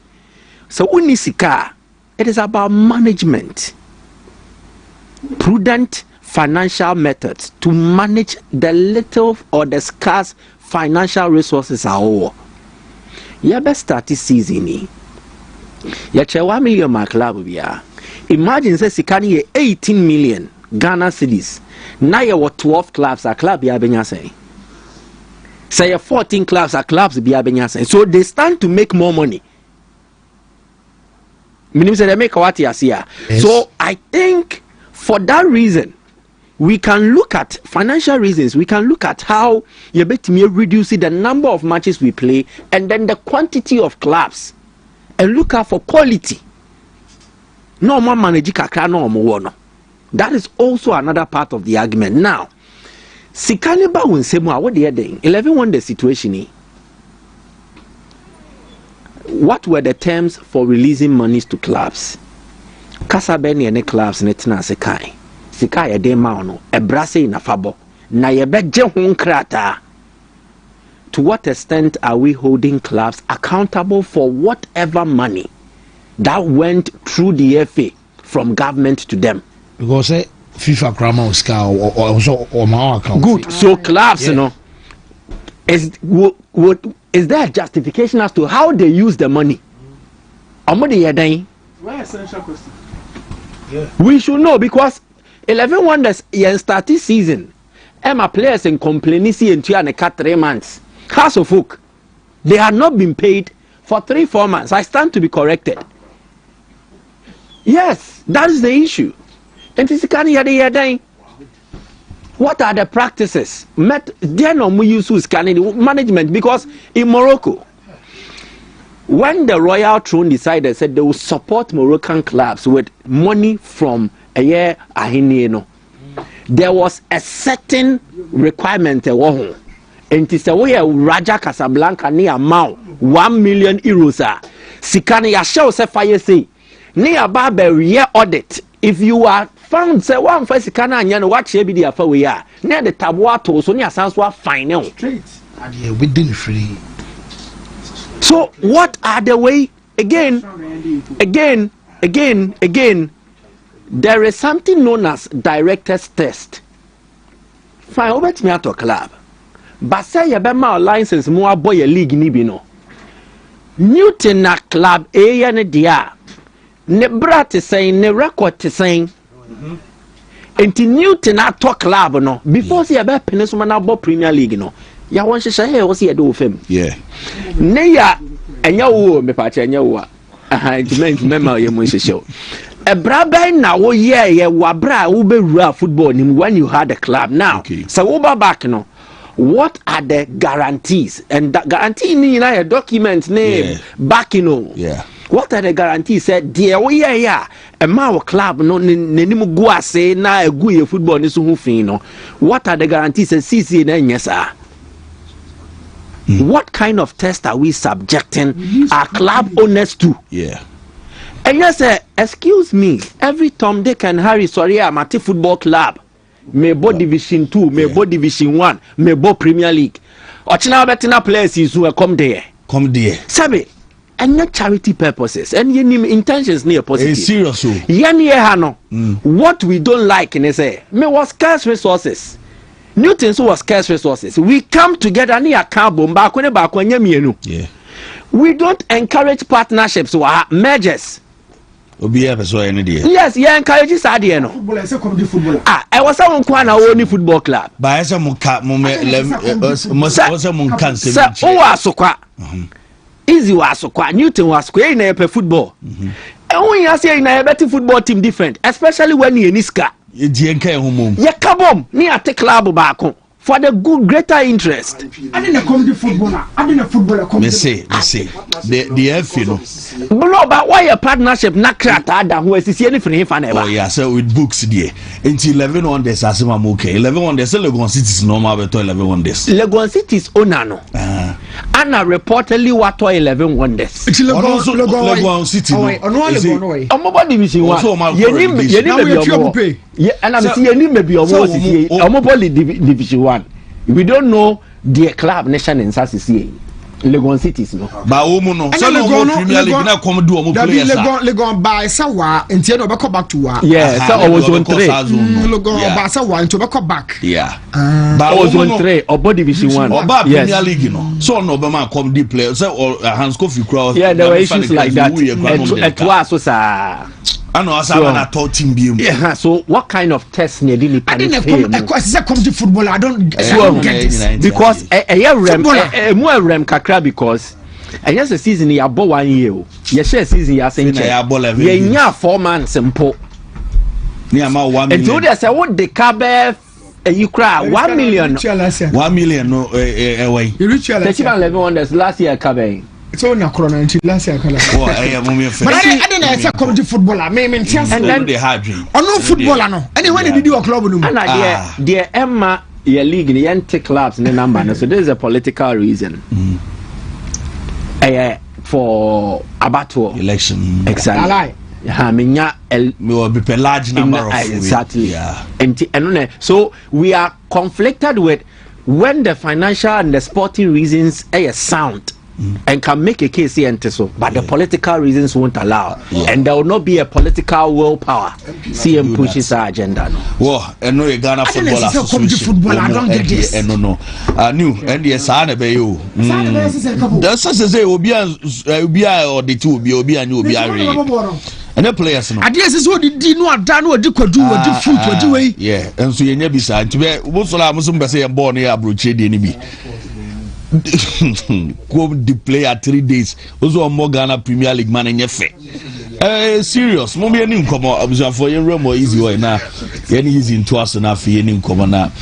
S12: so unisika, it is about management. Prudent financial methods to manage the little or the scarce financial resources are all. You best start this season. You 1 million my club we are. Imagine say Sikani 18 million Ghana cedis. Now you have 12 clubs, a club be abenya say. Say 14 clubs, a clubs be abenya say. So they stand to make more money. Meaning say they make what you see. So I think for that reason, we can look at financial reasons. We can look at how you bet me reduce the number of matches we play and then the quantity of clubs and look out for quality. No more manage kakra no more no. That is also another part of the argument. Now, Sikaneba won semo what they are doing. 11 won the situation. What were the terms for releasing monies to clubs? Kasabeni and clubs netina sekai. Sika ya de ma no ebrase na fabo na ye beje ho nkrata. To what extent are we holding clubs accountable for whatever money that went through the FA from government to them?
S2: Because FIFA krama or my account.
S12: Good. So clubs, you know, is there a justification as to how they use the money?
S4: Why essential question?
S12: Yeah. We should know because 11 wonders start this season. Emma players in complainisi and 3 months. House of Folk, they have not been paid for 3-4 months. I stand to be corrected. Yes, that is the issue. And what are the practices? They no use management because in Morocco, when the royal throne decided, said they will support Moroccan clubs with money from a year ahinieno, there was a certain requirement. And it's a way Raja Casablanca near amount 1 million euros. Sikani ya show se fire say near barber year audit. If you are found say one for Sikana and you watch be the we are near the tabuato so near Sanswa final.
S2: Within free.
S12: So what are the way again? There is something known as director's test. Fine, over to me at a club. But say you be my license more boy a league ni bino. Newton na club A ne dia. Ne brat saying ne record to saying. Enti Newton na to club no. Before say you be Peninsula na bo Premier League no. Ya wan hye he wo say do fam.
S1: Yeah.
S12: Ne ya enya wo me pa che enya wo. Aha, demand mema ye mo hye. Braba na wo ye wabra wo be rua football nim when you had a club now. Okay. So wo ba back no. What are the guarantees? And that guarantee ni na a document name back Yeah. What are the guarantees? Said dear we a ma club no nim go ase na egu ye football ni so hu fin no. What are the guarantees? CC na nyesa. What kind of test are we subjecting our club owners to?
S1: Yeah.
S12: And yes, excuse me, every Tom, Dick and Harry, sorry, I'm at a football club. May bo Division 2, may bo Division 1, may bo Premier League. Ochina betina players who come there.
S1: Come there.
S12: Sabe, and not charity purposes, and your intentions near positive.
S1: It's serious.
S12: What we don't like in say, me was scarce resources. Newton's was scarce resources. We come together near carbon back when
S1: Yeah.
S12: We don't encourage partnerships or mergers.
S1: Yes,
S12: yeah, encourages idea no. I was someone kwana only football club.
S1: Ba esa munka
S12: Easy was Newton was na football. And when you say na better football team different, especially when you niska.
S1: Ye
S12: kabom ni ate club back for the good greater interest.
S4: I didn't come to footballer. I didn't footballer come.
S1: Me say. The F, you know.
S12: No, but why a partnership not crata who is anything for never.
S1: Oh yeah, so with books there. Until 11 wonders as I'm okay. 11 wonders Legon City is normal but 11 wonders.
S12: Legon City is onano. Anna reportedly what 11 wonders.
S1: It's Legon City.
S12: Nobody division 1. Yeah, and I'm seeing maybe division 1. We don't know the club nation in Sassy. Legon cities no.
S1: Ba omo no. So no Premier League na come do omo players.
S4: Legon by sawa enti no be back to wa.
S12: Yeah, so I was on 3.
S4: Legon by sawa enti be back.
S1: Yeah.
S12: Ba was on 3 or division 1.
S1: Oba Premier League no. So no be man come the player. So Hans Kofi Kraus.
S12: Yeah, there were issues like that. It was so sa.
S1: I know as I taught him.
S12: Yeah, so what kind of test need you?
S4: I didn't come to football. I don't get it.
S12: Because more rem kakra because and yes, a season you bought 1 year. Yes, a season you are saying you 4 months simple.
S1: Near my 1 million.
S12: And so there's a what the cabe you cry 1 million.
S1: 1 million no away.
S4: You reach your
S12: last year cabe.
S4: It's only a corona until last year. But I didn't say come to football. I mean, and
S1: then they had dream.
S4: Or no footballer no. Anyway, did you do a club?
S12: And dear Emma, your league in the anti clubs in the number. So there's a political reason. For Abato
S1: election.
S12: Exactly.
S1: Will be a large number of
S12: exactly. And so we are conflicted with when the financial and the sporting reasons are sound. And can make a case here, but the political reasons won't allow, and there will not be a political willpower. CM pushes our agenda.
S1: Well, and no Ghana Football Association.
S4: I don't get this.
S1: No. New and yes, I be you. That's such as say Obi or the two be and you be and the players no.
S4: I guess what did no done what you could do what you fruit what you way.
S1: Yeah, and so you never beside to be most of them say born here abroad enemy. Go the player 3 days. Also, more Ghana Premier League man in your face. Serious. Mommy, any come on. For your room more easy way now. Any easy into us enough. Any come on now.